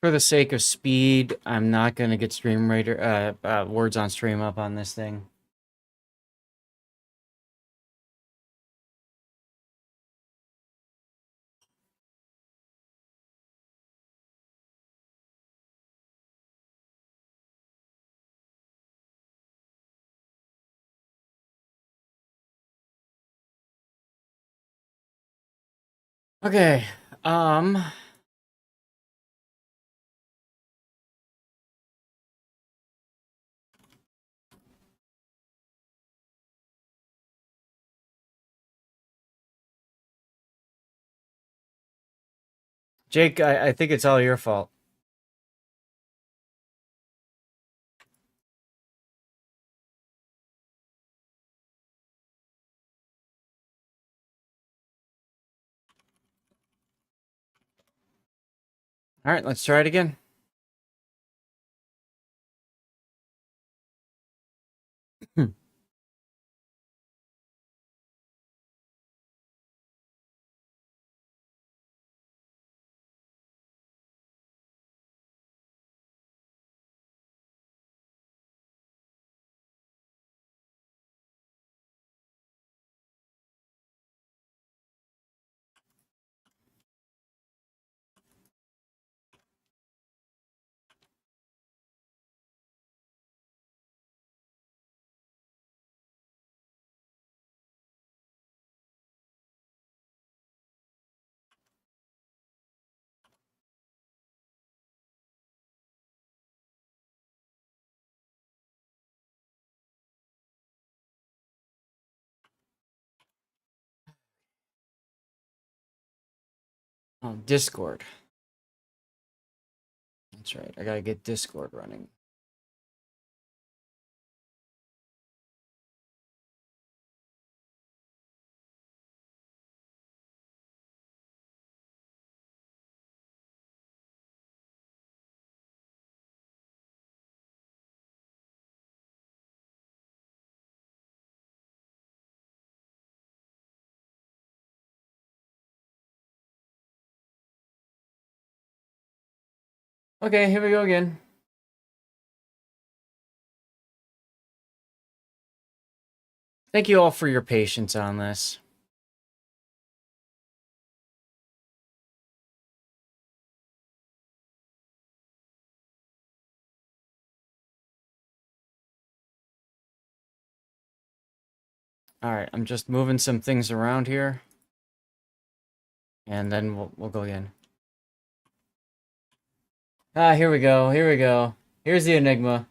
For the sake of speed, I'm not gonna get stream rater words on stream up on this thing. Okay. Um. Jake, I think it's all your fault. All right, let's try it again. Oh, Discord. That's right. I gotta get Discord running. Okay, here we go again. Thank you all for your patience on this. All right, I'm just moving some things around here, and then we'll go again. Ah, here we go. Here we go. Here's the Enigma.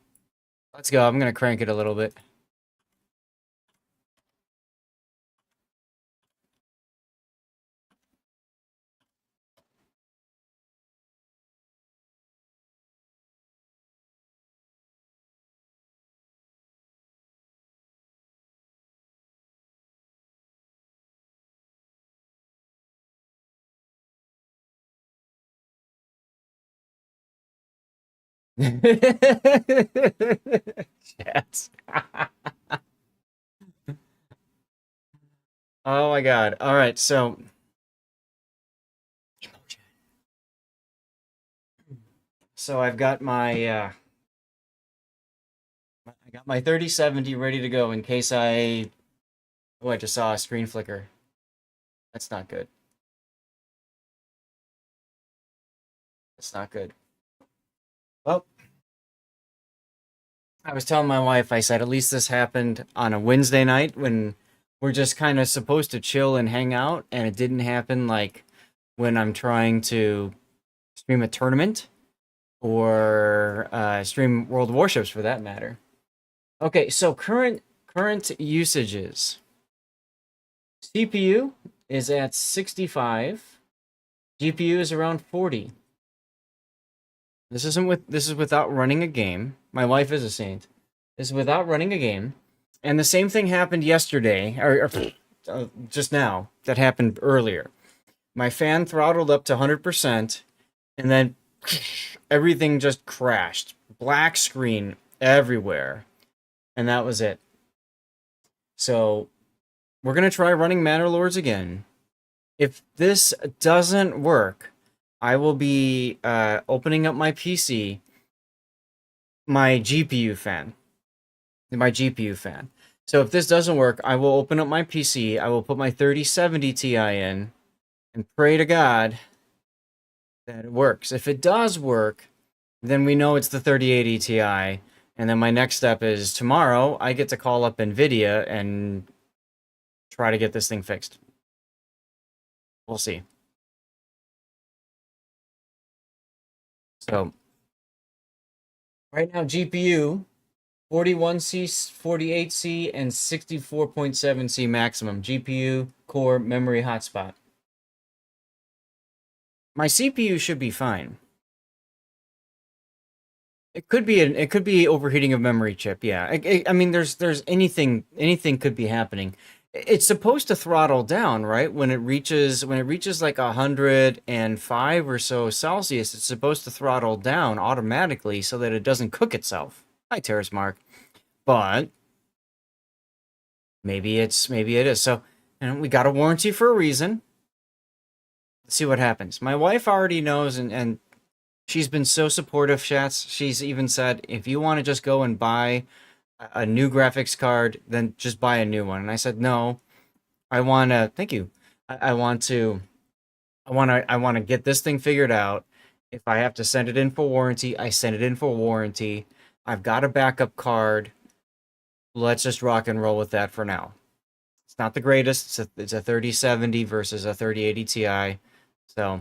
Let's go. I'm gonna crank it a little bit. Chat. Oh my god. All right, so I've got my I got my 3070 ready to go in case I just saw a screen flicker. That's not good. That's not good. Well, I was telling my wife, I said, at least this happened on a Wednesday night when we're just kind of supposed to chill and hang out, and it didn't happen like when I'm trying to stream a tournament or stream World of Warships for that matter. Okay, so current usages. CPU is at 65. GPU is around 40. This is without running a game. My wife is a saint. This is without running a game. And the same thing happened yesterday, or just now, that happened earlier. My fan throttled up to 100%, and then everything just crashed. Black screen everywhere. And that was it. So, we're going to try running Manor Lords again. If this doesn't work, I will be opening up my PC, my GPU fan. My GPU fan. So if this doesn't work, I will open up my PC, I will put my 3070 Ti in, and pray to God that it works. If it does work, then we know it's the 3080 Ti, and then my next step is tomorrow, I get to call up NVIDIA and try to get this thing fixed. We'll see. So, right now, GPU, 41C, 48C, and 64.7C maximum. GPU, core, memory, hotspot. My CPU should be fine. It could be overheating of memory chip. Yeah, I mean, there's anything could be happening. It's supposed to throttle down, right? When it reaches like 105 or so Celsius, it's supposed to throttle down automatically so that it doesn't cook itself. Hi, Terrace Mark. But maybe it is. So, and we got a warranty for a reason. Let's see what happens. My wife already knows, and she's been so supportive, Shats. She's even said, if you want to just go and buy a new graphics card, then just buy a new one. And I said, no, I want to, thank you. I want to get this thing figured out. If I have to send it in for warranty, I send it in for warranty. I've got a backup card. Let's just rock and roll with that for now. It's not the greatest. It's a 3070 versus a 3080 Ti. So,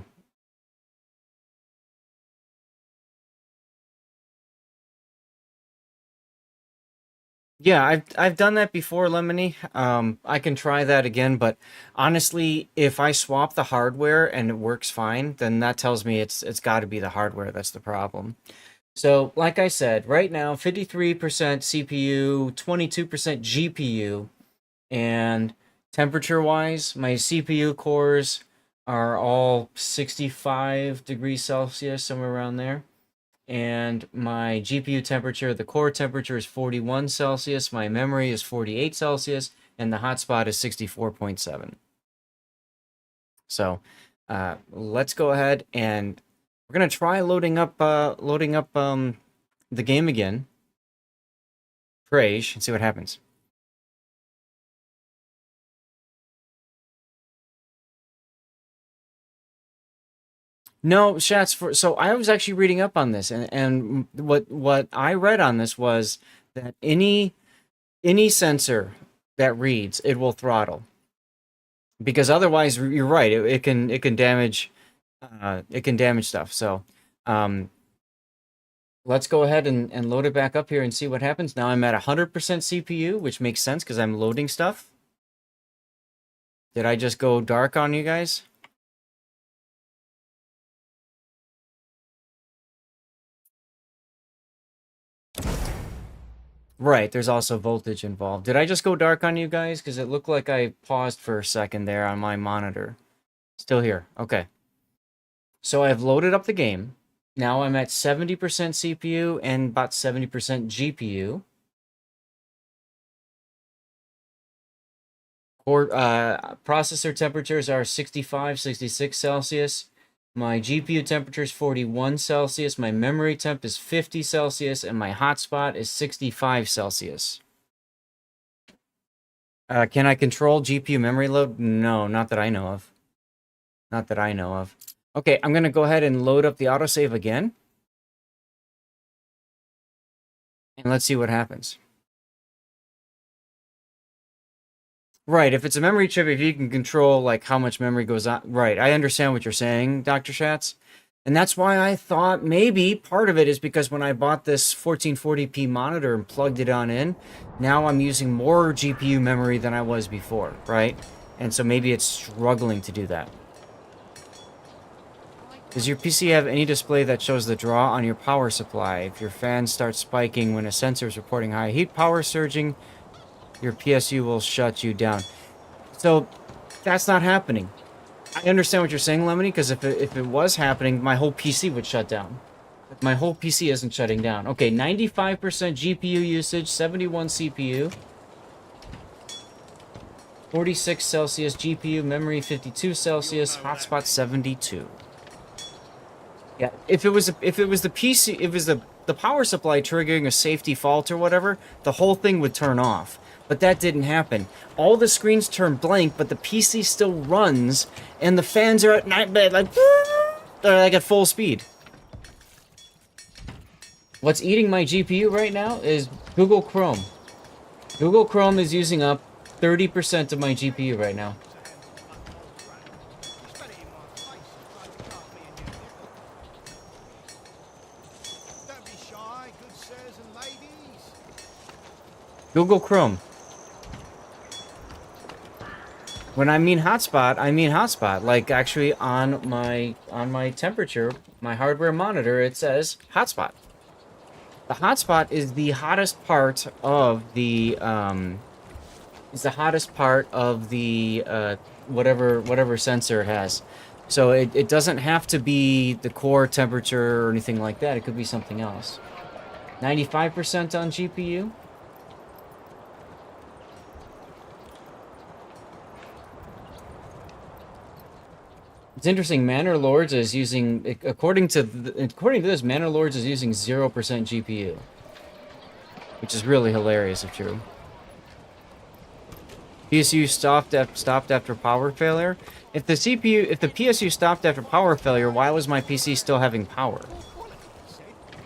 yeah, I've done that before, Lemony. I can try that again, but honestly, if I swap the hardware and it works fine, then that tells me it's got to be the hardware that's the problem. So, like I said, right now, 53% CPU, 22% GPU, and temperature-wise, my CPU cores are all 65 degrees Celsius, somewhere around there. And my GPU temperature, the core temperature is 41 Celsius, my memory is 48 Celsius, and the hotspot is 64.7. So, let's go ahead and we're gonna try loading up the game again. Prage and see what happens. No, Shats, for so I was actually reading up on this, and what I read on this was that any sensor that reads, it will throttle, because otherwise you're right, it can damage stuff. So let's go ahead and load it back up here and see what happens. Now I'm at 100% CPU, which makes sense because I'm loading stuff. Did I just go dark on you guys? Right, there's also voltage involved. Did I just go dark on you guys? Because it looked like I paused for a second there on my monitor. Still here. Okay. So I've loaded up the game. Now I'm at 70% CPU and about 70% GPU. Core, processor temperatures are 65, 66 Celsius. My GPU temperature is 41 Celsius. My memory temp is 50 Celsius. And my hotspot is 65 Celsius. Can I control GPU memory load? No, not that I know of. Not that I know of. Okay, I'm going to go ahead and load up the autosave again. And let's see what happens. Right, if it's a memory chip, if you can control like how much memory goes on. Right, I understand what you're saying, Dr. Schatz. And that's why I thought maybe part of it is because when I bought this 1440p monitor and plugged it on in, now I'm using more GPU memory than I was before, right? And so maybe it's struggling to do that. Does your PC have any display that shows the draw on your power supply? If your fan starts spiking when a sensor is reporting high heat power surging, your PSU will shut you down. So that's not happening. I understand what you're saying, Lemony, because if it was happening, my whole PC would shut down. But my whole PC isn't shutting down. Okay, 95% GPU usage, 71 CPU. 46 Celsius GPU, memory 52 Celsius, hotspot 72. Yeah, if it was the PC, if it was the power supply triggering a safety fault or whatever, the whole thing would turn off. But that didn't happen. All the screens turn blank, but the PC still runs, and the fans are at night, like they're like at full speed. What's eating my GPU right now is Google Chrome. Google Chrome is using up 30% of my GPU right now. Google Chrome. When I mean hotspot, I mean hotspot. Like actually on my temperature, my hardware monitor, it says hotspot. The hotspot is the hottest part of the whatever sensor it has. So it doesn't have to be the core temperature or anything like that. It could be something else. 95% on GPU. It's interesting. Manor Lords is using, according to this, Manor Lords is using 0% GPU, which is really hilarious if true. PSU stopped after power failure. If the PSU stopped after power failure, why was my PC still having power?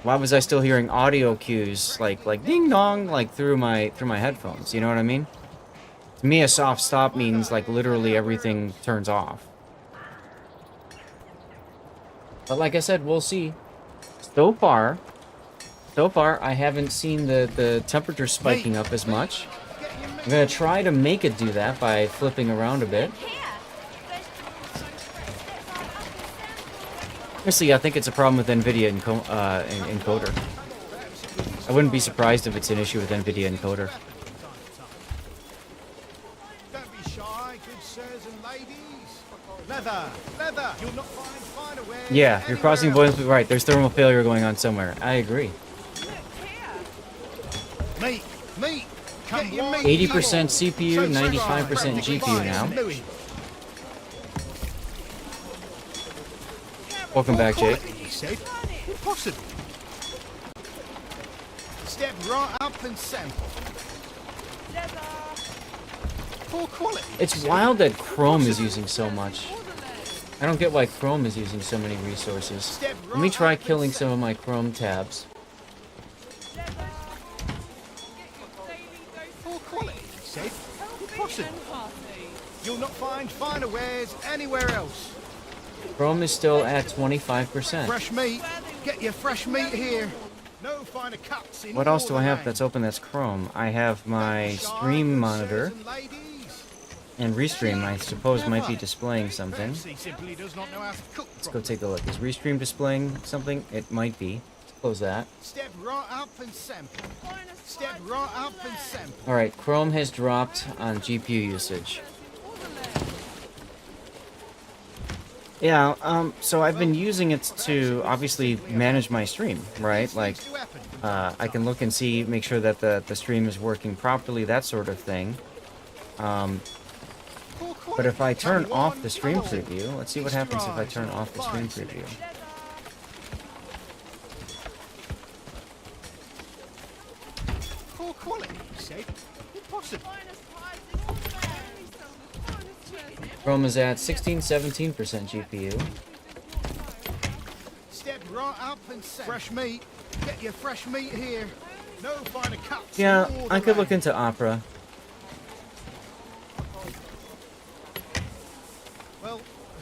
Why was I still hearing audio cues like ding dong like through my headphones? You know what I mean? To me, a soft stop means like literally everything turns off. But like I said, we'll see. So far, I haven't seen the temperature spiking up as much. I'm gonna try to make it do that by flipping around a bit. Honestly, I think it's a problem with NVIDIA encoder. I wouldn't be surprised if it's an issue with NVIDIA encoder. Don't be shy, good sirs and ladies. Leather. You'll not find finer wear. Yeah, you're crossing points. Right, there's thermal failure going on somewhere. I agree. Meat. 80% CPU, 95% GPU now. Welcome back, Jake. Impossible. Step right up and sample. Poor quality. It's wild that Chrome is using so much. I don't get why Chrome is using so many resources. Let me try killing some of my Chrome tabs. Poor quality, said. Impossible. You'll not find finer wares anywhere else. Chrome is still at 25%. Fresh meat. Get your fresh meat here. No finer cuts in What else all do the I have land. that's open that's Chrome? I have my stream monitor. And Restream, I suppose, might be displaying something. Let's go take a look. Is Restream displaying something? It might be. Let's close that. Step right up and sample. Step right up and sample. Alright, Chrome has dropped on GPU usage. Yeah, so I've been using it to obviously manage my stream, right? Like, I can look and see, make sure that the stream is working properly, that sort of thing. But if I turn off the stream preview, let's see what happens if I turn off the stream preview. Poor quality, you say? Impossible. Chrome is at 16-17% GPU. Step right up and sample. Fresh meat. Get your fresh meat here. No finer cuts. Yeah, I could look into Opera. Well,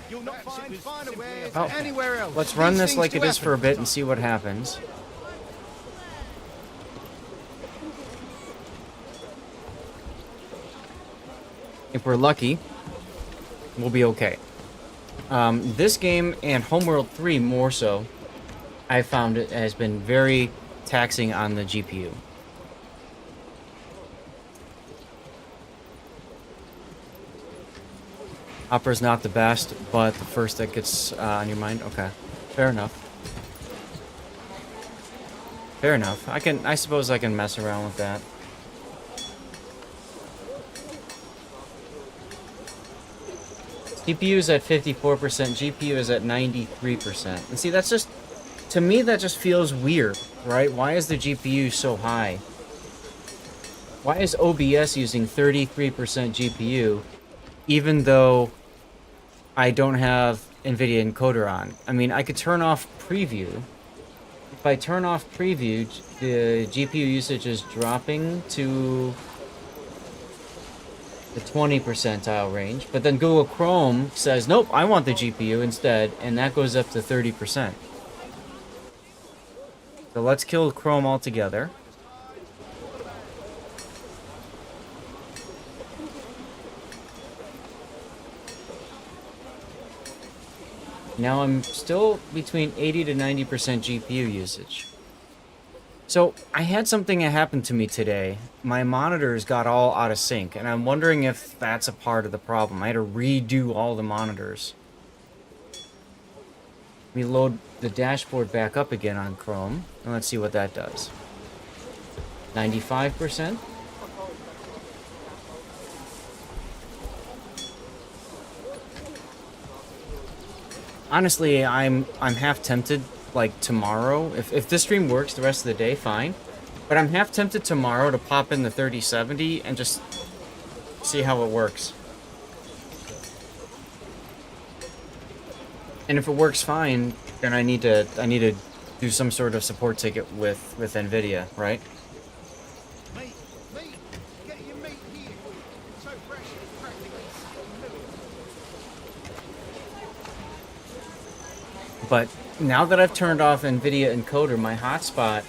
you'll not find finer wares Oh, anywhere else. let's run These this things like do it is for a happen. bit and see what happens. If we're lucky, we'll be okay. This game and Homeworld 3 more so, I found it has been very taxing on the GPU. Opera's not the best, but the first that gets on your mind. Okay, fair enough. Fair enough. I suppose I can mess around with that. CPU is at 54%, GPU is at 93%. And see, that's just, to me, that just feels weird, right? Why is the GPU so high? Why is OBS using 33% GPU, even though I don't have NVIDIA encoder on? I mean, I could turn off preview. If I turn off preview, the GPU usage is dropping to the 20 percentile range, but then Google Chrome says, nope, I want the GPU instead, and that goes up to 30%. So let's kill Chrome altogether. Now I'm still between 80 to 90% GPU usage. So I had something that happened to me today. My monitors got all out of sync, and I'm wondering if that's a part of the problem. I had to redo all the monitors. We load the dashboard back up again on Chrome, and let's see what that does. 95%. Honestly, I'm half tempted, like tomorrow. If this stream works the rest of the day, fine. But I'm half tempted tomorrow to pop in the 3070 and just see how it works. And if it works fine, then I need to do some sort of support ticket with NVIDIA, right? Meat, get your meat here. So fresh, practically new. But now that I've turned off NVIDIA encoder, my hotspot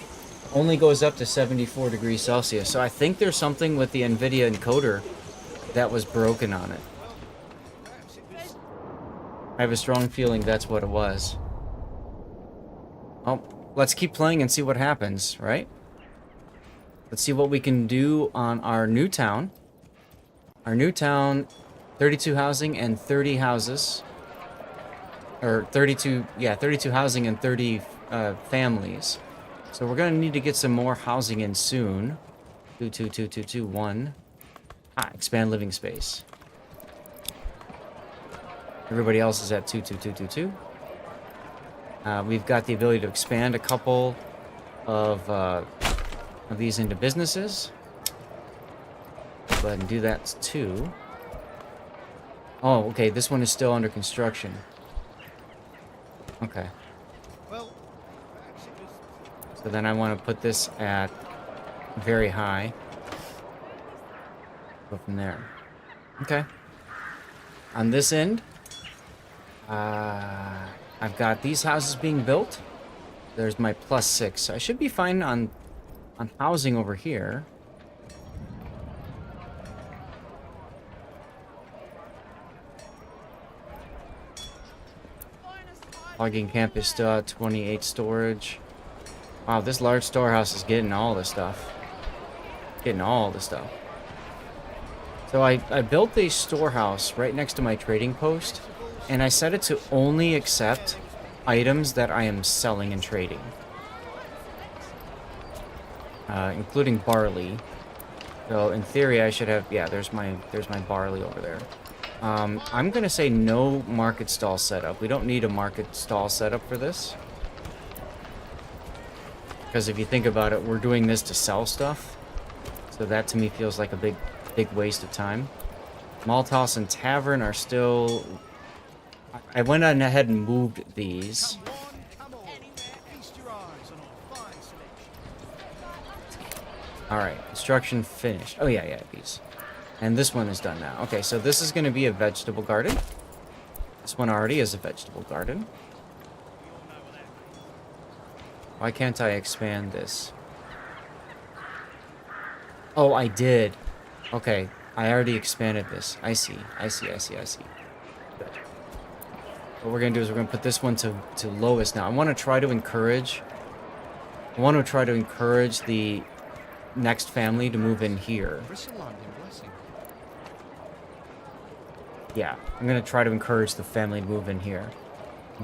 only goes up to 74 degrees Celsius. So I think there's something with the NVIDIA encoder that was broken on it. I have a strong feeling that's what it was. Well, let's keep playing and see what happens, right? Let's see what we can do on our new town. Our new town, 32 housing and 30 houses. Or 32, yeah, 32 housing and 30 families. So we're gonna need to get some more housing in soon. 2, 2, 2, 2, 2, 1. Ah, expand living space. Everybody else is at 2, 2, 2, 2, 2. We've got the ability to expand a couple of these into businesses. Go ahead and do that too. Oh, okay, this one is still under construction. Okay. Well, So then I want to put this at very high. Go from there. Okay. On this end, I've got these houses being built. There's my +6. So I should be fine on housing over here. Logging camp is still at 28 storage. Wow, this large storehouse is getting all the stuff. Getting all the stuff. So I built a storehouse right next to my trading post, and I set it to only accept items that I am selling and trading. Including barley. So in theory I should have, yeah, there's my barley over there. I'm gonna say no market stall setup. We don't need a market stall setup for this. Because if you think about it, we're doing this to sell stuff. So that to me feels like a big waste of time. Malt House and Tavern are still... I went on ahead and moved these. come on. Feast your eyes on our fine selection. Alright, construction finished. Oh yeah, these. And this one is done now. Okay, so this is going to be a vegetable garden. This one already is a vegetable garden. Why can't I expand this? Oh, I did. Okay, I already expanded this. I see. Good. What we're going to do is we're going to put this one to lowest now. I want to try to encourage the next family to move in here. Yeah, I'm going to try to encourage the family to move in here.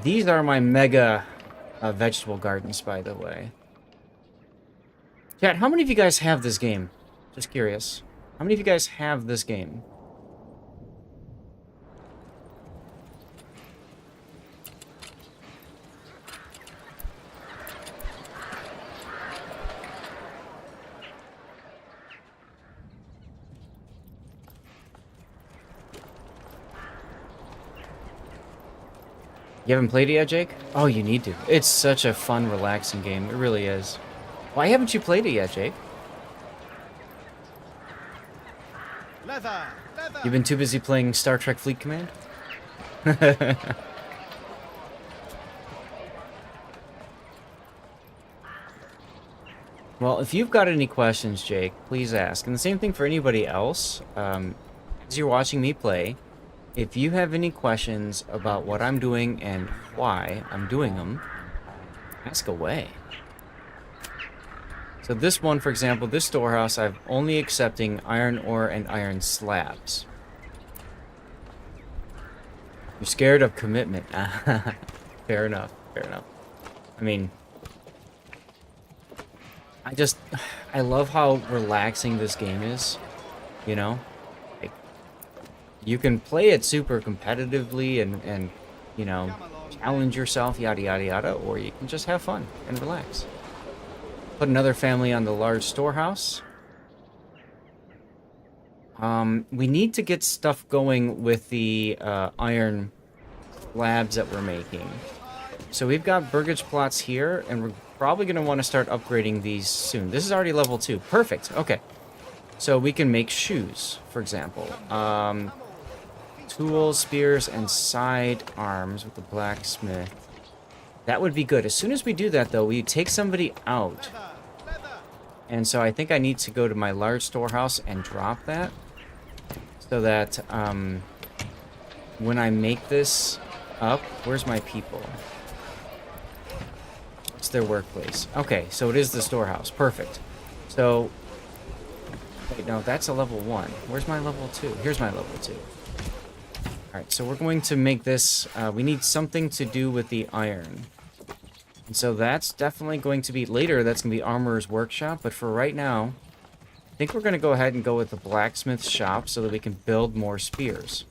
These are my mega vegetable gardens, by the way. Chat, how many of you guys have this game? Just curious. How many of you guys have this game? You haven't played it yet, Jake? Oh, you need to. It's such a fun, relaxing game. It really is. Why haven't you played it yet, Jake? Leather, leather. You've been too busy playing Star Trek Fleet Command? Well, if you've got any questions, Jake, please ask. And the same thing for anybody else. As you're watching me play, if you have any questions about what I'm doing and why I'm doing them, ask away. So this one, for example, this storehouse, I'm only accepting iron ore and iron slabs. You're scared of commitment. Fair enough, fair enough. I mean, I love how relaxing this game is, you know? Like, you can play it super competitively and you know, challenge yourself, yada, yada, yada, or you can just have fun and relax. Put another family on the large storehouse. We need to get stuff going with the iron slabs that we're making. So we've got burgage plots here, and we're probably going to want to start upgrading these soon. This is already level 2. Perfect. Okay. So we can make shoes, for example. Tools, spears, and side arms with the blacksmith. That would be good. As soon as we do that, though, we take somebody out. And so I think I need to go to my large storehouse and drop that. So that when I make this up, where's my people? It's their workplace. Okay, so it is the storehouse. Perfect. So, wait, no, that's a level 1. Where's my level 2? Here's my level 2. Alright, so we're going to make this, we need something to do with the iron. And so that's definitely going to be, later, that's going to be Armorer's Workshop, but for right now, I think we're going to go ahead and go with the blacksmith shop so that we can build more spears.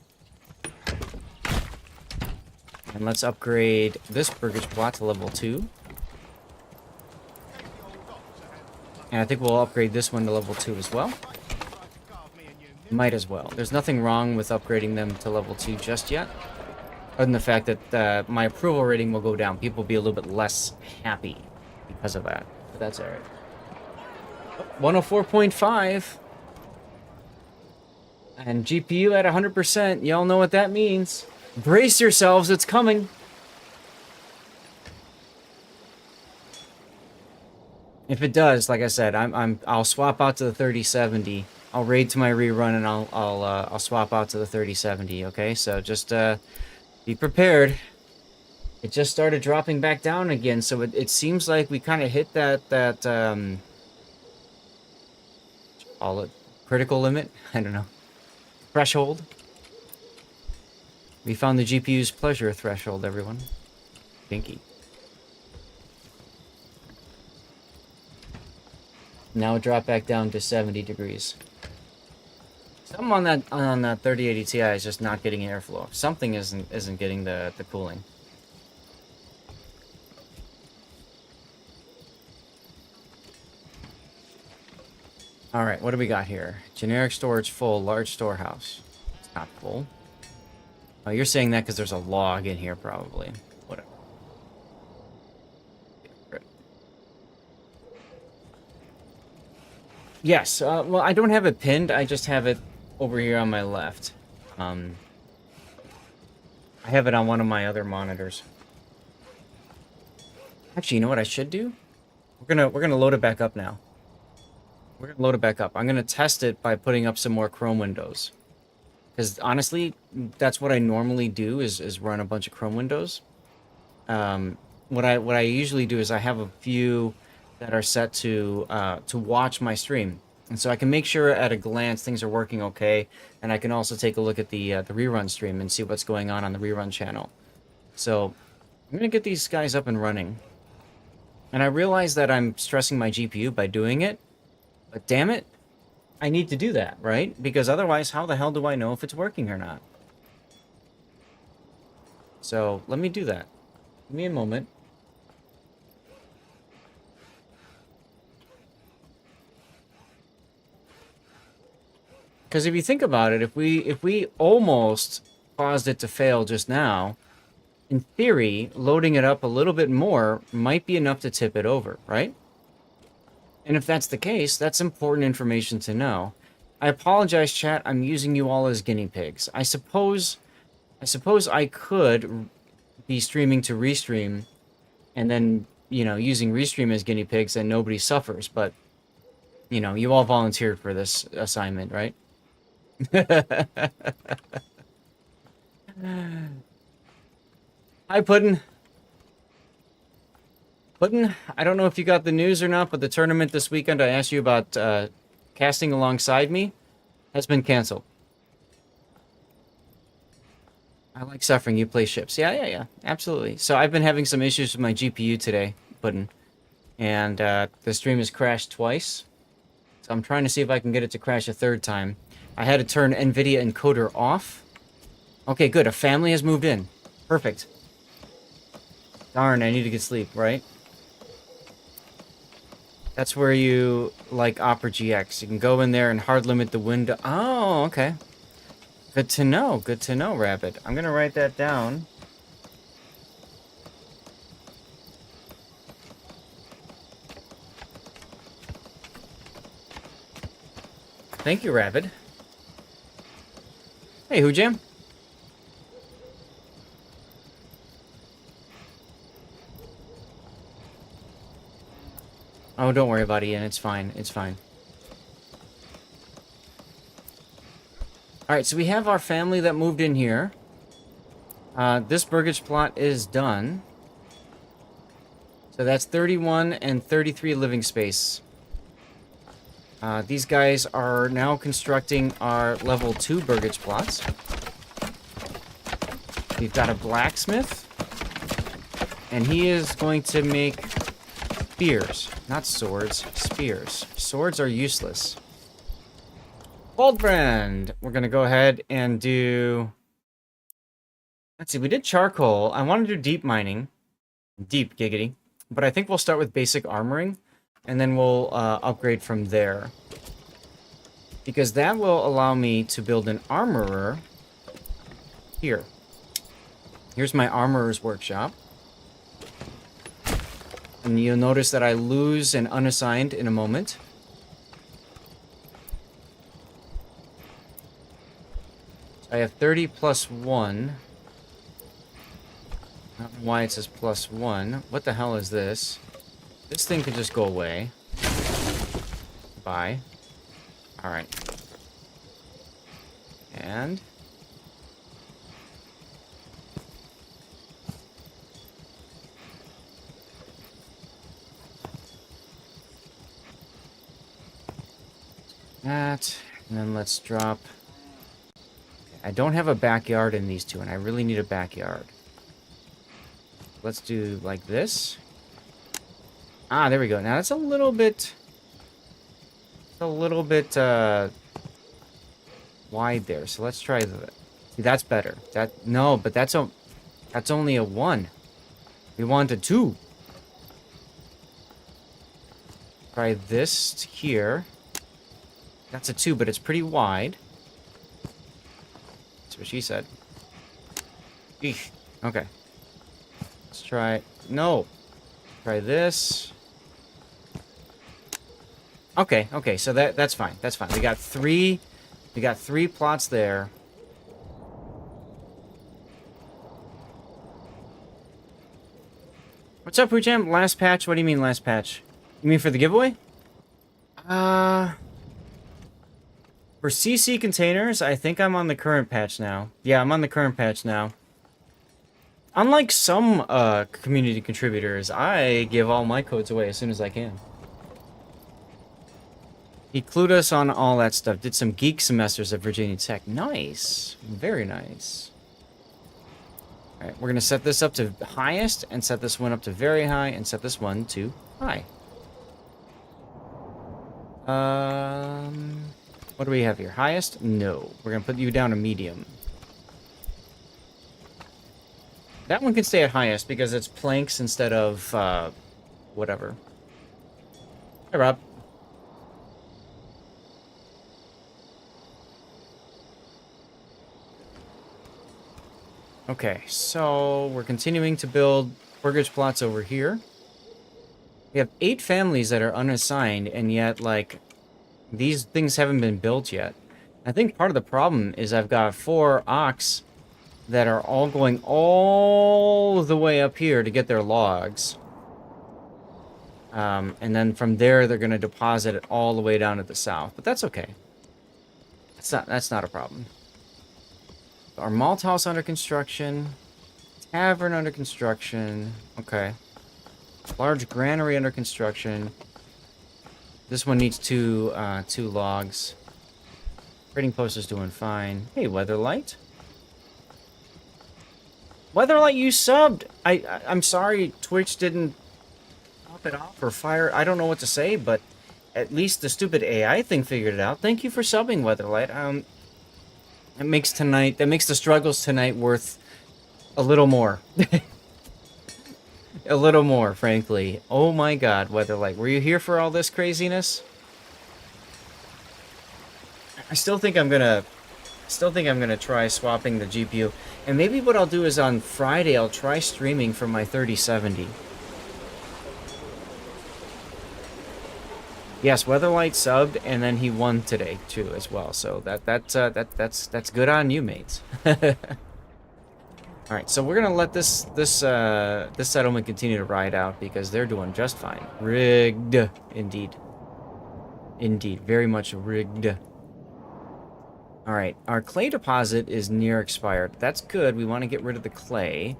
And let's upgrade this burgage plot to level 2. And I think we'll upgrade this one to level 2 as well. Might as well. There's nothing wrong with upgrading them to level 2 just yet. Other than the fact that my approval rating will go down. People will be a little bit less happy because of that. But that's alright. 104.5. And GPU at 100%. Y'all know what that means. Brace yourselves, it's coming. If it does, like I said, I'll swap out to the 3070. I'll raid to my rerun and I'll swap out to the 3070. Okay, so just be prepared. It just started dropping back down again, so it seems like we kind of hit that call it critical limit. I don't know, threshold. We found the GPU's pleasure threshold, everyone. Pinky. Now it dropped back down to 70 degrees. Something on that 3080 Ti is just not getting airflow. Something isn't getting the cooling. All right, what do we got here? Generic storage full, large storehouse. It's not full. Oh, you're saying that because there's a log in here, probably. Whatever. Yes, well, I don't have it pinned. I just have it over here on my left. I have it on one of my other monitors. Actually, you know what I should do? We're gonna load it back up now. We're gonna load it back up. I'm gonna test it by putting up some more Chrome windows. Because honestly, that's what I normally do is run a bunch of Chrome windows. What I usually do is I have a few that are set to watch my stream, and so I can make sure at a glance things are working okay, and I can also take a look at the rerun stream and see what's going on the rerun channel. So I'm gonna get these guys up and running, and I realize that I'm stressing my GPU by doing it, but damn it, I need to do that, right? Because otherwise, how the hell do I know if it's working or not? So let me do that. Give me a moment. Because if you think about it, if we almost caused it to fail just now, in theory, loading it up a little bit more might be enough to tip it over, right? And if that's the case, that's important information to know. I apologize, chat. I'm using you all as guinea pigs. I suppose I could be streaming to restream and then, you know, using restream as guinea pigs and nobody suffers, but, you know, you all volunteered for this assignment, right? Hi, Puddin'. Puddin', I don't know if you got the news or not, but the tournament this weekend I asked you about casting alongside me has been canceled. I like suffering. You play ships. Yeah. Absolutely. So I've been having some issues with my GPU today, Puddin'. And the stream has crashed twice. So I'm trying to see if I can get it to crash a third time. I had to turn NVIDIA encoder off. Okay, good. A family has moved in. Perfect. Darn, I need to get sleep, right? That's where you like Opera GX. You can go in there and hard limit the window. Oh, okay. Good to know. Good to know, Rabbit. I'm going to write that down. Thank you, Rabbit. Hey, Hoojam. Oh, don't worry about it, Ian. It's fine. It's fine. Alright, so we have our family that moved in here. This burgage plot is done. So that's 31 and 33 living space. These guys are now constructing our level 2 burgage plots. We've got a blacksmith. And he is going to make spears. Not swords, spears. Swords are useless. Goldbrand! We're going to go ahead and do... Let's see, we did charcoal. I want to do deep mining. Deep, giggity. But I think we'll start with basic armoring. And then we'll upgrade from there. Because that will allow me to build an armorer here. Here's my armorer's workshop. And you'll notice that I lose an unassigned in a moment. I have 30 plus 1. I don't know why it says plus 1. What the hell is this? This thing could just go away. Bye. Alright. And... that. And then let's drop... I don't have a backyard in these two, and I really need a backyard. Let's do like this. Ah, there we go. Now that's a little bit... wide there. So let's try that. See, that's better. No, but that's only a 1. We want a 2. Try this here. That's a 2, but it's pretty wide. That's what she said. Eesh. Okay. Let's try... No! Try this. Okay, so that's fine. That's fine. We got 3 plots there. What's up, Hoojam? Last patch? What do you mean last patch? You mean for the giveaway? For CC containers, I think I'm on the current patch now. Yeah, I'm on the current patch now. Unlike some community contributors, I give all my codes away as soon as I can. He clued us on all that stuff. Did some geek semesters at Virginia Tech. Nice. Very nice. Alright, we're going to set this up to highest, and set this one up to very high, and set this one to high. What do we have here? Highest? No. We're going to put you down to medium. That one can stay at highest because it's planks instead of, whatever. Hey, Rob. Okay, so we're continuing to build mortgage plots over here. We have 8 families that are unassigned, and yet, like, these things haven't been built yet. I think part of the problem is I've got 4 ox that are all going all the way up here to get their logs. And then from there, they're going to deposit it all the way down to the south. But that's okay. That's not a problem. Our malt house under construction. Tavern under construction. Okay. Large granary under construction. This one needs 2 logs. Trading post is doing fine. Hey, Weatherlight. Weatherlight, you subbed! I'm sorry Twitch didn't pop it off or fire. I don't know what to say, but at least the stupid AI thing figured it out. Thank you for subbing, Weatherlight. That makes the struggles tonight worth a little more. A little more, frankly. Oh my god, Weatherlight. Were you here for all this craziness? I still think I'm gonna try swapping the GPU. And maybe what I'll do is on Friday I'll try streaming from my 3070. Yes, Weatherlight subbed, and then he won today too as well. So that's good on you, mates. All right, so we're gonna let this settlement continue to ride out because they're doing just fine. Rigged, indeed, very much rigged. All right, our clay deposit is near expired. That's good. We want to get rid of the clay,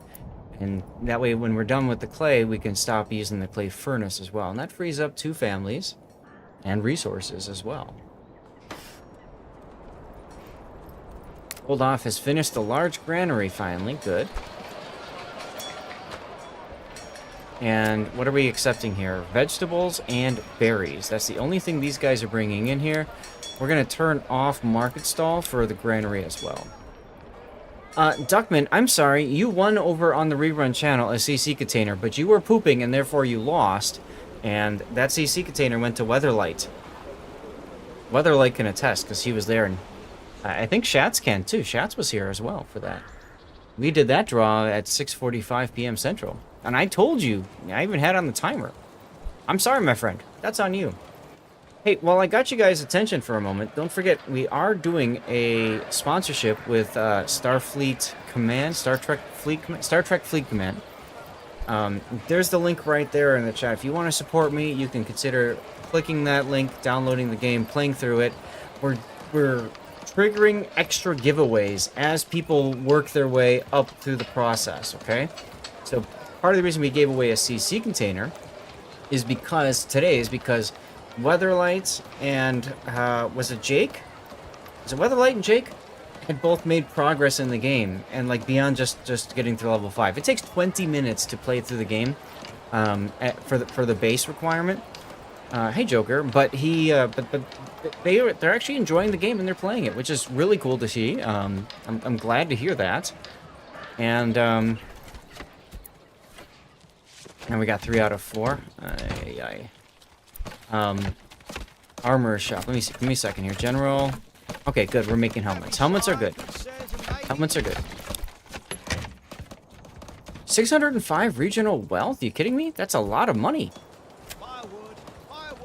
and that way, when we're done with the clay, we can stop using the clay furnace as well, and that frees up 2 families and resources as well. Old Off has finished the large granary finally. Good. And what are we accepting here? Vegetables and berries. That's the only thing these guys are bringing in here. We're going to turn off market stall for the granary as well. Duckman, I'm sorry. You won over on the rerun channel a CC container, but you were pooping and therefore you lost. And that CC container went to Weatherlight. Weatherlight can attest because he was there, and I think Shats can too. Shats was here as well for that. We did that draw at 6:45 p.m. Central. And I told you, I even had it on the timer. I'm sorry, my friend. That's on you. Hey, while I got you guys' attention for a moment, don't forget, we are doing a sponsorship with Star Trek Fleet Command. There's the link right there in the chat. If you want to support me, you can consider clicking that link, downloading the game, playing through it. We're triggering extra giveaways as people work their way up through the process, okay? So part of the reason we gave away a CC container is because Weatherlight and was it Jake? Was it Weatherlight and Jake? Had both made progress in the game, and like beyond just getting through level 5. It takes 20 minutes to play through the game for the base requirement. Hey Joker, but they're actually enjoying the game and they're playing it, which is really cool to see. I'm glad to hear that. And we got 3 out of 4. Armor shop. Let me see. Give me a second here. General. Okay, good. We're making helmets. Helmets are good. Helmets are good. 605 regional wealth? You kidding me? That's a lot of money.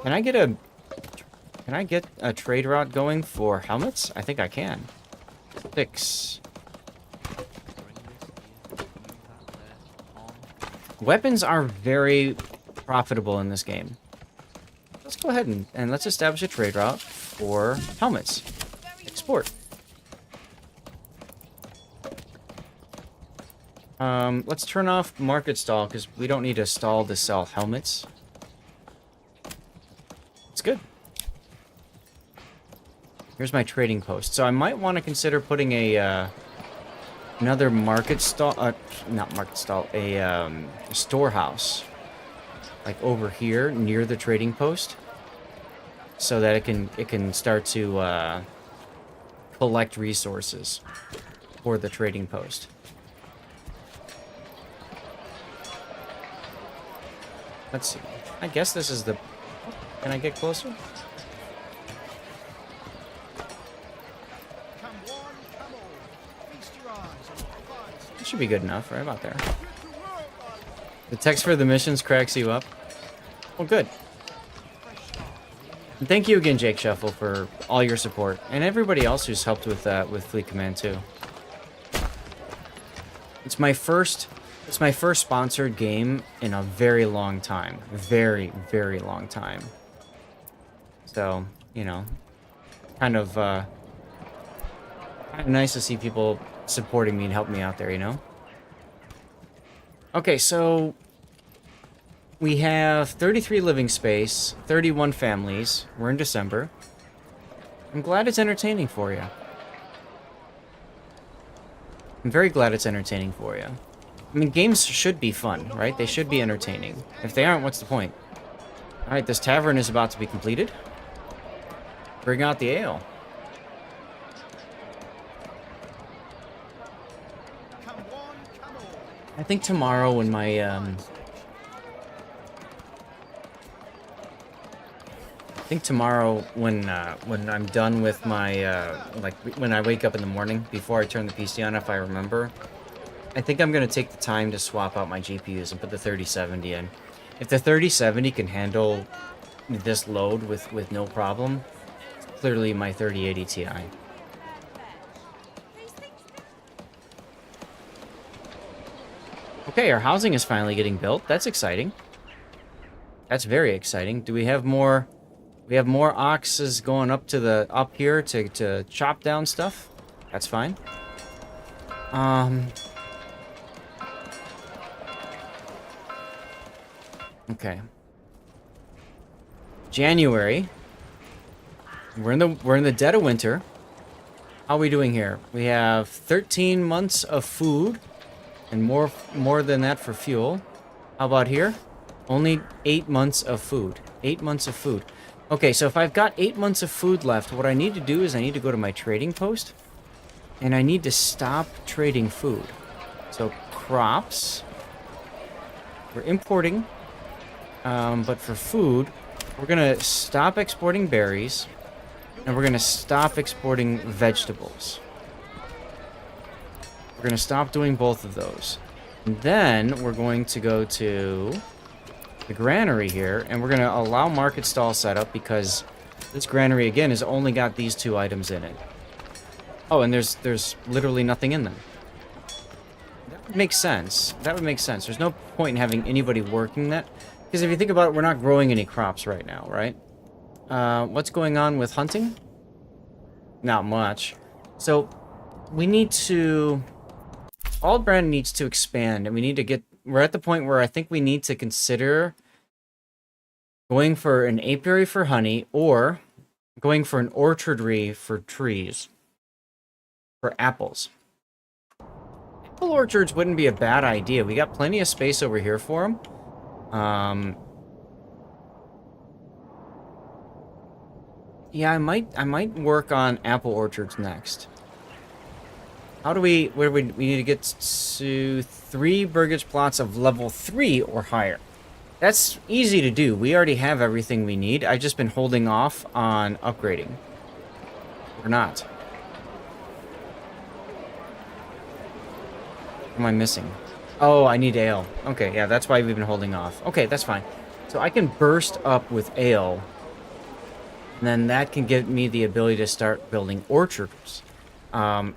Can I get a trade route going for helmets? I think I can. 6. Weapons are very profitable in this game. Let's go ahead and let's establish a trade route for helmets. Export. Let's turn off market stall because we don't need a stall to sell helmets. It's good. Here's my trading post. So I might want to consider putting a another market stall, not market stall, a storehouse, like over here near the trading post, so that it can start to collect resources for the trading post. Let's see. I guess this is the... Can I get closer? should be good enough, right about there. The text for the missions cracks you up. Well, good. And thank you again, Jake Shuffle, for all your support, and everybody else who's helped with Fleet Command too. It's my first sponsored game in a very long time, very, very long time. So, you know, kind of nice to see people supporting me and helping me out there, you know. Okay, so we have 33 living space, 31 families. We're in December. I'm glad it's entertaining for you. I'm very glad it's entertaining for you. I mean, games should be fun, right? They should be entertaining. If they aren't, what's the point? Alright, this tavern is about to be completed. Bring out the ale. I think tomorrow when my, I think tomorrow when I'm done with my, like, when I wake up in the morning, before I turn the PC on, if I remember, I think I'm going to take the time to swap out my GPUs and put the 3070 in. If the 3070 can handle this load with no problem, it's clearly my 3080 Ti. Okay, our housing is finally getting built. That's exciting. That's very exciting. Do we have more... We have more oxes going up here to chop down stuff. That's fine. Okay. January. We're in the dead of winter. How are we doing here? We have 13 months of food and more than that for fuel. How about here? Only 8 months of food. 8 months of food. Okay, so if I've got 8 months of food left, what I need to do is I need to go to my trading post, and I need to stop trading food. So crops, we're importing, but for food, we're gonna stop exporting berries, and we're gonna stop exporting vegetables. We're gonna stop doing both of those. And then we're going to go to the granary here, and we're going to allow market stall setup because this granary, again, has only got these 2 items in it. Oh, and there's literally nothing in them. That would make sense. That would make sense. There's no point in having anybody working that. Because if you think about it, we're not growing any crops right now, right? What's going on with hunting? Not much. So, we need to... Aldbrand needs to expand, and we need to get... We're at the point where I think we need to consider going for an apiary for honey or going for an orchardry for trees. For apples. Apple orchards wouldn't be a bad idea. We got plenty of space over here for them. Yeah, I might work on apple orchards next. How do we need to get to 3 burgage plots of level 3 or higher. That's easy to do. We already have everything we need. I've just been holding off on upgrading. Or not. What am I missing? Oh, I need ale. Okay, yeah, that's why we've been holding off. Okay, that's fine. So I can burst up with ale. And then that can give me the ability to start building orchards.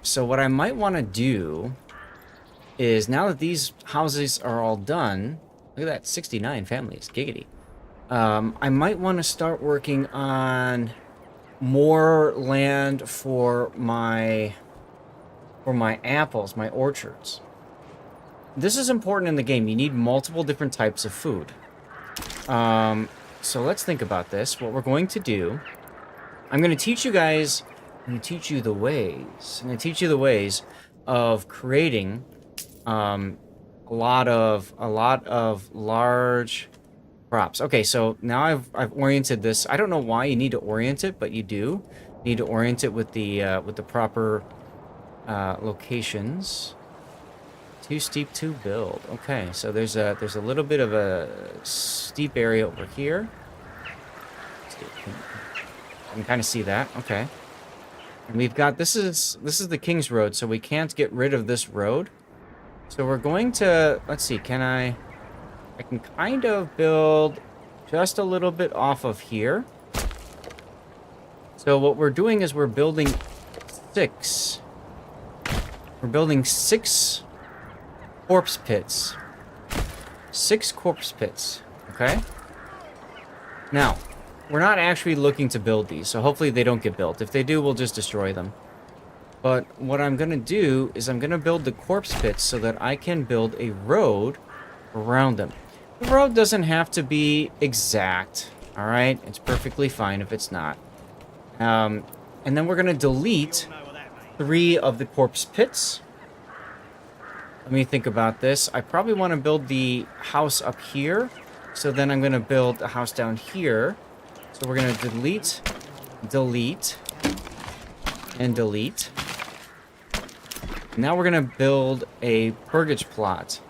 So what I might want to do is, now that these houses are all done, look at that, 69 families, giggity. I might want to start working on more land for my apples, my orchards. This is important in the game. You need multiple different types of food. So let's think about this. What we're going to do, I'm going to teach you guys, I'm going to teach you the ways. I'm going to teach you the ways of creating a lot of large crops. Okay, so now I've oriented this. I don't know why you need to orient it, but you do. You need to orient it with the proper locations. Too steep to build. Okay, so there's a little bit of a steep area over here. You can kind of see that. Okay. And we've got, this is the King's Road, so we can't get rid of this road. So we're going to, let's see, I can kind of build just a little bit off of here. So what we're doing is we're building 6. We're building 6 corpse pits. 6 corpse pits, okay? Now, we're not actually looking to build these, so hopefully they don't get built. If they do, we'll just destroy them. But what I'm going to do is I'm going to build the corpse pits so that I can build a road around them. The road doesn't have to be exact, alright? It's perfectly fine if it's not. And then we're going to delete 3 of the corpse pits. Let me think about this. I probably want to build the house up here. So then I'm going to build a house down here. So we're going to delete, delete, and delete. Now we're going to build a purgage plot.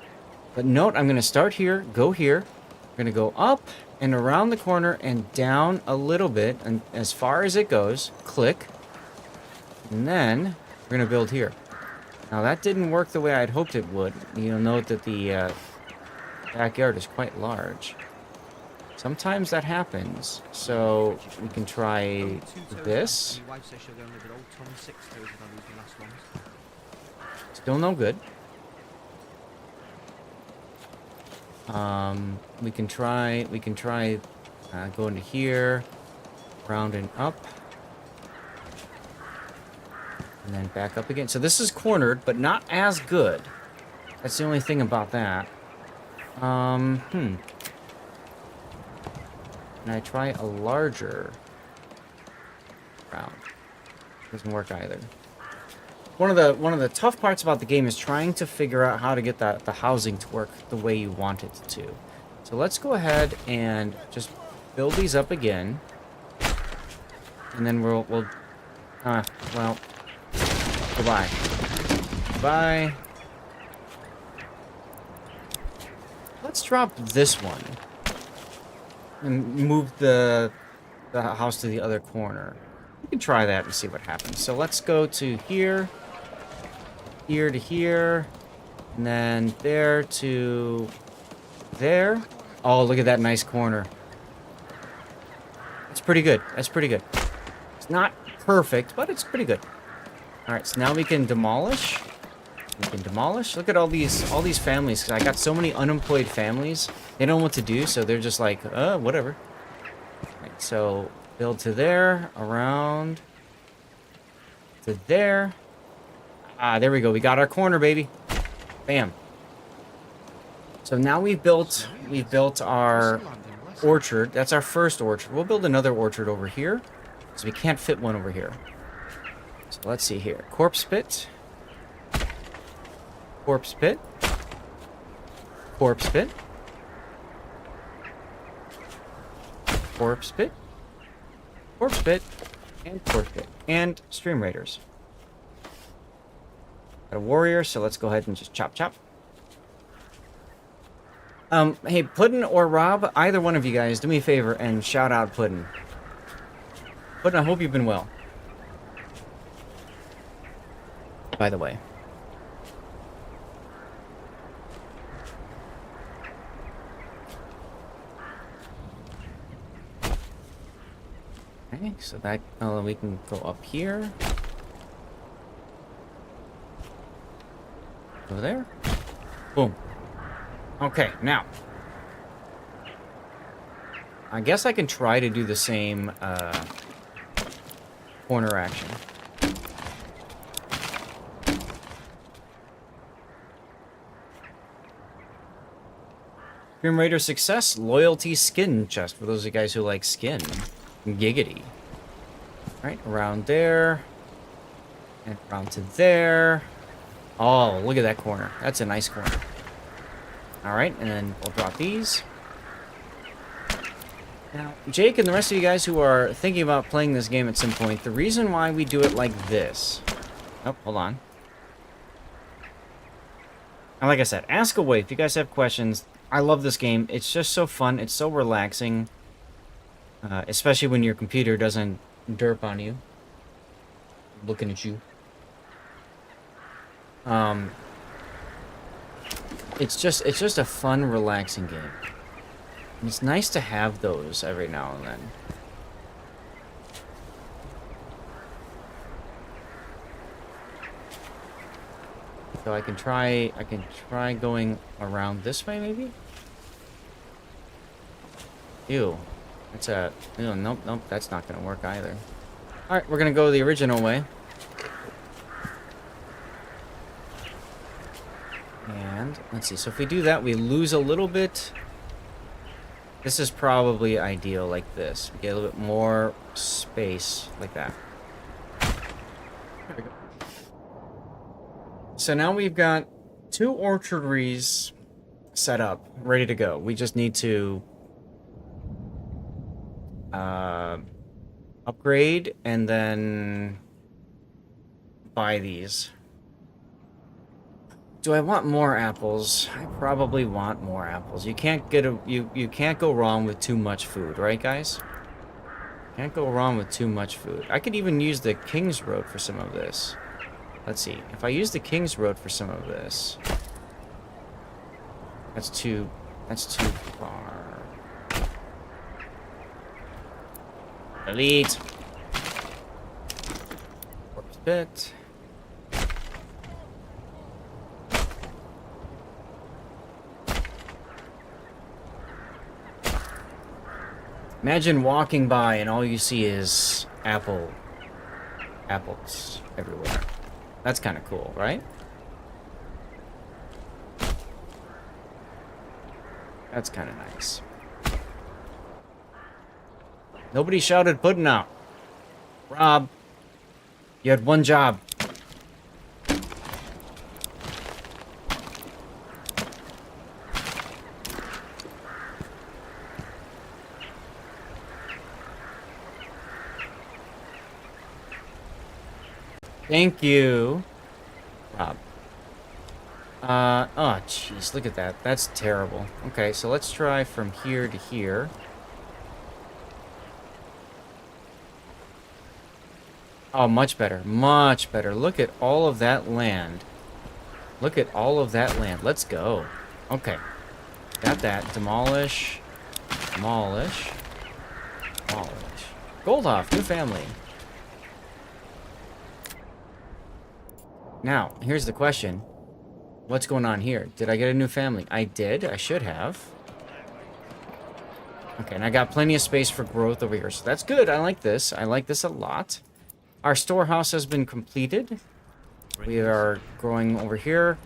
But note, I'm going to start here, go here. We're going to go up and around the corner and down a little bit. And as far as it goes, click. And then we're going to build here. Now that didn't work the way I'd hoped it would. You'll note that the backyard is quite large. Sometimes that happens. So we can try this. Still no good. We can try go into here, round and up, and then back up again. So this is cornered, but not as good. That's the only thing about that. Can I try a larger round? Doesn't work either. One of the tough parts about the game is trying to figure out how to get the housing to work the way you want it to. So let's go ahead and just build these up again, and then well, goodbye. Goodbye. Let's drop this one and move the house to the other corner. We can try that and see what happens. So let's go to here. Here to here, and then there to there. Oh, look at that nice corner. It's pretty good. That's pretty good. It's not perfect, but it's pretty good. All right, so now we can demolish. We can demolish. Look at all these families. I got so many unemployed families. They don't know what to do, so they're just like, whatever. All right, so build to there, around to there. Ah, there we go. We got our corner, baby. Bam. So now we've built our orchard. That's our first orchard. We'll build another orchard over here, because we can't fit one over here. So let's see here. Corpse pit. Corpse pit. Corpse pit. Corpse pit. Corpse pit. And corpse pit. And stream raiders. Got a warrior, so let's go ahead and just chop chop. Hey, Puddin' or Rob, either one of you guys, do me a favor and shout out Puddin'. Puddin', I hope you've been well. By the way. Okay, so that we can go up here. Over there. Boom. Okay, now. I guess I can try to do the same corner action. Grim Raider success, loyalty skin chest for those of you guys who like skin. Giggity. Right, around there. And around to there. Oh, look at that corner. That's a nice corner. Alright, and then we'll drop these. Now, Jake and the rest of you guys who are thinking about playing this game at some point, the reason why we do it like this... Oh, hold on. And like I said, ask away if you guys have questions. I love this game. It's just so fun. It's so relaxing. Especially when your computer doesn't derp on you. Looking at you. it's just a fun, relaxing game. And it's nice to have those every now and then. So I can try going around this way maybe? Ew. That's a ew, nope, that's not gonna work either. Alright, we're gonna go the original way. And let's see, so if we do that, we lose a little bit. This is probably ideal like this. We get a little bit more space like that. There we go. So now we've got 2 orcharderies set up, ready to go. We just need to upgrade and then buy these. Do I want more apples? I probably want more apples. You can't get you can't go wrong with too much food, right guys? Can't go wrong with too much food. I could even use the King's Road for some of this. Let's see. If I use the King's Road for some of this, that's too far. Delete. Corpse bit. Imagine walking by and all you see is apples everywhere. That's kind of cool, right? That's kind of nice. Nobody shouted pudding out. Rob, you had one job. Thank you, Rob. Oh, jeez, look at that. That's terrible. Okay, so let's try from here to here. Oh, much better. Much better. Look at all of that land. Look at all of that land. Let's go. Okay. Got that. Demolish. Demolish. Demolish. Goldhoff, new family. Now, here's the question. What's going on here? Did I get a new family? I did. I should have. Okay, and I got plenty of space for growth over here. So that's good. I like this. I like this a lot. Our storehouse has been completed. We are growing over here.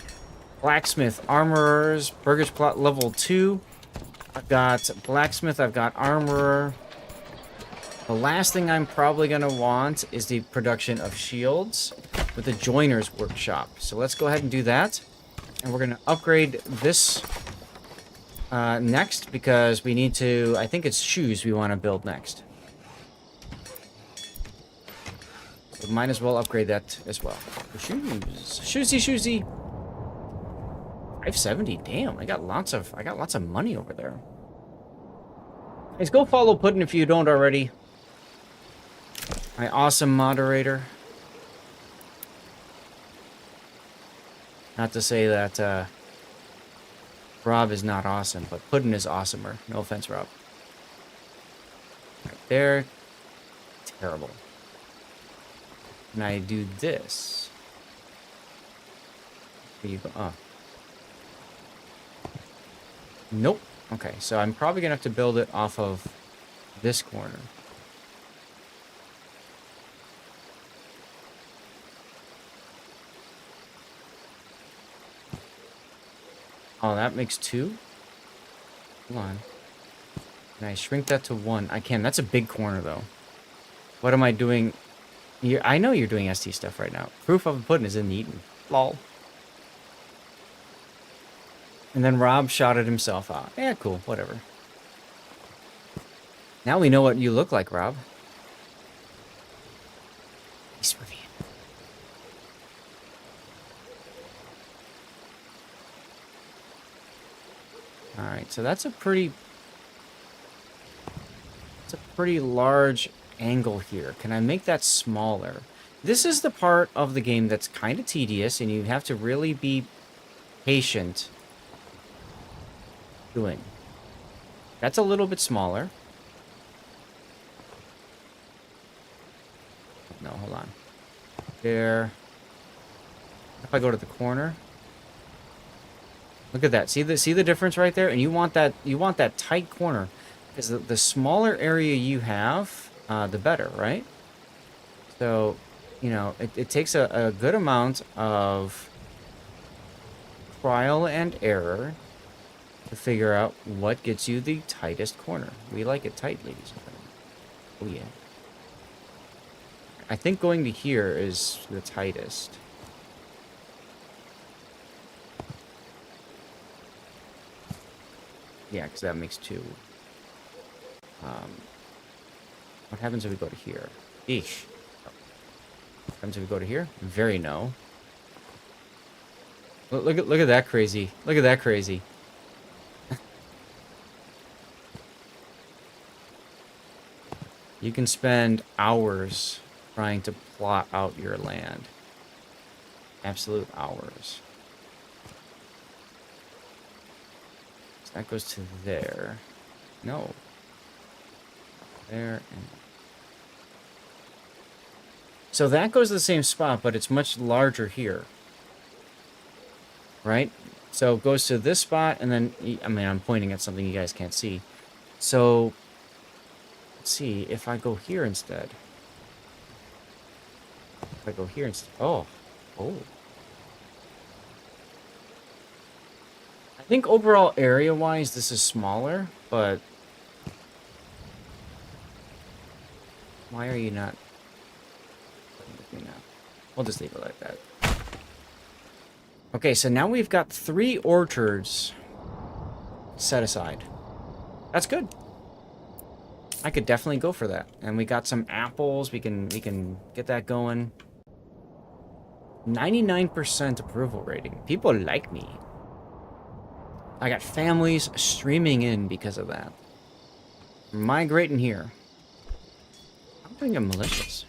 Blacksmith, armorers, burgage plot level 2. I've got blacksmith, I've got armorer. The last thing I'm probably going to want is the production of shields with the joiner's workshop. So let's go ahead and do that. And we're going to upgrade this next because we need to, I think it's shoes we want to build next. So might as well upgrade that as well. Shoes. Shoesy, shoesy. 570. Damn, I got lots of money over there. Guys, go follow Puddin' if you don't already. My awesome moderator. Not to say that Rob is not awesome, but Puddin' is awesomer. No offense, Rob. Right there. Terrible. And I do this. Where you go? Oh. Nope. Okay, so I'm probably gonna have to build it off of this corner. Oh, that makes 2? Hold on. Can I shrink that to 1? I can. That's a big corner, though. What am I doing? I know you're doing ST stuff right now. Proof of a pudding is in the eating. Lol. And then Rob shouted himself out. Yeah, cool. Whatever. Now we know what you look like, Rob. Nice review. Alright, so that's a pretty large angle here. Can I make that smaller? This is the part of the game that's kind of tedious, and you have to really be patient doing? That's a little bit smaller. No, hold on. There. If I go to the corner, look at that. See the difference right there? And you want that tight corner, because the smaller area you have, the better, right? So, you know, it takes a good amount of trial and error to figure out what gets you the tightest corner. We like it tight, ladies and gentlemen. Oh yeah. I think going to here is the tightest. Yeah, because that makes 2. What happens if we go to here? Eesh. What happens if we go to here? Very no. Look at that crazy. Look at that crazy. You can spend hours trying to plot out your land. Absolute hours. So that goes to there. No. There and... So that goes to the same spot, but it's much larger here. Right? So it goes to this spot, and then... I mean, I'm pointing at something you guys can't see. So... Let's see if I go here instead. If I go here instead... Oh. Oh. I think overall area-wise, this is smaller, but... Why are you not... We'll just leave it like that. Okay, so now we've got 3 orchards set aside. That's good. I could definitely go for that. And we got some apples. We can get that going. 99% approval rating. People like me. I got families streaming in because of that. Migrating here. I'm doing a malicious.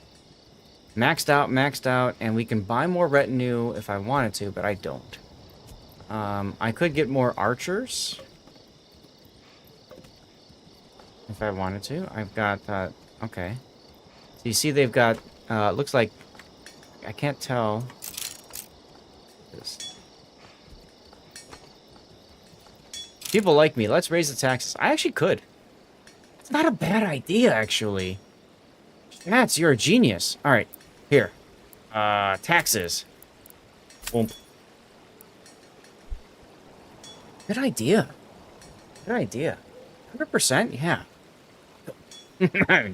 Maxed out, and we can buy more retinue if I wanted to, but I don't. I could get more archers. If I wanted to. I've got, okay. So you see they've got, looks like, I can't tell. People like me. Let's raise the taxes. I actually could. It's not a bad idea, actually. That's, you're a genius. All right. Here. Taxes. Boom. Good idea. Good idea. 100%? Yeah.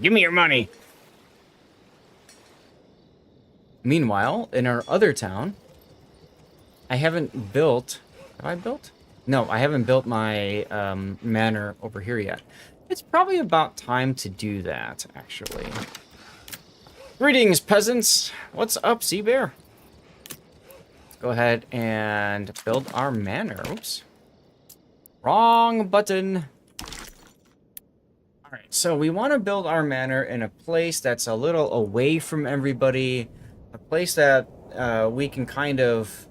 Give me your money. Meanwhile, in our other town, I haven't built... Have I built? No, I haven't built my manor over here yet. It's probably about time to do that, actually. Greetings, peasants. What's up, Sea Bear? Let's go ahead and build our manor. Oops. Wrong button. Alright, so we want to build our manor in a place that's a little away from everybody. A place that we can kind of,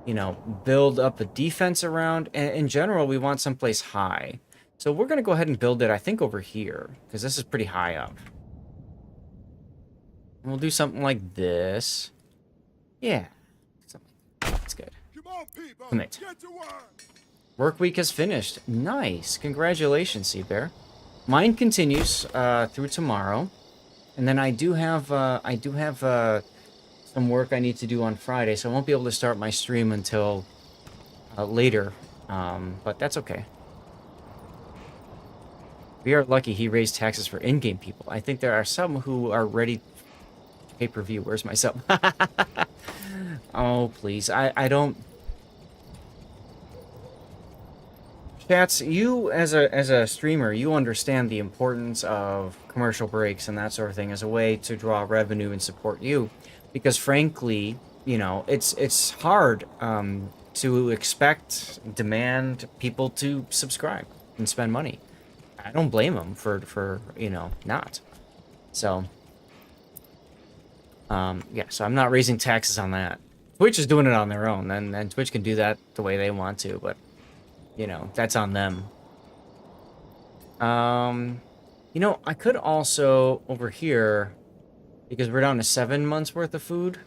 you know, build up a defense around. And in general, we want someplace high. So we're going to go ahead and build it, I think, over here. Because this is pretty high up. And we'll do something like this. Yeah. That's good. Come on, people. Commit. Get to work. Work week is finished. Nice. Congratulations, Sea Bear. Mine continues through tomorrow. And then I do have some work I need to do on Friday, so I won't be able to start my stream until later. But that's okay. We are lucky he raised taxes for in-game people. I think there are some who are ready to pay-per-view. Where's my sub? Oh, please. I don't... Chats, you as a streamer, you understand the importance of commercial breaks and that sort of thing as a way to draw revenue and support you. Because frankly, you know, it's hard to expect, demand people to subscribe and spend money. I don't blame them for you know, not. So, yeah, so I'm not raising taxes on that. Twitch is doing it on their own, and Twitch can do that the way they want to, but, you know, that's on them. You know, I could also, over here, because we're down to 7 months worth of food.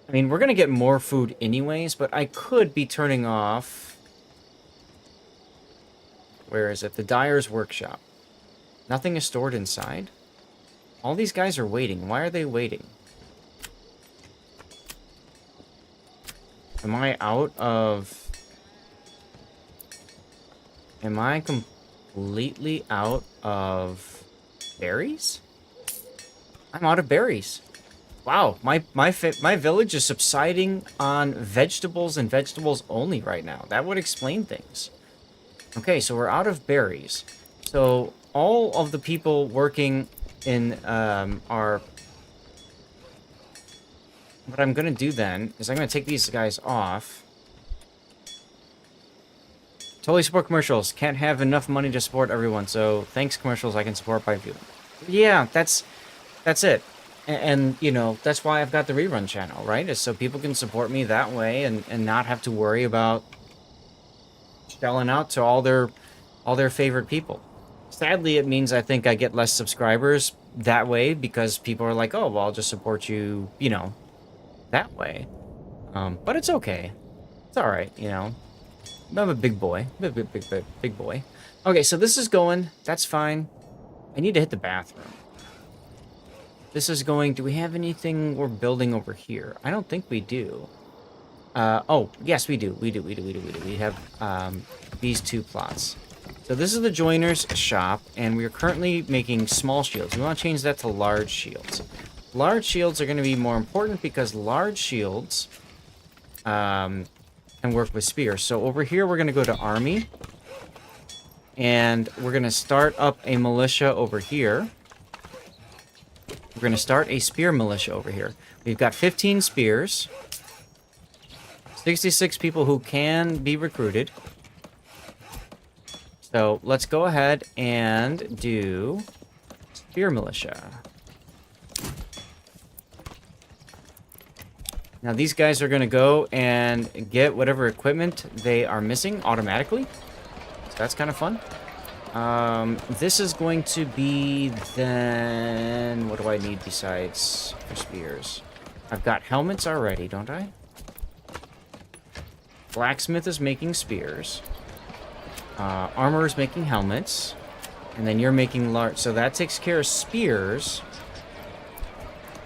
I mean, we're going to get more food anyways, but I could be turning off... Where is it? The dyer's workshop. Nothing is stored inside? All these guys are waiting. Why are they waiting? Am I out of... Am I completely out of berries? I'm out of berries. Wow, my village is subsiding on vegetables and vegetables only right now. That would explain things. Okay, so we're out of berries. So all of the people working in our... What I'm going to do then is I'm going to take these guys off. Totally support commercials. Can't have enough money to support everyone, so thanks commercials I can support by viewing. Yeah, that's it. And, you know, that's why I've got the rerun channel, right? Is so people can support me that way and not have to worry about shelling out to all their favorite people. Sadly, it means I think I get less subscribers that way because people are like, oh, well, I'll just support you, you know, that way. But it's okay. It's all right, you know. I'm a big boy. Big boy. Okay, so this is going. That's fine. I need to hit the bathroom. This is going... Do we have anything we're building over here? I don't think we do. Oh, yes, we do. We have these 2 plots. So this is the joiner's shop, and we are currently making small shields. We want to change that to large shields. Large shields are going to be more important because large shields can work with spears. So over here, we're going to go to army, and we're going to start up a militia over here. We're going to start a spear militia over here. We've got 15 spears. 66 people who can be recruited. So let's go ahead and do spear militia. Now these guys are going to go and get whatever equipment they are missing automatically. So that's kind of fun. This is going to be then... What do I need besides for spears? I've got helmets already, don't I? Blacksmith is making spears. Armor is making helmets. And then you're making large... So that takes care of spears.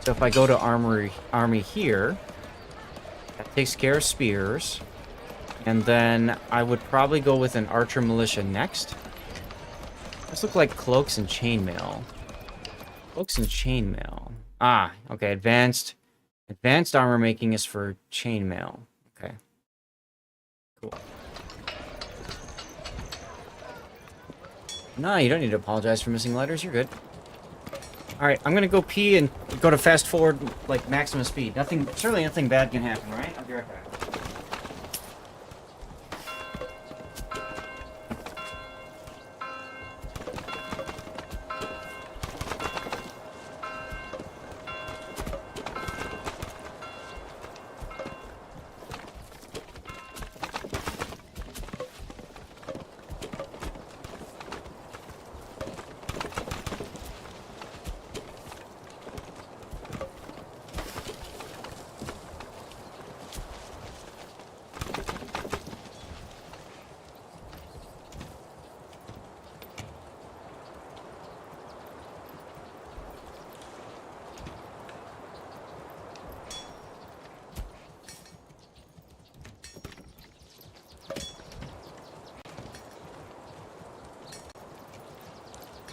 So if I go to army here, that takes care of spears. And then I would probably go with an archer militia next. This look like cloaks and chainmail. Cloaks and chainmail. Ah, okay, advanced armor making is for chainmail. Okay. Cool. Nah, you don't need to apologize for missing letters. You're good. Alright, I'm gonna go pee and go to fast forward, like, maximum speed. Surely nothing bad can happen, right? I'll be right back.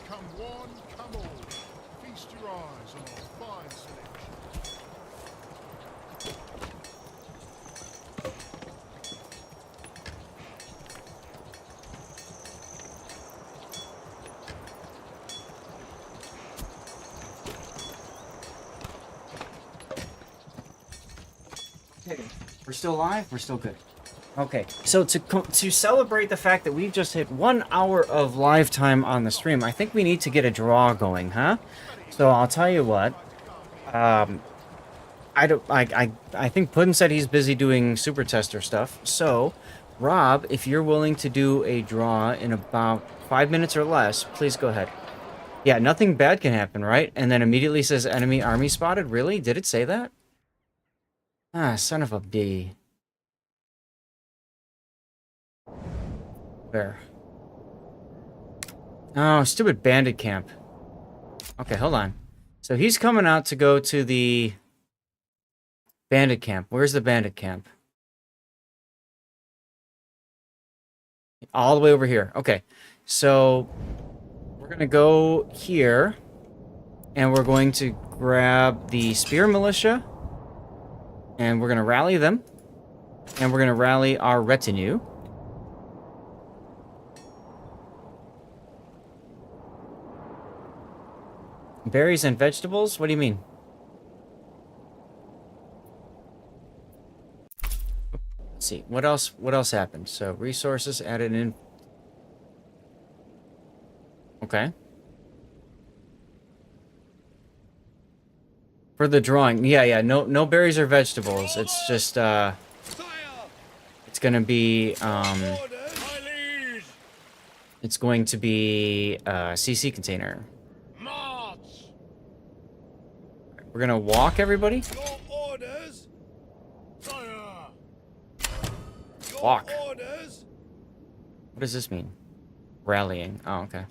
Come one, come all. Feast your eyes on our fine selection. Okay, we're still alive. We're still good. Okay, so to celebrate the fact that we've just hit 1 hour of live time on the stream, I think we need to get a draw going, huh? So I'll tell you what. I think Puddin said he's busy doing super tester stuff, so Rob, if you're willing to do a draw in about 5 minutes or less, please go ahead. Yeah, nothing bad can happen, right? And then immediately says enemy army spotted. Really? Did it say that? Ah, son of a bee. Where? Oh, stupid bandit camp. Okay, hold on. So he's coming out to go to the bandit camp. Where's the bandit camp? All the way over here. Okay. So we're going to go here. And we're going to grab the spear militia. And we're going to rally them. And we're going to rally our retinue. Berries and vegetables? What do you mean? Let's see. What else happened? So resources added in. Okay. For the drawing. Yeah. No berries or vegetables. It's just it's gonna be it's going to be CC container. We're gonna walk, everybody. Walk. What does this mean? Rallying. Oh, okay.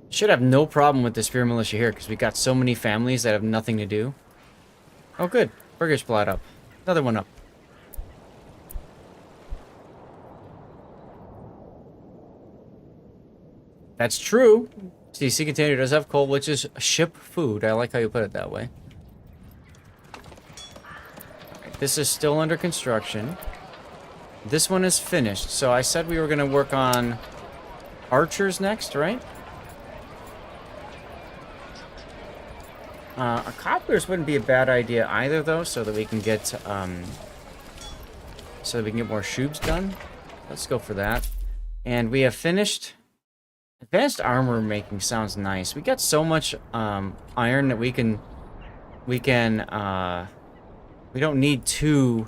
Should have no problem with the spear militia here because we got so many families that have nothing to do. Oh, good. Burgers plot up. Another one up. That's true. CC container does have coal, which is ship food. I like how you put it that way. Right, this is still under construction. This one is finished. So I said we were going to work on archers next, right? Cobblers wouldn't be a bad idea either, though, so that we can get more shoops done. Let's go for that. And we have finished. Advanced armor making sounds nice. We got so much iron that we don't need two.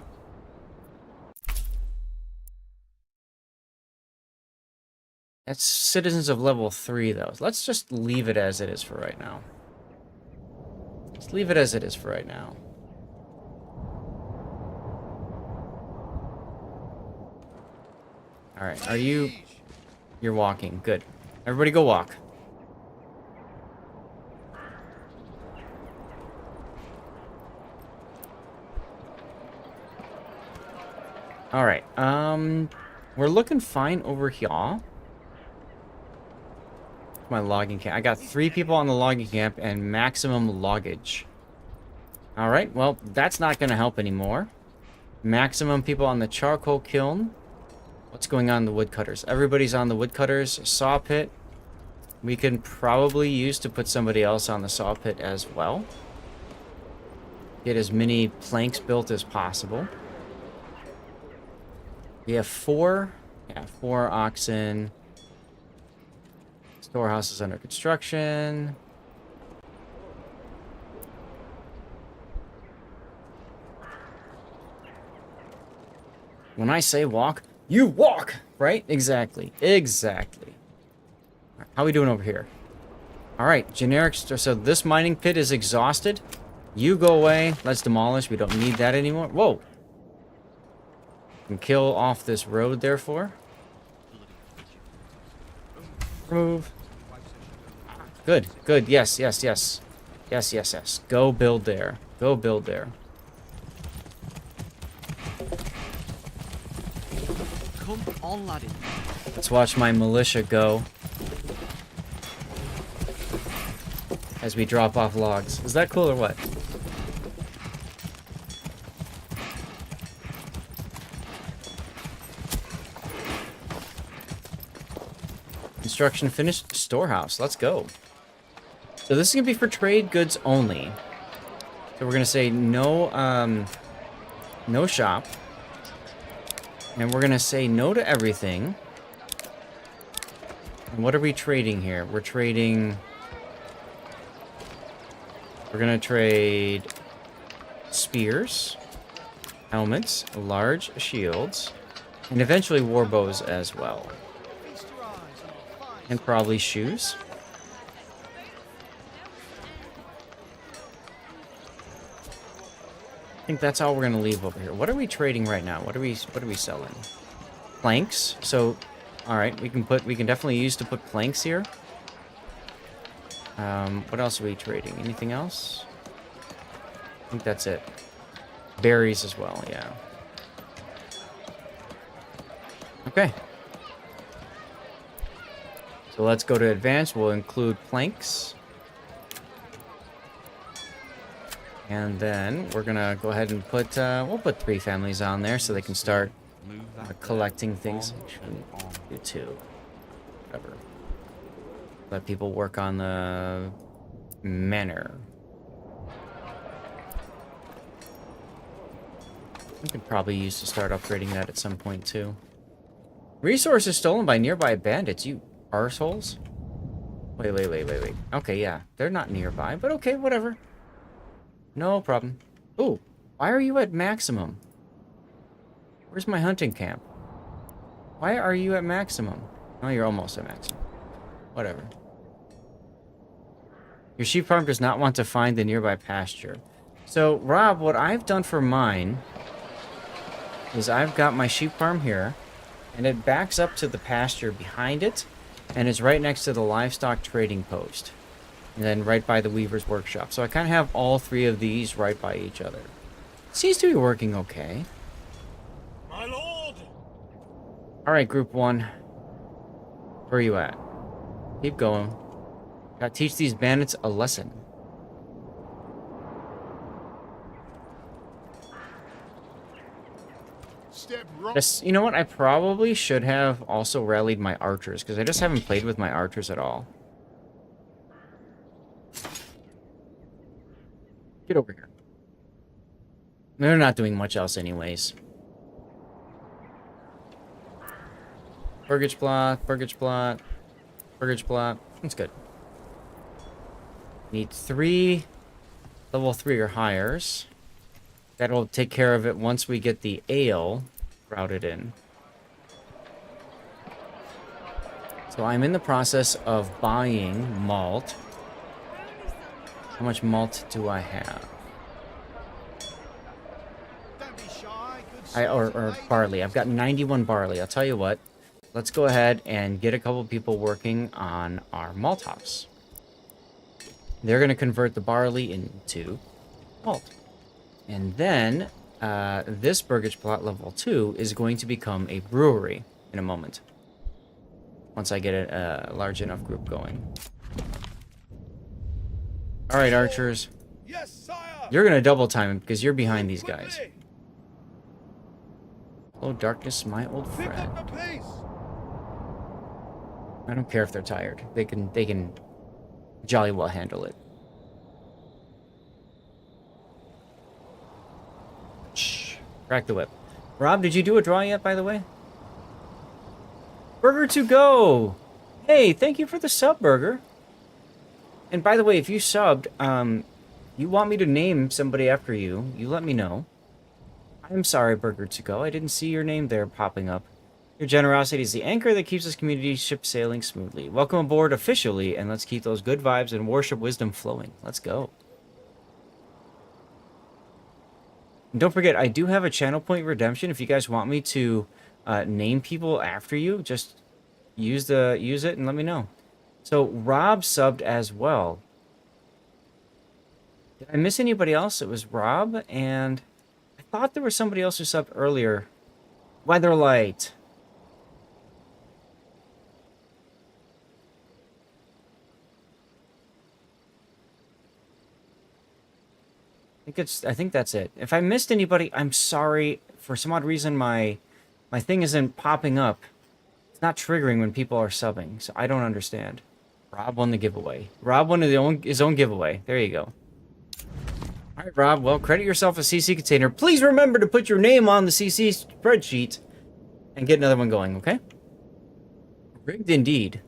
That's citizens of level 3, though. Let's just leave it as it is for right now. Let's leave it as it is for right now. Alright, are you... You're walking. Good. Everybody go walk. Alright, we're looking fine over here. My logging camp. I got 3 people on the logging camp and maximum loggage. Alright, well, that's not going to help anymore. Maximum people on the charcoal kiln. What's going on in the woodcutters? Everybody's on the woodcutters. Saw pit. We can probably use to put somebody else on the saw pit as well. Get as many planks built as possible. We have 4 oxen. Storehouse is under construction. When I say walk, you walk, right? Exactly. Exactly. How are we doing over here? All right, generic. So this mining pit is exhausted. You go away. Let's demolish. We don't need that anymore. Whoa. Can kill off this road, therefore. Remove. Good, good. Yes. Yes. Go build there. Go build there. Come on, laddie. Let's watch my militia go. As we drop off logs. Is that cool or what? Construction finished. Storehouse. Let's go. So this is going to be for trade goods only. So we're going to say no, no shop. And we're going to say no to everything. And what are we trading here? We're trading We're gonna trade spears, helmets, large shields, and eventually war bows as well. Feast your eyes on our fine And probably shoes. I think that's all we're gonna leave over here. What are we trading right now? What are we selling? Planks. So, all right, we can definitely use to put planks here. What else are we trading? Anything else? I think that's it. Berries as well, yeah. Okay. So let's go to advanced. We'll include planks. And then we're gonna go ahead and put, we'll put 3 families on there so they can start collecting things. You too. Whatever. Let people work on the manor. We could probably use to start upgrading that at some point too. Resources stolen by nearby bandits, you arseholes. Wait. Okay, yeah. They're not nearby, but okay, whatever. No problem. Ooh, why are you at maximum? Where's my hunting camp? Why are you at maximum? Oh, you're almost at maximum. Whatever. Your sheep farm does not want to find the nearby pasture. So, Rob, what I've done for mine is I've got my sheep farm here, and it backs up to the pasture behind it, and it's right next to the livestock trading post. And then right by the weaver's workshop. So I kind of have all 3 of these right by each other. Seems to be working okay. My lord! Alright, group 1. Where are you at? Keep going. Gotta teach these bandits a lesson. Step right. Just, you know what? I probably should have also rallied my archers, because I just haven't played with my archers at all. Get over here. They're not doing much else anyways. Burgage plot. That's good. Need 3 level 3 or higher. That'll take care of it once we get the ale routed in. So I'm in the process of buying malt. How much malt do I have? Don't be shy, good Or barley. I've got 91 barley. I'll tell you what. Let's go ahead and get a couple people working on our malt house. They're going to convert the barley into malt. And then this burgage plot level 2 is going to become a brewery in a moment. Once I get a large enough group going. Alright, archers. Yes, sire! You're going to double time it because you're behind these guys. Hello, darkness, my old Pick friend. up the pace! I don't care if they're tired. They can jolly well handle it. Shh. Crack the whip. Rob, did you do a draw yet, by the way? Burger to go! Hey, thank you for the sub, Burger. And by the way, if you subbed, you want me to name somebody after you, you let me know. I'm sorry, Burger to go. I didn't see your name there popping up. Your generosity is the anchor that keeps this community ship sailing smoothly. Welcome aboard officially, and let's keep those good vibes and worship wisdom flowing. Let's go. And don't forget, I do have a channel point redemption. If you guys want me to name people after you, just use it and let me know. So Rob subbed as well. Did I miss anybody else? It was Rob, and I thought there was somebody else who subbed earlier. Weatherlight. I think that's it. If I missed anybody, I'm sorry. For some odd reason, my thing isn't popping up. It's not triggering when people are subbing, so I don't understand. Rob won the giveaway. Rob won his own giveaway. There you go. All right, Rob. Well, credit yourself a CC container. Please remember to put your name on the CC spreadsheet and get another one going, okay? Rigged indeed.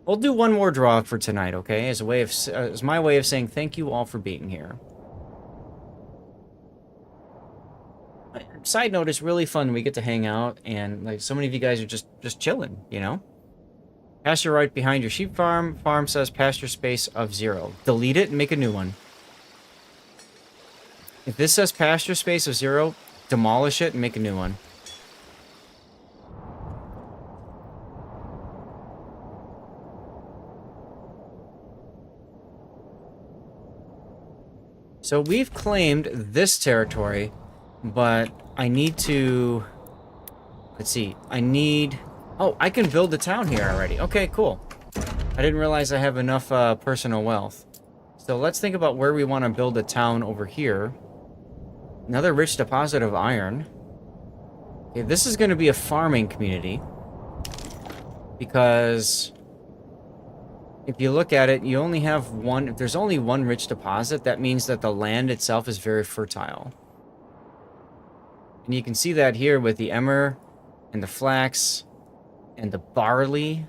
We'll do one more draw for tonight, okay? As a way of as my way of saying thank you all for being here. Side note, it's really fun. We get to hang out, and like so many of you guys are just chilling, you know. Pasture right behind your sheep farm. Farm says pasture space of 0. Delete it and make a new one. If this says pasture space of 0, demolish it and make a new one. So we've claimed this territory, but I need to... Let's see. I need... Oh, I can build a town here already. Okay, cool. I didn't realize I have enough personal wealth. So let's think about where we want to build a town over here. Another rich deposit of iron. Okay, this is going to be a farming community. Because... if you look at it, you only have one... If there's only one rich deposit, that means that the land itself is very fertile. And you can see that here with the emmer and the flax and the barley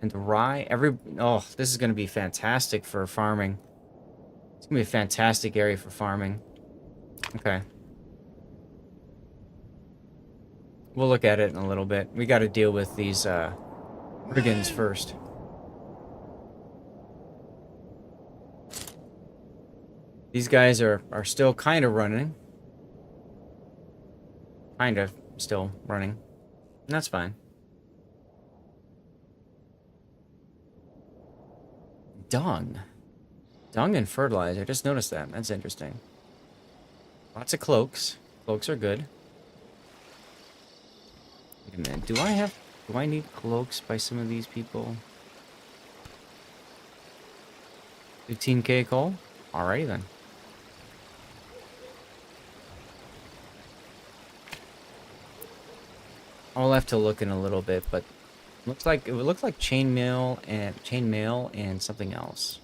and the rye. Oh, this is going to be fantastic for farming. It's going to be a fantastic area for farming. Okay. We'll look at it in a little bit. We got to deal with these brigands first. These guys are still kind of running. Kind of still running. And that's fine. Dung. Dung and fertilizer. I just noticed that. That's interesting. Lots of cloaks. Cloaks are good. Wait a minute. Do I need cloaks by some of these people? 15k coal? Alrighty then. I'll have to look in a little bit, but it would look like chainmail and something else.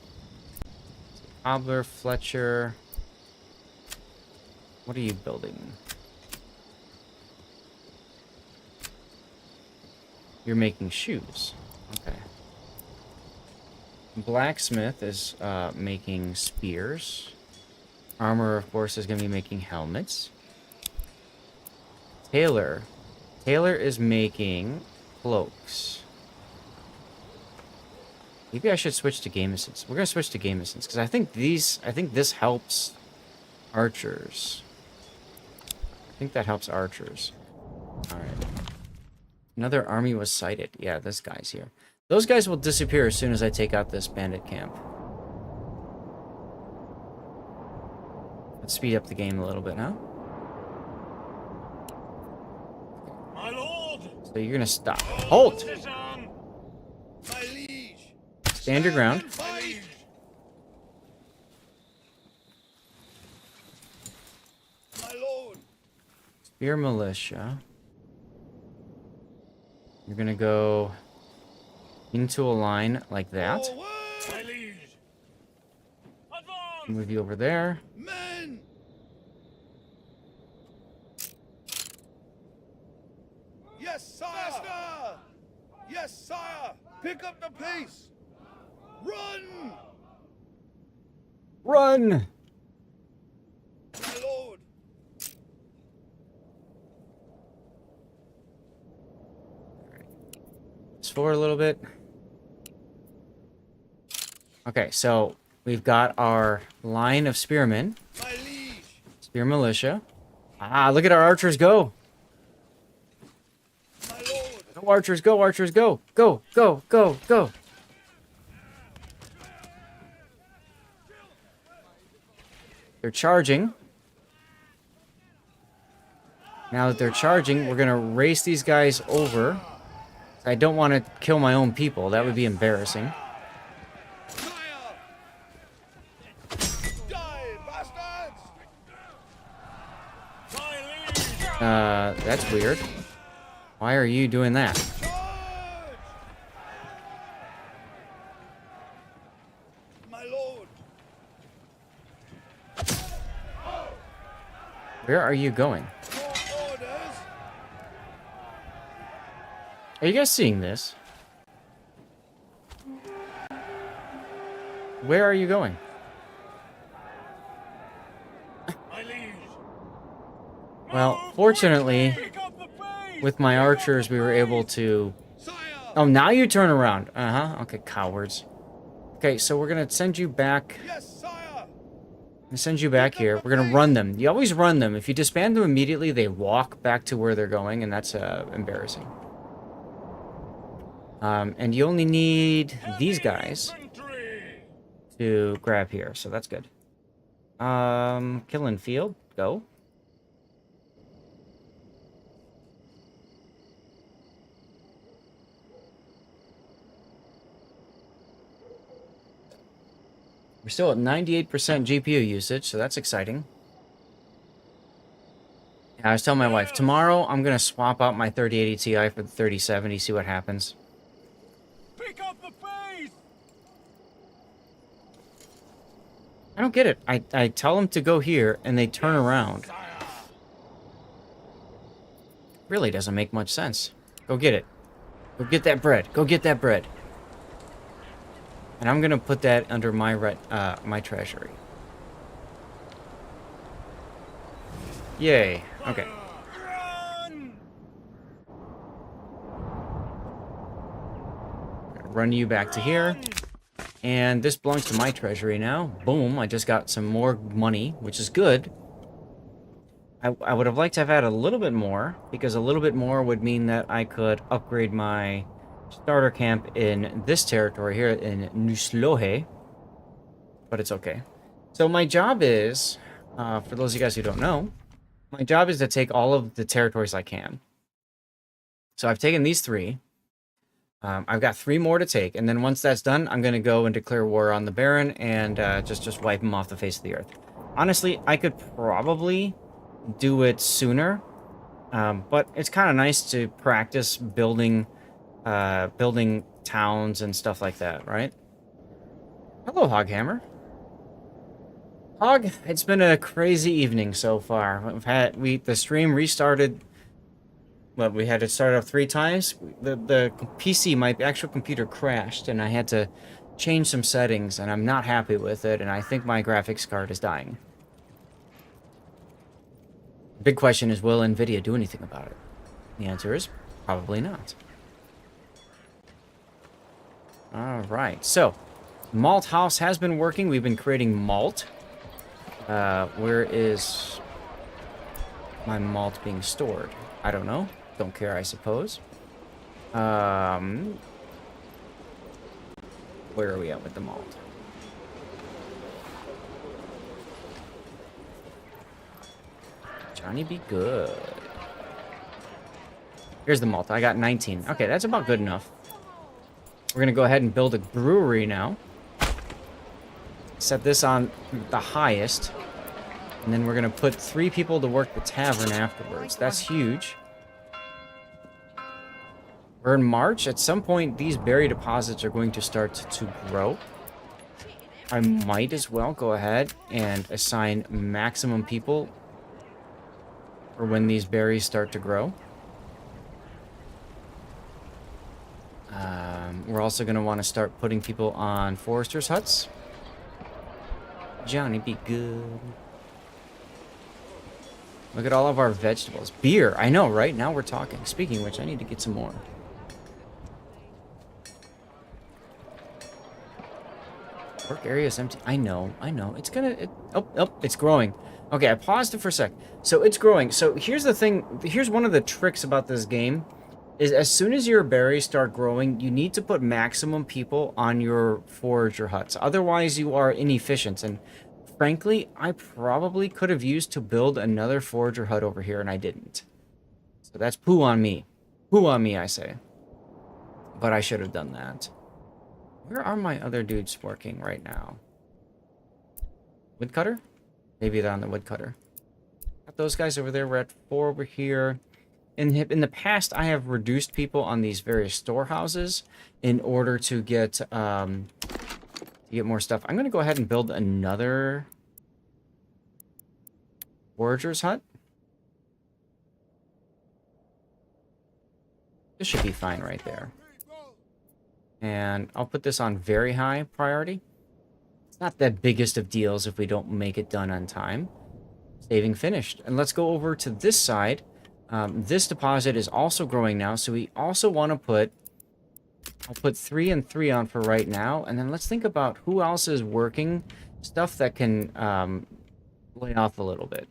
Cobbler, Fletcher. What are you building? You're making shoes. Okay. Blacksmith is making spears. Armor, of course, is going to be making helmets. Tailor is making cloaks. Maybe I should switch to Gamesons. We're gonna switch to Gamesons because I think this helps archers. I think that helps archers. All right. Another army was sighted. Yeah, this guy's here. Those guys will disappear as soon as I take out this bandit camp. Let's speed up the game a little bit, huh? My lord! So you're gonna stop. Halt! My liege! Stand your ground. My liege! My lord! Spear militia. You're gonna go into a line like that. My liege! Advance! Move you over there. Men! Yes, sire! Master! Yes, sire! Pick up the pace! Run! Run! My lord! Just forward a little bit. Okay, so we've got our line of spearmen. My liege! Spear militia. Ah, look at our archers go! My lord! Go, archers, go, archers, go! Go, go, go, go! They're charging. Now that they're charging, we're gonna race these guys over. I don't want to kill my own people. That would be embarrassing. That's weird. Why are you doing that? My lord! Where are you going? Your orders! Are you guys seeing this? Where are you going? My liege. Well, fortunately, Pick up the pace. with my archers, we were able to... Sire. Oh, now you turn around. Uh-huh. Okay, cowards. Okay, so we're gonna send you back... Yes, sire. I'm gonna send you back here. We're gonna run them. You always run them. If you disband them immediately, they walk back to where they're going, and that's embarrassing. And you only need these guys to grab here, so that's good. Killing field, go. We're still at 98% GPU usage, so that's exciting. Yeah, I was telling my wife, tomorrow I'm going to swap out my 3080 Ti for the 3070, see what happens. Pick up the pace. I don't get it. I tell them to go here, and they turn around. Sire. Really doesn't make much sense. Go get it. Go get that bread. Go get that bread. And I'm gonna put that under my my treasury. Yay. Okay. Run. Run you back to here. And this belongs to my treasury now. Boom, I just got some more money, which is good. I would have liked to have had a little bit more, because a little bit more would mean that I could upgrade my starter camp in this territory here in Nuslohe. But it's okay. So my job is, for those of you guys who don't know, my job is to take all of the territories I can. So I've taken these 3. I've got 3 more to take, and then once that's done, I'm going to go and declare war on the Baron and just wipe him off the face of the earth. Honestly, I could probably do it sooner, but it's kind of nice to practice building towns and stuff like that, right? Hello, Hoghammer. Hog, it's been a crazy evening so far. The stream restarted. Well, we had it start up 3 times. The PC, my actual computer crashed, and I had to change some settings, and I'm not happy with it, and I think my graphics card is dying. The big question is, will NVIDIA do anything about it? The answer is probably not. Alright, so Malt House has been working. We've been creating malt. Where is my malt being stored? I don't know. Don't care, I suppose. Where are we at with the malt? Johnny be good. Here's the malt. I got 19. Okay, that's about good enough. We're going to go ahead and build a brewery now. Set this on the highest. And then we're going to put 3 people to work the tavern afterwards. That's huge. We're in March. At some point, these berry deposits are going to start to grow. I might as well go ahead and assign maximum people for when these berries start to grow. We're also going to want to start putting people on foresters' huts. Johnny be good. Look at all of our vegetables. Beer. I know, right? Now we're talking. Speaking of which, I need to get some more. Work area is empty. I know. It's gonna... it's growing. Okay, I paused it for a sec. So it's growing. So here's the thing. Here's one of the tricks about this game. Is as soon as your berries start growing, you need to put maximum people on your forager huts. Otherwise, you are inefficient. And frankly, I probably could have used to build another forager hut over here, and I didn't. So that's poo on me. Poo on me, I say. But I should have done that. Where are my other dudes working right now? Woodcutter? Maybe they're on the woodcutter. Got those guys over there. We're at 4 over here. In the past, I have reduced people on these various storehouses in order to get more stuff. I'm going to go ahead and build another forager's hut. This should be fine right there. And I'll put this on very high priority. It's not the biggest of deals if we don't make it done on time. Saving finished. And let's go over to this side. This deposit is also growing now, so we also want to put... I'll put 3 and 3 on for right now, and then let's think about who else is working. Stuff that can lay off a little bit.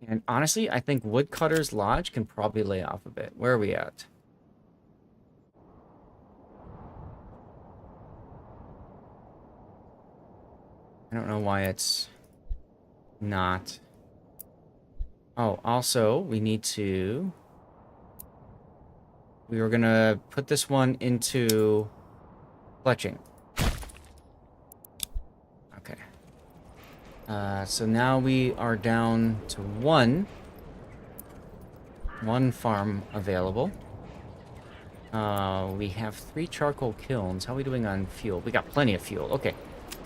And honestly, I think Woodcutter's Lodge can probably lay off a bit. Where are we at? I don't know why it's not. Oh, also, we need to... We were gonna put this one into fletching. Okay. So now we are down to one farm available. We have 3 charcoal kilns. How are we doing on fuel? We got plenty of fuel. Okay.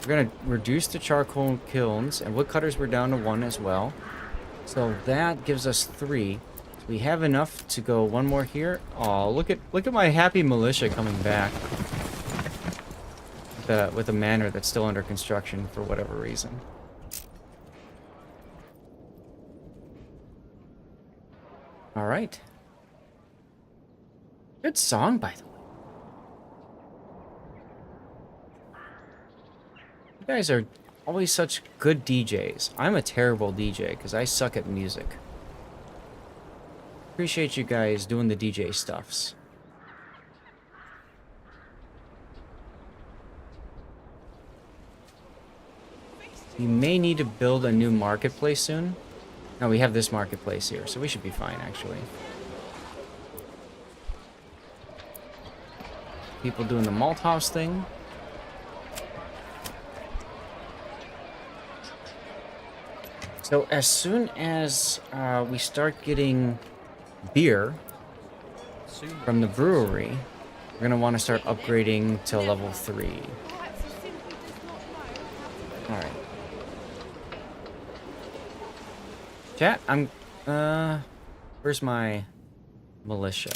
We're gonna reduce the charcoal kilns, and woodcutters were down to 1 as well. So that gives us 3. So we have enough to go 1 more here. Oh, look at my happy militia coming back. With a manor that's still under construction for whatever reason. All right. Good song, by the way. You guys are always such good DJs. I'm a terrible DJ because I suck at music. Appreciate you guys doing the DJ stuffs. We may need to build a new marketplace soon. No, we have this marketplace here, so we should be fine, actually. People doing the malt house thing. So as soon as we start getting beer from the brewery, we're going to want to start upgrading to level 3. Alright. Chat, where's my militia?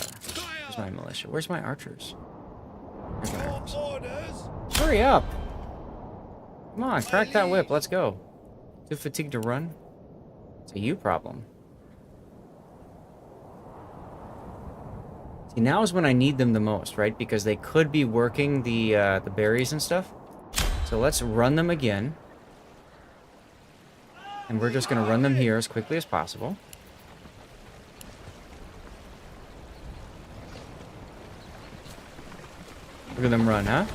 Where's my militia? Where's my archers? Where's my archers? Hurry up! Come on, crack that whip, let's go. Too fatigued to run? It's a you problem. See, now is when I need them the most, right? Because they could be working the berries and stuff. So let's run them again. And we're just going to run them here as quickly as possible. Look at them run, huh?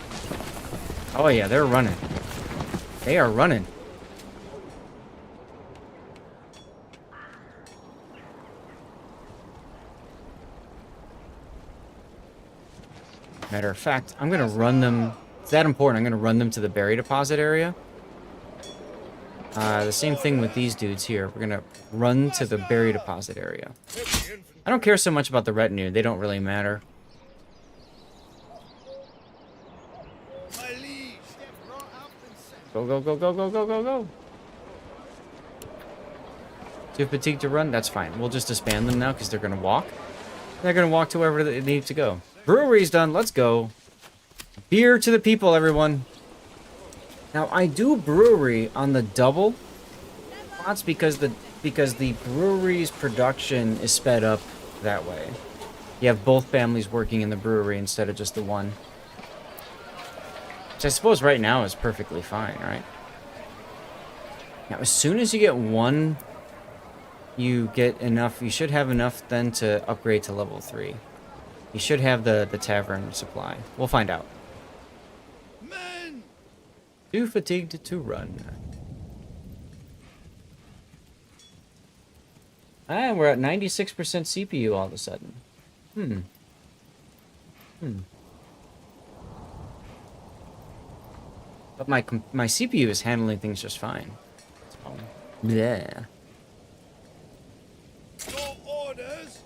Oh yeah, they're running. They are running. Matter of fact, I'm going to run them... It's that important. I'm going to run them to the berry deposit area. The same thing with these dudes here. We're going to run to the berry deposit area. I don't care so much about the retinue. They don't really matter. Go, go, go, go, go, go, go, go. Too fatigued to run? That's fine. We'll just disband them now because they're going to walk. They're going to walk to wherever they need to go. Brewery's done. Let's go. Beer to the people, everyone. Now, I do brewery on the double spots because the brewery's production is sped up that way. You have both families working in the brewery instead of just the one. Which I suppose right now is perfectly fine, right? Now, as soon as you get one, you get enough. You should have enough then to upgrade to level 3. You should have the tavern supply. We'll find out. Men! Too fatigued to run. Ah, we're at 96% CPU all of a sudden. But my CPU is handling things just fine. So, bleh. Your orders!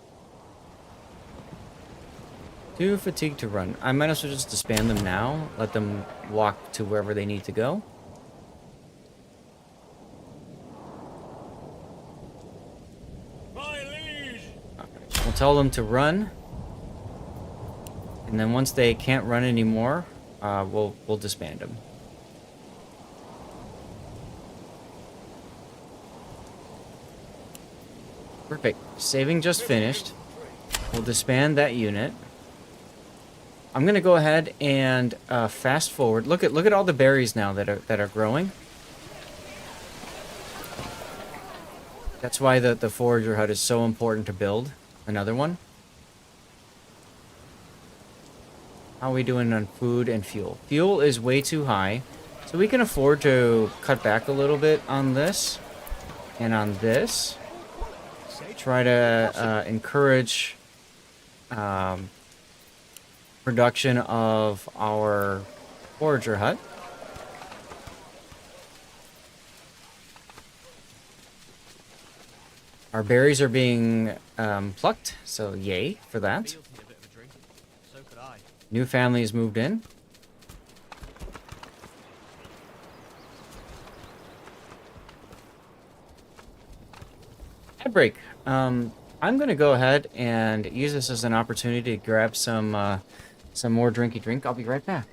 Too fatigued to run. I might as well just disband them now. Let them walk to wherever they need to go. My liege! Okay. We'll tell them to run. And then once they can't run anymore, we'll disband them. Perfect. Saving just finished. We'll disband that unit. I'm gonna go ahead and fast forward. Look at all the berries now that are growing. That's why the forager hut is so important to build. Another one. How are we doing on food and fuel? Fuel is way too high, so we can afford to cut back a little bit on this and on this. Try to encourage production of our forager hut. Our berries are being plucked, so yay for that. Beals need a bit of a drink. So could I. New families moved in. Ad break. I'm gonna go ahead and use this as an opportunity to grab some more drinky drink. I'll be right back.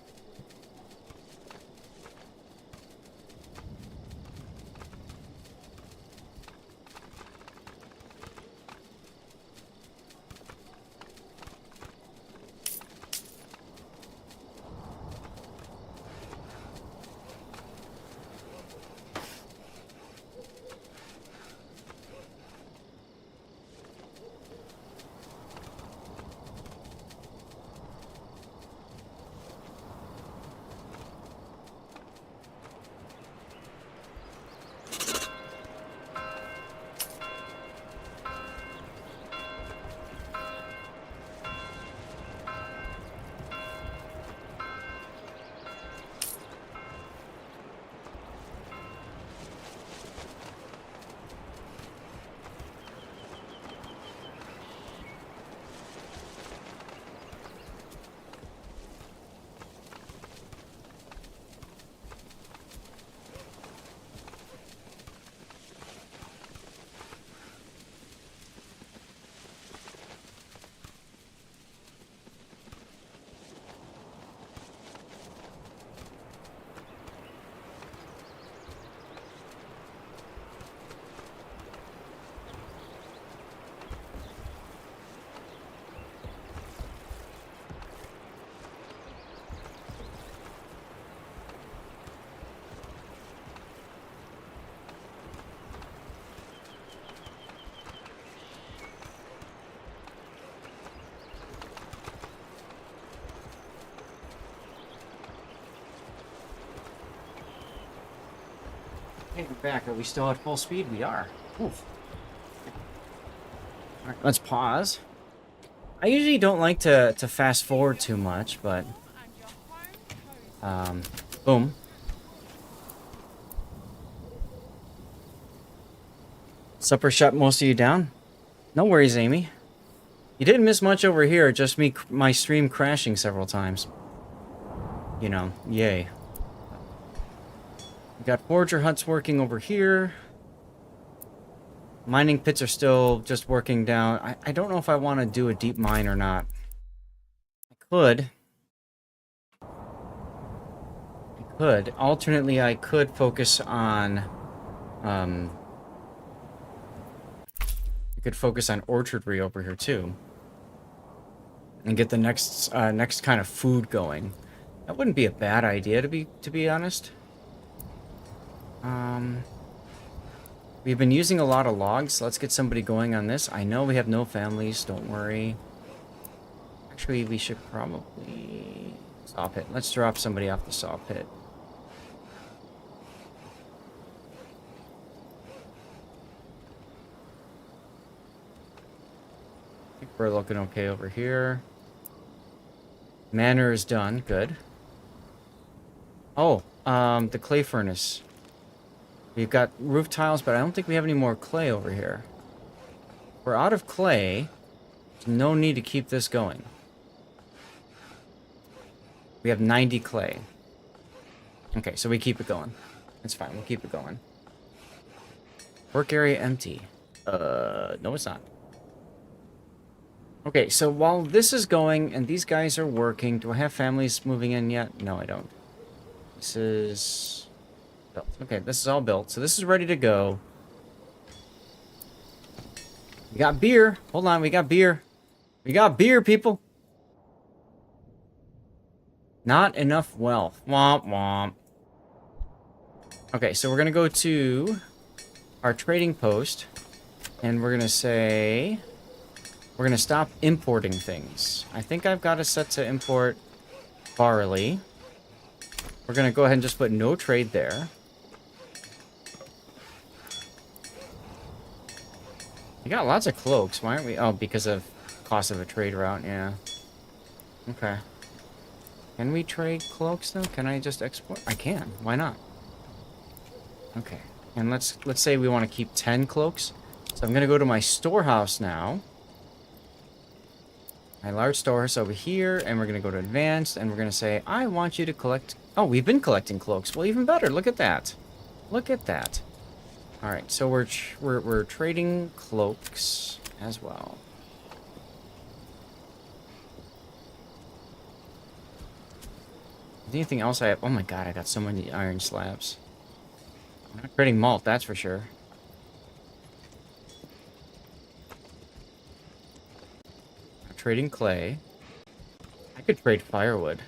Hey, we're back. Are we still at full speed? We are. Oof. Alright, let's pause. I usually don't like to fast forward too much, but boom. Supper shut most of you down? No worries, Amy. You didn't miss much over here, just my stream crashing several times. You know, yay. We got forager huts working over here. Mining pits are still just working down. I don't know if I want to do a deep mine or not. I could. Alternately, I could focus on... I could focus on orchardry over here, too. And get the next kind of food going. That wouldn't be a bad idea, to be honest. We've been using a lot of logs. Let's get somebody going on this. I know we have no families, don't worry. Actually, we should probably... Saw pit. Let's drop somebody off the saw pit. I think we're looking okay over here. Manor is done. Good. Oh, the clay furnace. We've got roof tiles, but I don't think we have any more clay over here. We're out of clay. There's no need to keep this going. We have 90 clay. Okay, so we keep it going. That's fine, we'll keep it going. Work area empty. No it's not. Okay, so while this is going and these guys are working, do I have families moving in yet? No, I don't. This is... built. Okay, this is all built, so this is ready to go. We got beer. Hold on, we got beer. We got beer, people. Not enough wealth. Womp womp. Okay, so we're gonna go to our trading post, and we're gonna say we're gonna stop importing things. I think I've got it set to import barley. We're gonna go ahead and just put no trade there. We got lots of cloaks. Why aren't we? Oh, because of cost of a trade route. Yeah. Okay. Can we trade cloaks though? Can I just export? I can. Why not? Okay. And let's say we want to keep 10 cloaks. So I'm gonna go to my storehouse now. My large storehouse over here, and we're gonna go to advanced, and we're gonna say, I want you to collect. Oh, we've been collecting cloaks. Well, even better. Look at that. Look at that. All right. So we're trading cloaks as well. Anything else I have? Oh my god, I got so many iron slabs. I'm not trading malt, that's for sure. I'm trading clay. I could trade firewood.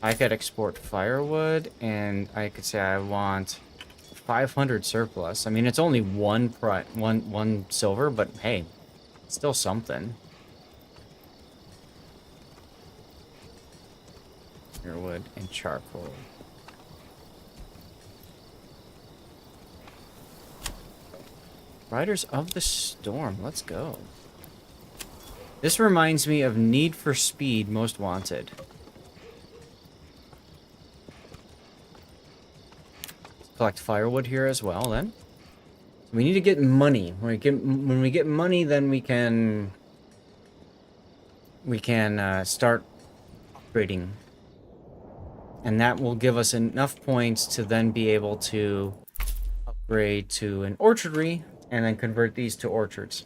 I could export firewood, and I could say I want 500 surplus. I mean, it's only one silver, but hey, it's still something. Firewood and charcoal. Riders of the Storm, let's go. This reminds me of Need for Speed Most Wanted. Let's collect firewood here as well then. We need to get money. When we get money, then we can start upgrading. And that will give us enough points to then be able to upgrade to an orchardry and then convert these to orchards.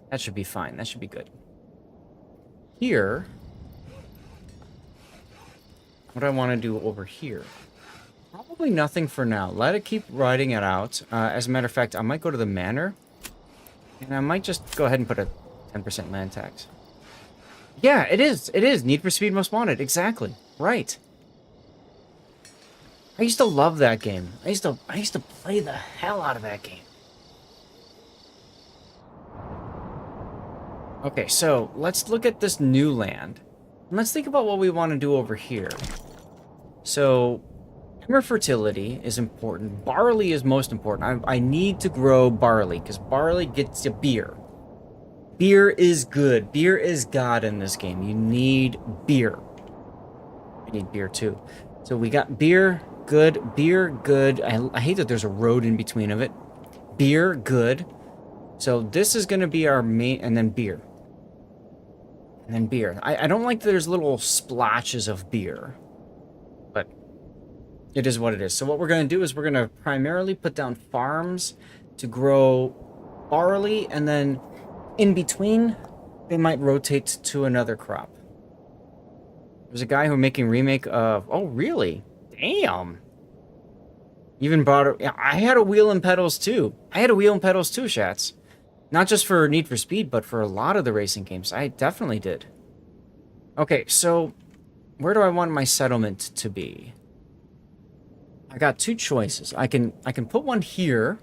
That should be fine. That should be good. Here, what I want to do over here, probably nothing for now. Let it keep riding it out. As a matter of fact, I might go to the manor, and I might just go ahead and put a 10% land tax. Yeah, it is. It is. Need for Speed Most Wanted. Exactly. Right. I used to love that game. I used to play the hell out of that game. Okay, so let's look at this new land. And let's think about what we want to do over here. So, hammer fertility is important. Barley is most important. I need to grow barley, because barley gets you beer. Beer is good. Beer is God in this game. You need beer. I need beer too. So we got beer, good. Beer, good. I hate that there's a road in between of it. Beer, good. So this is going to be our main, and then beer. And then beer. I don't like that there's little splotches of beer. But it is what it is. So what we're going to do is we're going to primarily put down farms to grow barley, and then in between, they might rotate to another crop. There's a guy who's making remake of... Oh, really? Damn. Even brought it... Yeah, I had a wheel and pedals too. Shats. Not just for Need for Speed, but for a lot of the racing games. I definitely did. Okay, so where do I want my settlement to be? I got two choices. I can put one here,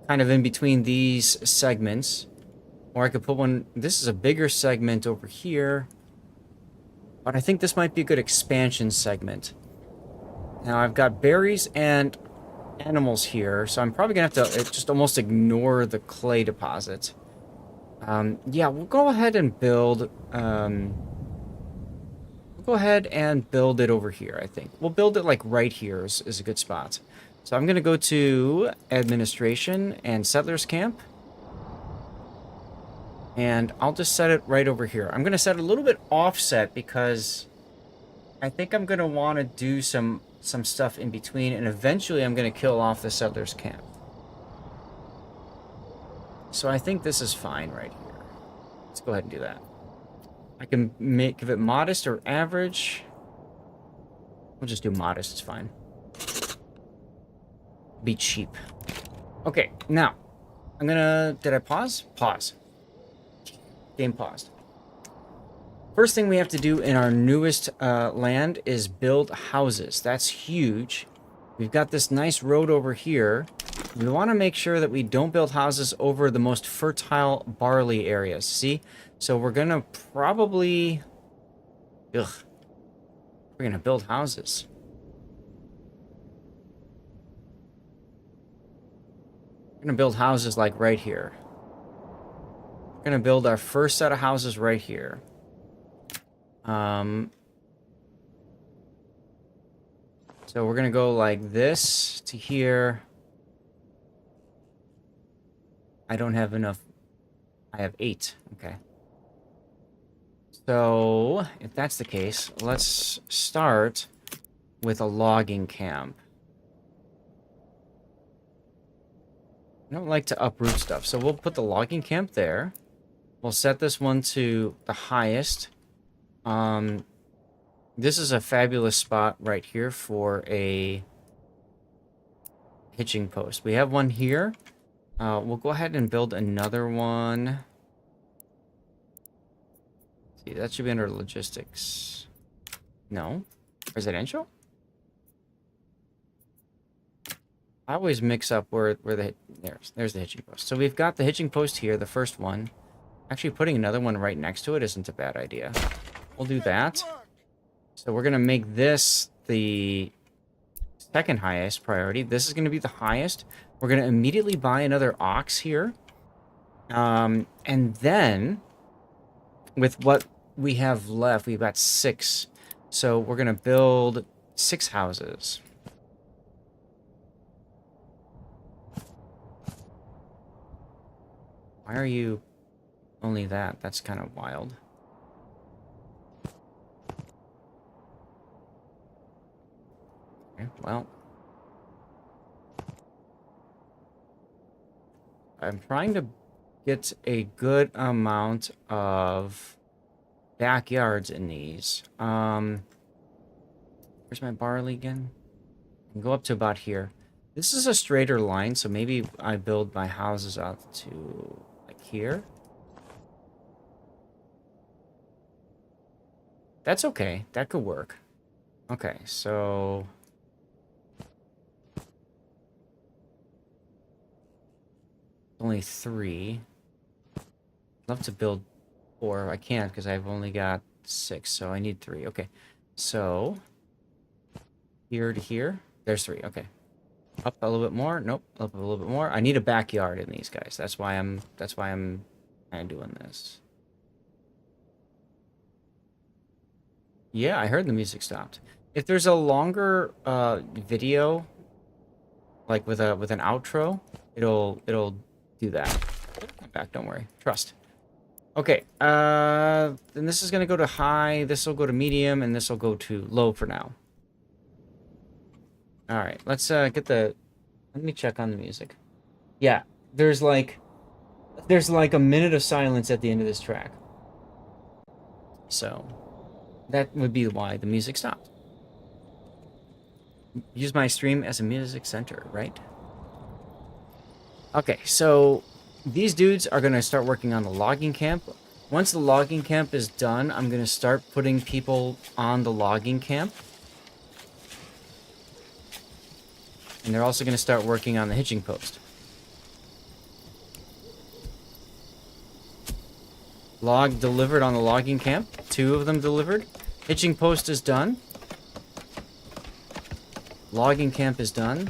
kind of in between these segments, or I could put one... This is a bigger segment over here. But I think this might be a good expansion segment. Now, I've got berries and animals here, so I'm probably going to have to just almost ignore the clay deposit. Yeah, we'll go ahead and build... we'll go ahead and build it over here, I think. We'll build it, like, right here is a good spot. So I'm going to go to Administration and Settlers Camp. And I'll just set it right over here. I'm going to set it a little bit offset because I think I'm going to want to do some stuff in between, and eventually I'm going to kill off the settlers camp. So I think this is fine right here. Let's go ahead and do that. I can give it modest or average. We'll just do modest, it's fine. Be cheap. Okay, now, I'm gonna... Did I pause? Pause. Game paused. First thing we have to do in our newest land is build houses. That's huge. We've got this nice road over here. We want to make sure that we don't build houses over the most fertile barley areas. See? So we're going to probably... Ugh. We're going to build houses. We're going to build houses like right here. We're going to build our first set of houses right here. So we're gonna go like this to here. I don't have enough. I have 8. Okay. So if that's the case, let's start with a logging camp. I don't like to uproot stuff, so we'll put the logging camp there. We'll set this one to the highest. This is a fabulous spot right here for a hitching post. We have one here. We'll go ahead and build another one. Let's see, that should be under logistics. No? Residential? I always mix up where the... There's the hitching post. So we've got the hitching post here, the first one. Actually, putting another one right next to it isn't a bad idea. We'll do that. So we're going to make this the second highest priority. This is going to be the highest. We're going to immediately buy another ox here. And then, with what we have left, we've got 6. So we're going to build 6 houses. Why are you only that? That's kind of wild. Okay, well, I'm trying to get a good amount of backyards in these. Where's my barley again? I can go up to about here. This is a straighter line, so maybe I build my houses out to like here. That's okay. That could work. Okay, so... only 3. I'd love to build 4. I can't because I've only got 6, so I need 3. Okay, so here to here. There's 3. Okay, up a little bit more. Nope, up a little bit more. I need a backyard in these guys. That's why I'm kind of doing this. Yeah, I heard the music stopped. If there's a longer video, like with an outro, it'll do that. Come back, don't worry. Trust. Okay, then this is gonna go to high, this will go to medium, and this will go to low for now. Alright, let's get the... Let me check on the music. Yeah, there's like a minute of silence at the end of this track. So, that would be why the music stopped. Use my stream as a music center, right? Okay, so these dudes are going to start working on the logging camp. Once the logging camp is done, I'm going to start putting people on the logging camp. And they're also going to start working on the hitching post. Log delivered on the logging camp. 2 of them delivered. Hitching post is done. Logging camp is done.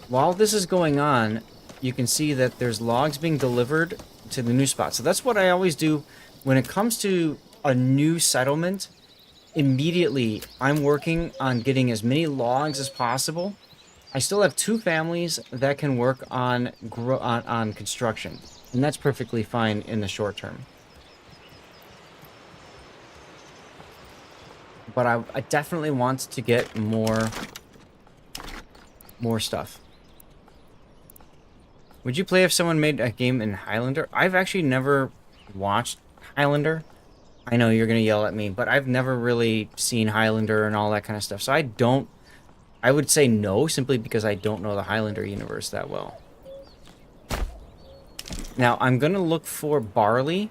While this is going on, you can see that there's logs being delivered to the new spot. So that's what I always do when it comes to a new settlement. Immediately, I'm working on getting as many logs as possible. I still have 2 families that can work on construction, and that's perfectly fine in the short term. But I definitely want to get more stuff. Would you play if someone made a game in Highlander? I've actually never watched Highlander. I know you're going to yell at me, but I've never really seen Highlander and all that kind of stuff. So I would say no, simply because I don't know the Highlander universe that well. Now, I'm going to look for barley.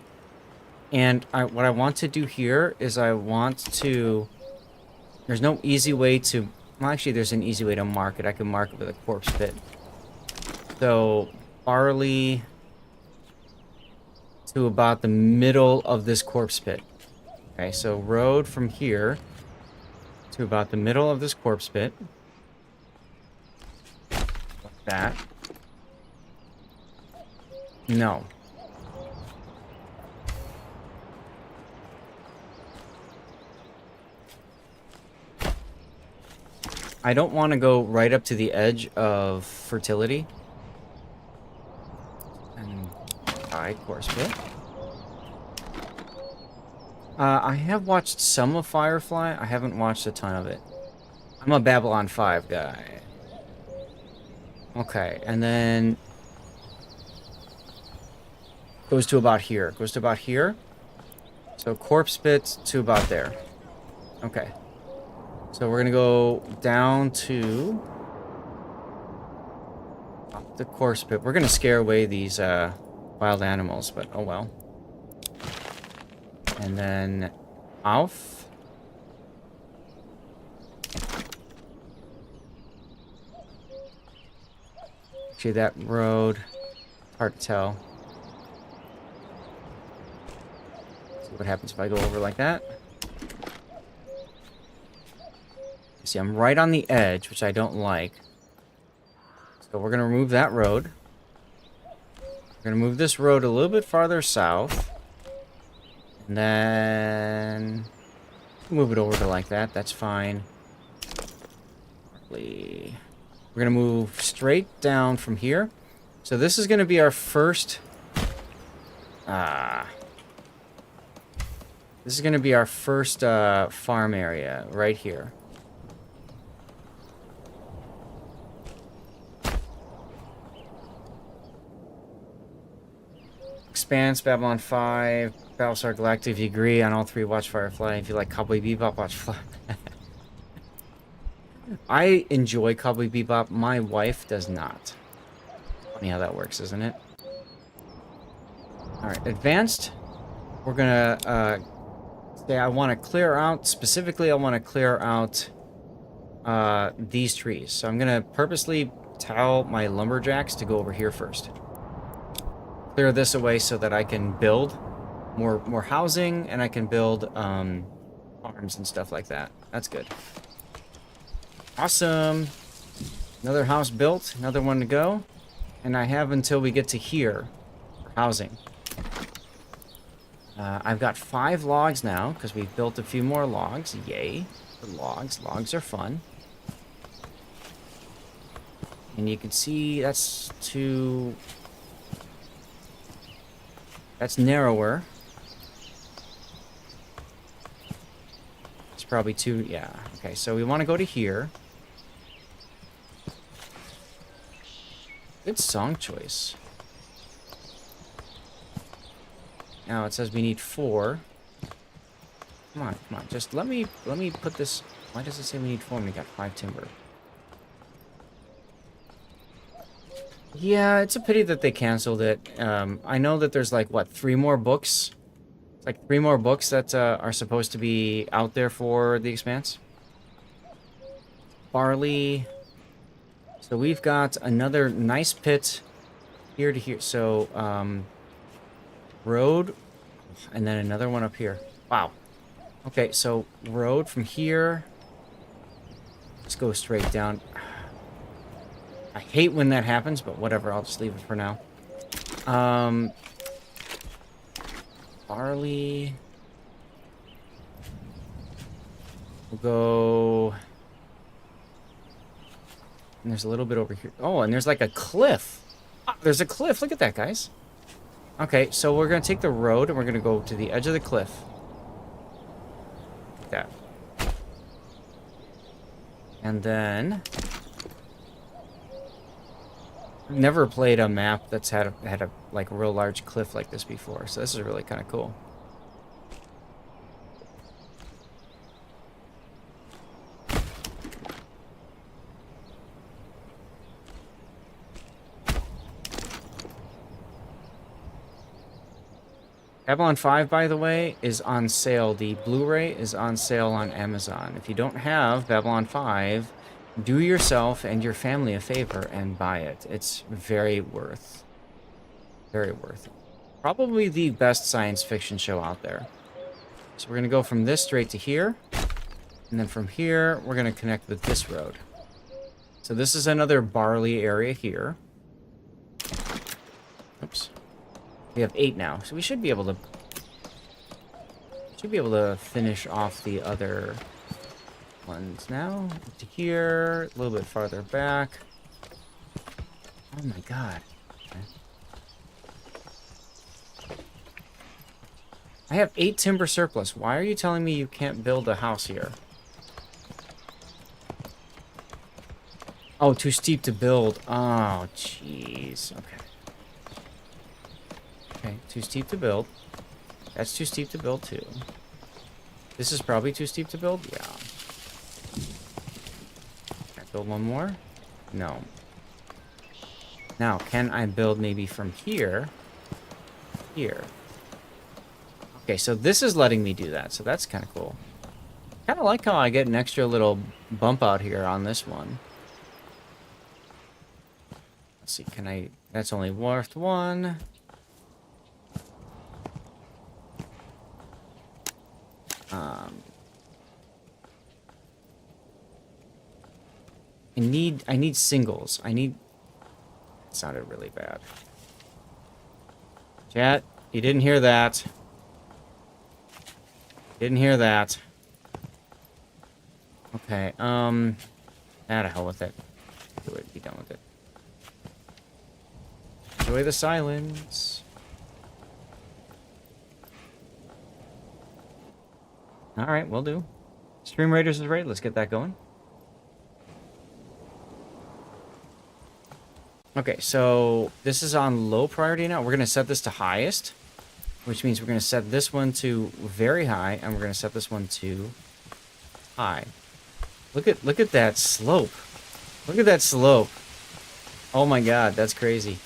And what I want to do here is I want to... There's no easy way to... Well, actually, there's an easy way to mark it. I can mark it with a corpse pit. So, barley to about the middle of this corpse pit. Okay, so road from here to about the middle of this corpse pit. Like that. No. I don't want to go right up to the edge of fertility. And side course pit. I have watched some of Firefly. I haven't watched a ton of it. I'm a Babylon 5 guy. Okay, and then goes to about here. Goes to about here. So corpse pit to about there. Okay. So we're gonna go down to the corpse pit. We're gonna scare away these wild animals, but oh well. And then off. Actually, that road, hard to tell. See what happens if I go over like that. See, I'm right on the edge, which I don't like. So we're going to remove that road. We're going to move this road a little bit farther south. And then move it over to like that. That's fine. We're going to move straight down from here. So this is going to be our first... This is going to be our first farm area right here. Expanse, Babylon 5, Battlestar Galactica. If you agree on all three, watch Firefly. If you like Cowboy Bebop, watch Fly. I enjoy Cowboy Bebop. My wife does not. Funny how that works, isn't it? Alright, advanced. We're gonna say I want to clear out, specifically I want to clear out these trees. So I'm gonna purposely tell my lumberjacks to go over here first. Clear this away so that I can build more housing, and I can build farms and stuff like that. That's good. Awesome. Another house built, another one to go. And I have until we get to here for housing. I've got 5 logs now, because we've built a few more logs. Yay. The logs. Logs are fun. And you can see that's that's narrower. It's probably too... Yeah. Okay, so we want to go to here. Good song choice. Now it says we need 4. Come on, come on. Just let me put this... Why does it say we need 4 when we got 5 timber? Yeah, it's a pity that they canceled it. I know that there's like, what, 3 more books? Like 3 more books that are supposed to be out there for the Expanse. Barley. So we've got another nice pit here to here. So, road. And then another one up here. Wow. Okay, so road from here. Let's go straight down. I hate when that happens, but whatever. I'll just leave it for now. Barley. We'll go... And there's a little bit over here. Oh, and there's like a cliff. Ah, there's a cliff. Look at that, guys. Okay, so we're going to take the road, and we're going to go to the edge of the cliff. Like that. And then... I've never played a map that's had a like real large cliff like this before, so this is really kind of cool. Babylon 5, by the way, is on sale. The Blu-ray is on sale on Amazon. If you don't have Babylon 5, do yourself and your family a favor and buy it. It's very worth it. Probably the best science fiction show out there. So we're going to go from this straight to here. And then from here, we're going to connect with this road. So this is another barley area here. Oops. We have 8 now, so we should be able to finish off the other ones now. Up to here, a little bit farther back. Oh my god. Okay. I have 8 timber surplus. Why are you telling me you can't build a house here? Oh, too steep to build. Oh, jeez. Okay. Okay, too steep to build. That's too steep to build, too. This is probably too steep to build? Yeah. Can I build one more? No. Now, can I build maybe from here? Here. Okay, so this is letting me do that, so that's kind of cool. Kind of like how I get an extra little bump out here on this one. Let's see, can I... That's only worth 1. I need singles. It sounded really bad. Chat, you didn't hear that. Didn't hear that. Okay, to hell with it. Do it, be done with it. Enjoy the silence. Alright, will do. Stream Raiders is ready. Let's get that going. Okay, so this is on low priority now. We're going to set this to highest, which means we're going to set this one to very high, and we're going to set this one to high. Look at that slope. Look at that slope. Oh my god, that's crazy.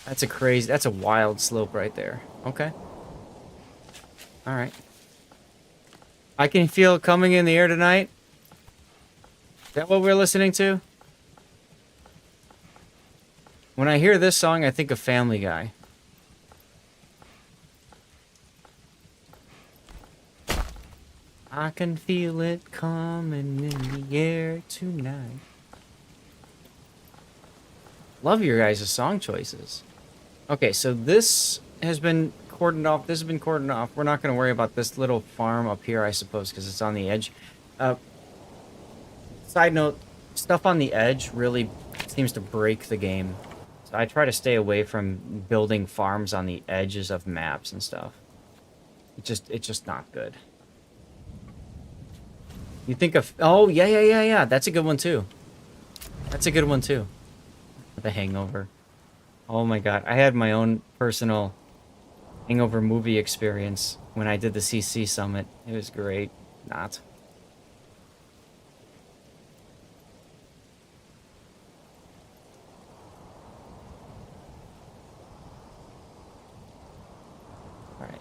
That's a wild slope right there. Okay. Alright. I can feel it coming in the air tonight. Is that what we're listening to? When I hear this song, I think of Family Guy. I can feel it coming in the air tonight. Love your guys' song choices. Okay, so this has been cordoned off. This has been cordoned off. We're not going to worry about this little farm up here, I suppose, because it's on the edge. Side note, stuff on the edge really seems to break the game. So I try to stay away from building farms on the edges of maps and stuff. It's just not good. You think of... Oh, yeah. That's a good one, too. That's a good one, too. The Hangover. Oh, my God. I had my own personal Hangover movie experience when I did the CC Summit. It was great. Not. Alright.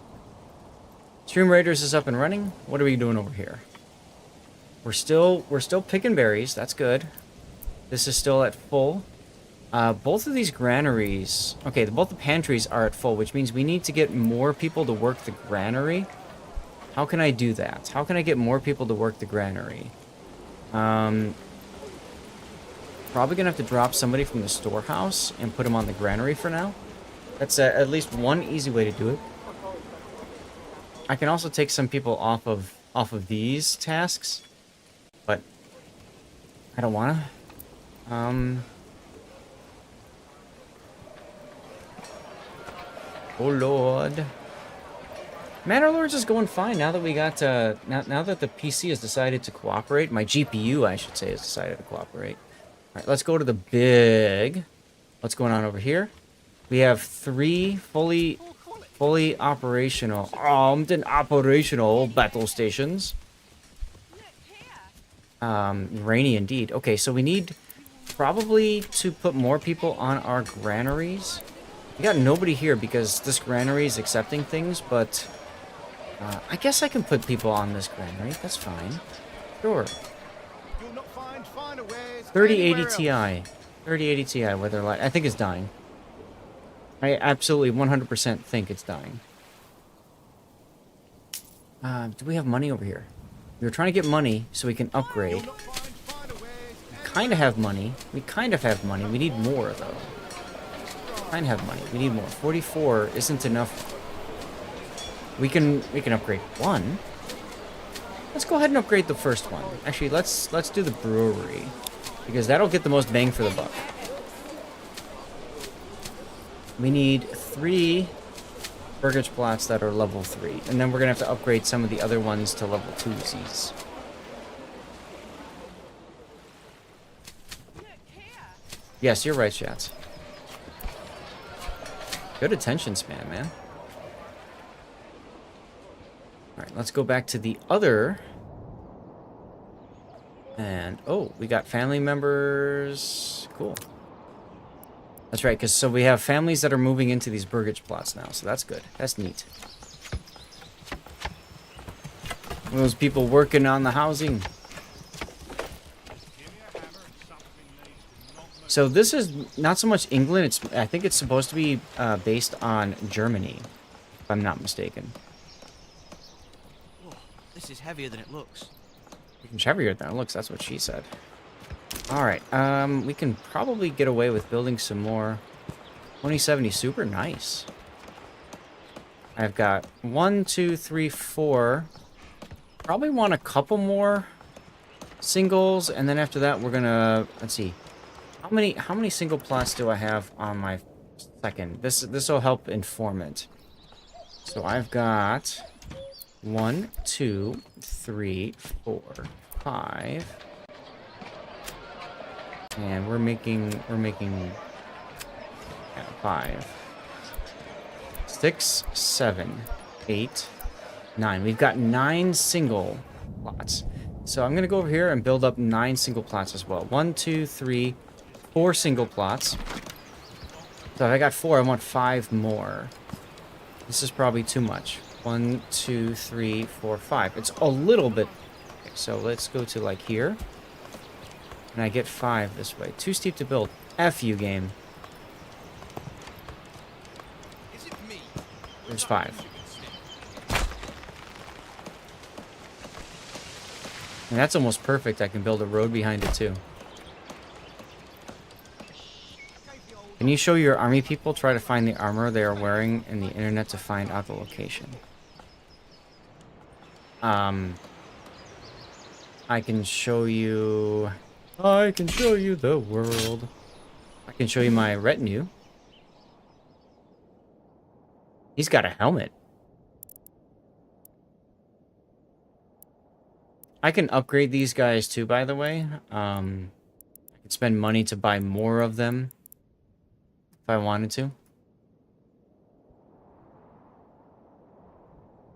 Stream Raiders is up and running. What are we doing over here? We're still picking berries. That's good. This is still at full. Both of these granaries... Okay, both the pantries are at full, which means we need to get more people to work the granary. How can I do that? How can I get more people to work the granary? Probably gonna have to drop somebody from the storehouse and put them on the granary for now. That's at least one easy way to do it. I can also take some people off of these tasks, but I don't wanna. Oh Lord. Manor Lords is going fine now that we got now that the PC has decided to cooperate. My GPU, I should say, has decided to cooperate. All right, let's go to the big. What's going on over here? We have 3 fully operational, armed and operational battle stations. Rainy indeed. Okay, so we need probably to put more people on our granaries. We got nobody here because this granary is accepting things, but I guess I can put people on this granary. That's fine. Sure. You'll not find finer wares 3080 anywhere else. Ti. 3080 Ti, whether like I think it's dying. I absolutely 100% think it's dying. Do we have money over here? We were trying to get money so we can upgrade. You'll not find finer wares Kind of have money. We kind of have money. We need more, though. Kind of have money. We need more. 44 isn't enough. We can upgrade one. Let's go ahead and upgrade the first one. Actually, let's do the brewery, because that'll get the most bang for the buck. We need 3 Burgage plots that are level 3, and then we're gonna have to upgrade some of the other ones to level 2s. Yes, you're right, Shats. Good attention span, man. Alright, let's go back to the other. And, oh, we got family members. Cool. That's right, because so we have families that are moving into these burgage plots now, so that's good. That's neat. Those people working on the housing. So this is not so much England, I think it's supposed to be based on Germany, if I'm not mistaken. Whoa, this is heavier than it looks. It's heavier than it looks, that's what she said. Alright, we can probably get away with building some more 2070 super nice. I've got 1, 2, 3, 4. Probably want a couple more singles, and then after that we're gonna, let's see. How many single plots do I have on my second? This will help inform it. So I've got 1, 2, 3, 4, 5. And we're making 5, 6, 7, 8, 9. We've got 9 single plots. So I'm gonna go over here and build up 9 single plots as well. 1, 2, 3, 4 single plots. So if I got 4, I want 5 more. This is probably too much. 1, 2, 3, 4, 5. It's a little bit. Okay, so let's go to like here. And I get 5 this way. Too steep to build. F you, game. There's 5. And that's almost perfect. I can build a road behind it too. Can you show your army people try to find the armor they are wearing in the internet to find out the location? I can show you... I can show you the world. I can show you my retinue. He's got a helmet. I can upgrade these guys too, by the way. I could spend money to buy more of them if I wanted to.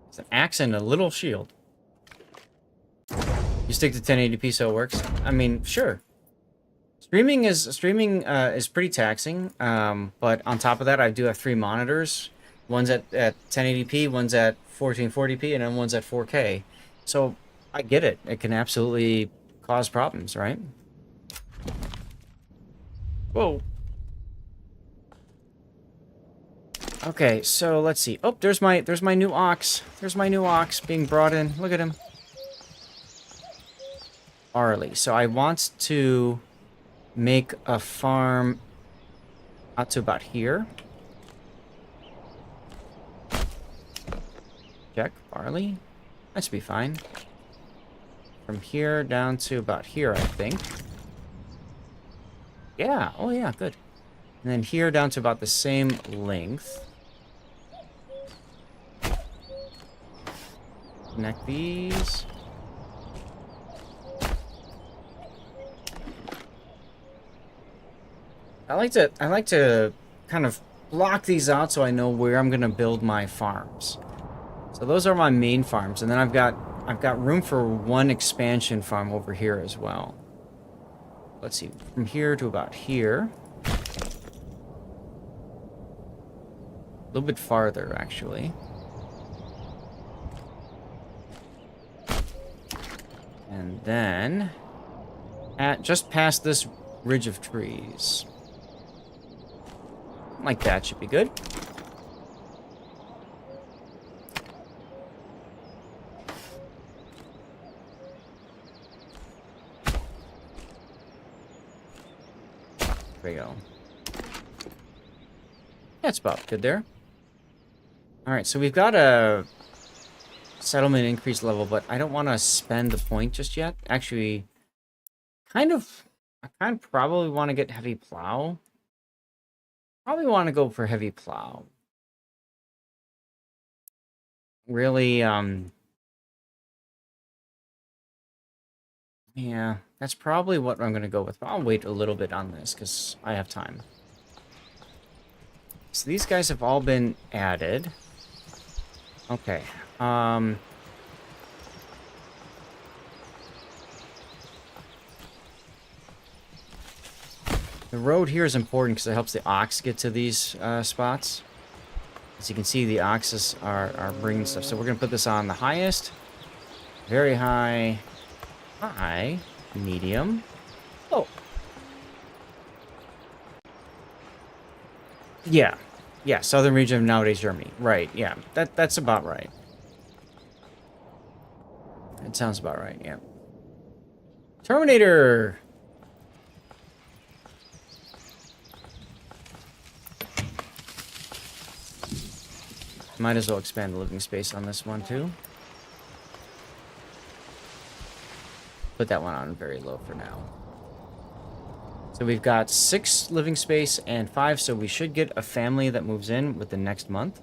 It's an axe and a little shield. You stick to 1080p so it works. I mean, sure. Streaming is pretty taxing, but on top of that, I do have 3 monitors. One's at 1080p, one's at 1440p, and then one's at 4K. So I get it. It can absolutely cause problems, right? Whoa. Okay, so let's see. Oh, there's my new ox. There's my new ox being brought in. Look at him. Barley. So I want to make a farm out to about here. Check. Barley. That should be fine. From here down to about here, I think. Yeah. Oh, yeah. Good. And then here down to about the same length. Connect these. I like to kind of block these out so I know where I'm gonna build my farms. So those are my main farms, and then I've got room for 1 expansion farm over here as well. Let's see, from here to about here. little bit farther, actually. And then, just past this ridge of trees. Like that should be good. There we go. That's about good there. Alright, so we've got a settlement increase level, but I don't want to spend the point just yet. Actually, I kind of probably want to get heavy plow. Probably want to go for heavy plow. Really, yeah, that's probably what I'm going to go with. But I'll wait a little bit on this because I have time. So these guys have all been added. Okay. The road here is important because it helps the ox get to these spots. As you can see, the oxes are bringing stuff. So we're going to put this on the highest. Very high. High. Medium. Oh. Yeah. Yeah, southern region of nowadays Germany. Right, yeah. That's about right. It sounds about right, yeah. Terminator! Might as well expand the living space on this one, too. Put that one on very low for now. So we've got 6 living space and 5, so we should get a family that moves in with the next month.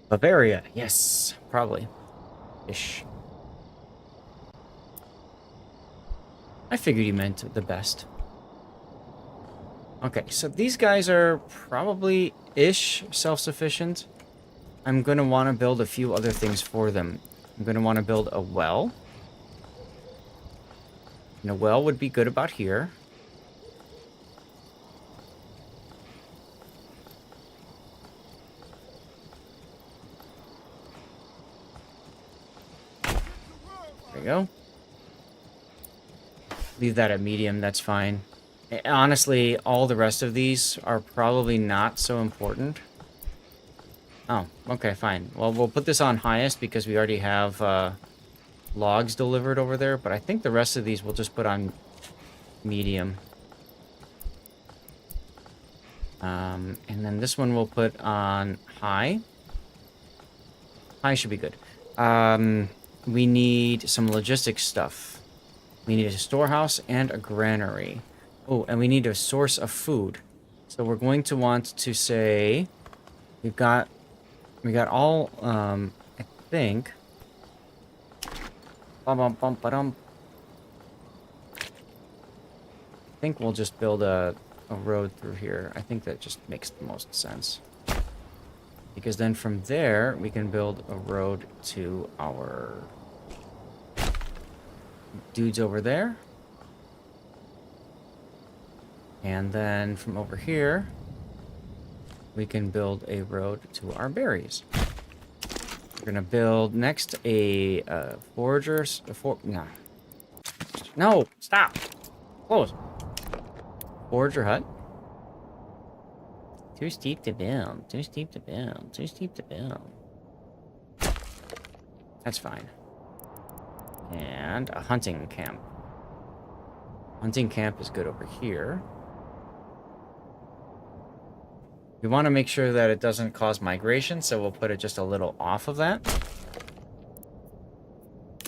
Bavaria, yes, probably. Ish. I figured you meant the best. Okay, so these guys are probably ish self-sufficient. I'm going to want to build a few other things for them. I'm going to want to build a well. And a well would be good about here. There you go. Leave that at medium, that's fine. Honestly, all the rest of these are probably not so important. Oh, okay, fine. Well, we'll put this on highest because we already have logs delivered over there, but I think the rest of these we'll just put on medium. And then this one we'll put on high. High should be good. We need some logistics stuff. We need a storehouse and a granary. Oh, and we need a source of food. So we're going to want to say we got all I think I think we'll just build a road through here. I think that just makes the most sense. Because then from there we can build a road to our dudes over there. And then from over here, we can build a road to our berries. We're gonna build next a forager's... No, stop! Close. Forager hut. Too steep to build, too steep to build, too steep to build. That's fine. And a hunting camp. Hunting camp is good over here. We want to make sure that it doesn't cause migration, so we'll put it just a little off of that.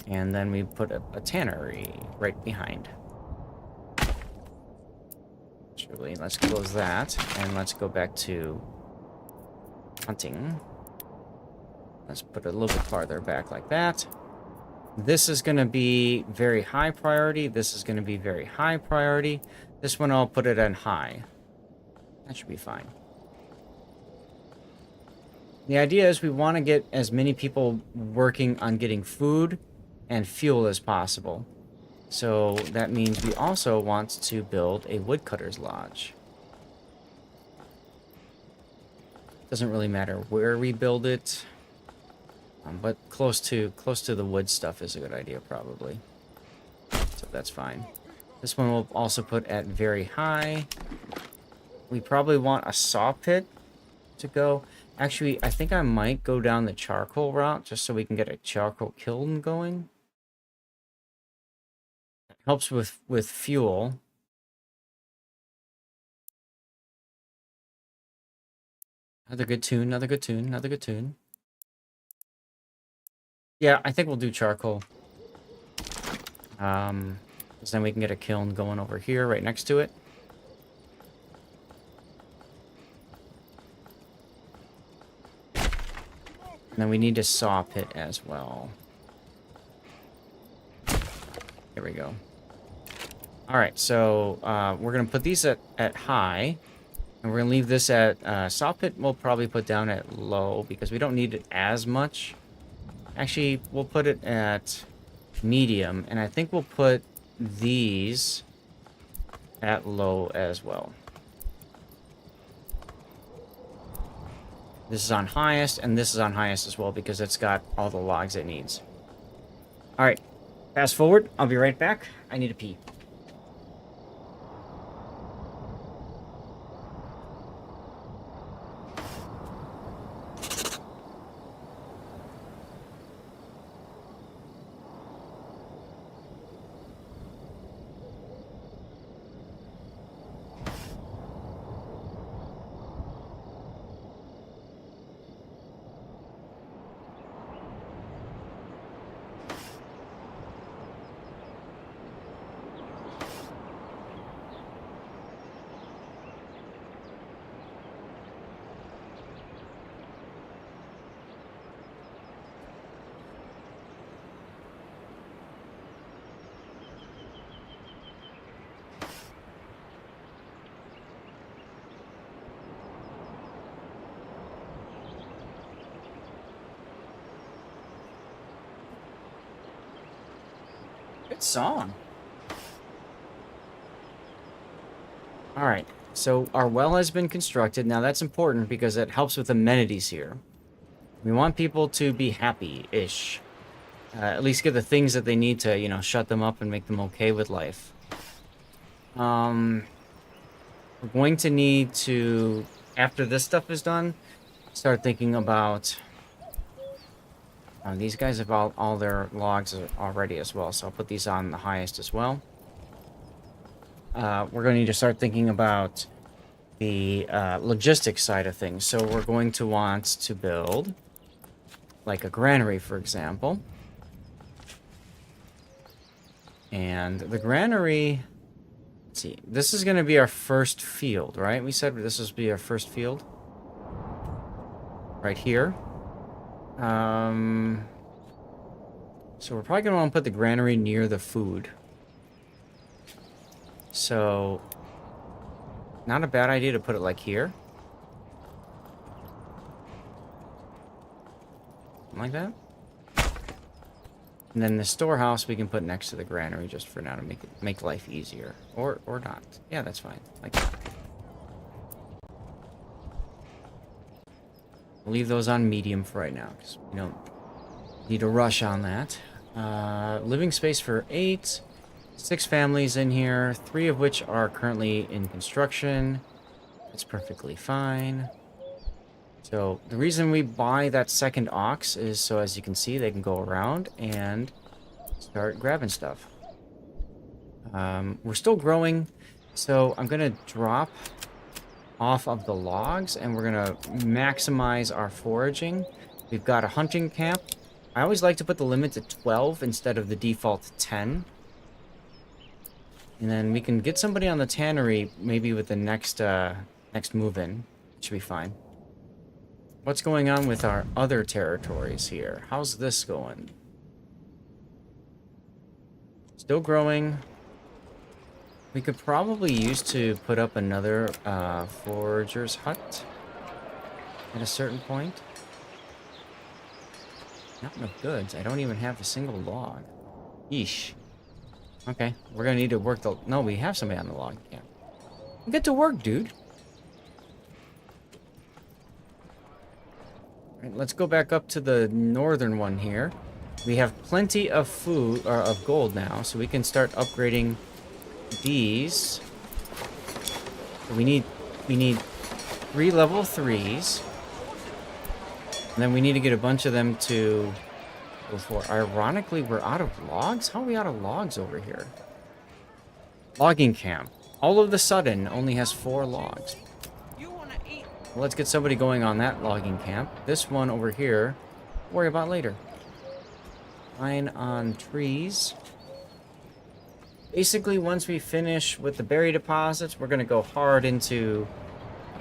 And then we put a tannery right behind. Actually, let's close that, and let's go back to hunting. Let's put it a little bit farther back like that. This is going to be very high priority. This is going to be very high priority. This one I'll put it on high. That should be fine. The idea is we want to get as many people working on getting food and fuel as possible. So that means we also want to build a woodcutter's lodge. Doesn't really matter where we build it. But close to the wood stuff is a good idea, probably. So that's fine. This one we'll also put at very high. We probably want a saw pit to go. Actually, I think I might go down the charcoal route just so we can get a charcoal kiln going. Helps with fuel. Another good tune, another good tune, another good tune. Yeah, I think we'll do charcoal. Because then we can get a kiln going over here, right next to it. And then we need a saw pit as well. There we go. Alright, so we're going to put these at high. And we're going to leave this at... saw pit we'll probably put down at low because we don't need it as much. Actually, we'll put it at medium. And I think we'll put these at low as well. This is on highest, and this is on highest as well because it's got all the logs it needs. Alright, fast forward. I'll be right back. I need to pee. Good song. Alright, so our well has been constructed. Now that's important because it helps with amenities here. We want people to be happy-ish. At least get the things that they need to, you know, shut them up and make them okay with life. We're going to need to, after this stuff is done, start thinking about... these guys have all their logs already as well, so I'll put these on the highest as well. We're going to need to start thinking about the logistics side of things. So we're going to want to build, like a granary, for example. And the granary... Let's see, this is going to be our first field, right? We said this would be our first field. Right here. So we're probably going to want to put the granary near the food. So, not a bad idea to put it like here. Like that. And then the storehouse we can put next to the granary just for now to make life easier. Or not. Yeah, that's fine. Like that. We'll leave those on medium for right now, because we don't need to rush on that. Living space for 8. 6 families in here, 3 of which are currently in construction. That's perfectly fine. So, the reason we buy that second ox is so, as you can see, they can go around and start grabbing stuff. We're still growing, so I'm going to drop off of the logs, and we're going to maximize our foraging. We've got a hunting camp. I always like to put the limit to 12 instead of the default 10. And then we can get somebody on the tannery maybe with the next move-in. Should be fine. What's going on with our other territories here? How's this going? Still growing. We could probably use to put up another forager's hut at a certain point. Not enough goods. I don't even have a single log. Yeesh. Okay, we're gonna need to work the... No, we have somebody on the log. Yeah. Get to work, dude. Let's go back up to the northern one here. We have plenty of food, or of gold now, so we can start upgrading these. We need 3 level 3s. And then we need to get a bunch of them to go for. Ironically, we're out of logs? How are we out of logs over here? Logging camp. All of a sudden, only has 4 logs. Well, let's get somebody going on that logging camp. This one over here, worry about later. Mine on trees. Basically, once we finish with the berry deposits, we're going to go hard into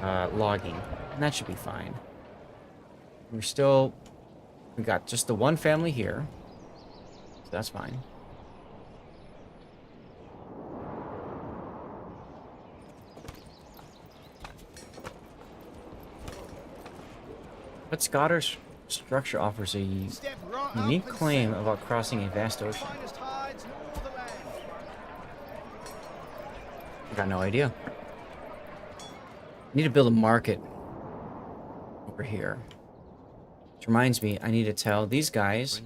logging. And that should be fine. We got just the one family here. So that's fine. But Scottish structure offers a unique claim about crossing a vast ocean. I got no idea. I need to build a market over here. Which reminds me, I need to tell these guys,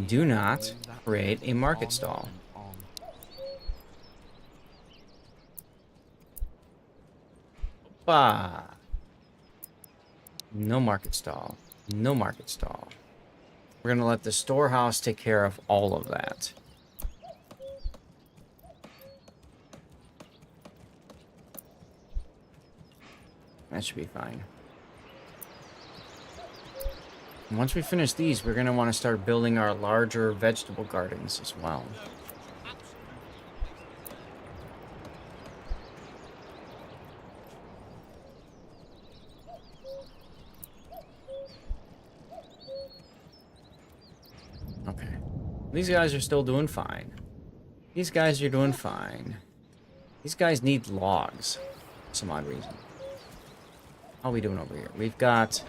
do not create a market stall. Bah. No market stall. No market stall. We're going to let the storehouse take care of all of that. That should be fine. And once we finish these, we're going to want to start building our larger vegetable gardens as well. Okay. These guys are still doing fine. These guys are doing fine. These guys need logs for some odd reason. How are we doing over here? We've got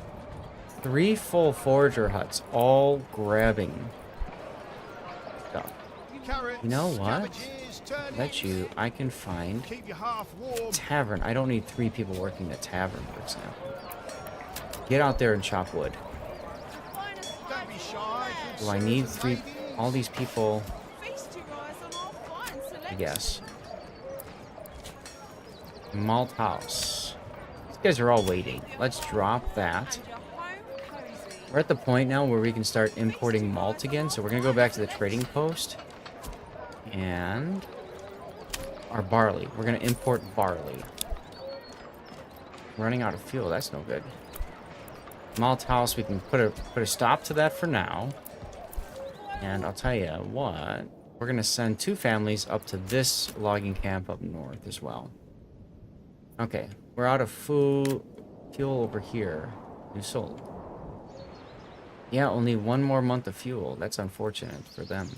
3 full forager huts, all grabbing stuff. You know what? Bet you I can find a tavern. I don't need 3 people working the tavern, for example. Get out there and chop wood. Do I need 3? All these people. I guess. Malt house. These guys are all waiting. Let's drop that. We're at the point now where we can start importing malt again, so we're gonna go back to the trading post. And our barley. We're gonna import barley. Running out of fuel, that's no good. Malt house, we can put a stop to that for now. And I'll tell you what, we're gonna send 2 families up to this logging camp up north as well. Okay, we're out of fuel over here. New sold. Yeah, only 1 more month of fuel. That's unfortunate for them.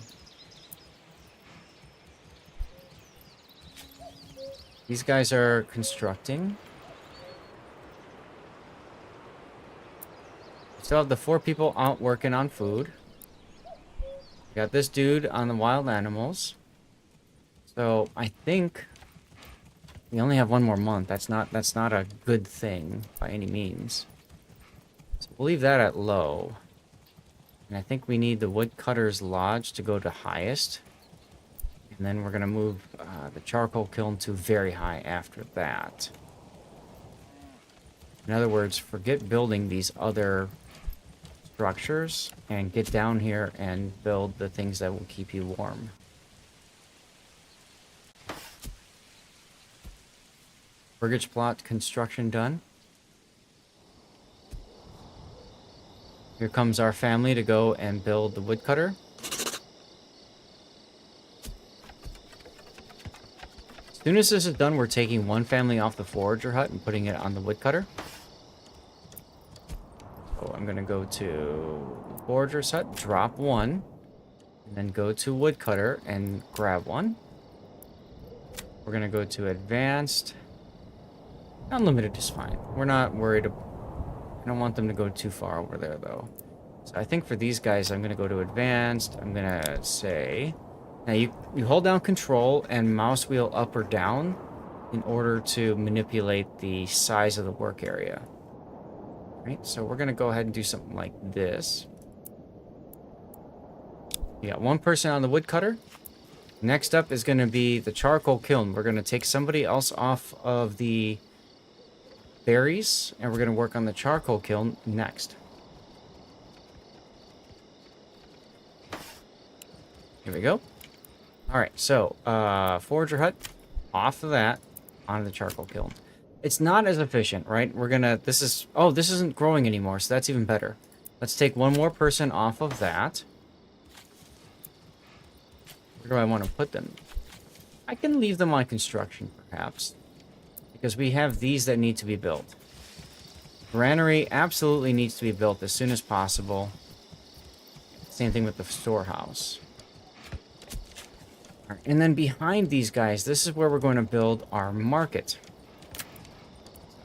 These guys are constructing. Still have the 4 people out working on food. We got this dude on the wild animals. So I think we only have 1 more month. That's not a good thing by any means. So we'll leave that at low. And I think we need the woodcutter's lodge to go to highest. And then we're going to move the charcoal kiln to very high after that. In other words, forget building these other structures and get down here and build the things that will keep you warm. Burgage plot construction done. Here comes our family to go and build the woodcutter. As soon as this is done, we're taking 1 family off the forager hut and putting it on the woodcutter. So I'm gonna go to forager's hut, drop 1, and then go to woodcutter and grab 1. We're gonna go to advanced. Unlimited is fine. We're not worried. I don't want them to go too far over there, though. So I think for these guys, I'm going to go to advanced. I'm going to say... Now, you hold down control and mouse wheel up or down in order to manipulate the size of the work area. Right, so we're gonna go ahead and do something like this. We got one person on the woodcutter. Next up is gonna be the charcoal kiln. We're gonna take somebody else off of the berries, and we're gonna work on the charcoal kiln next. Here we go. All right, so forager hut, off of that, onto the charcoal kiln. It's not as efficient, right? We're gonna, this isn't growing anymore, so that's even better. Let's take one more person off of that. Where do I want to put them? I can leave them on construction, perhaps, because we have these that need to be built. Granary absolutely needs to be built as soon as possible. Same thing with the storehouse. All right, and then behind these guys, this is where we're going to build our market.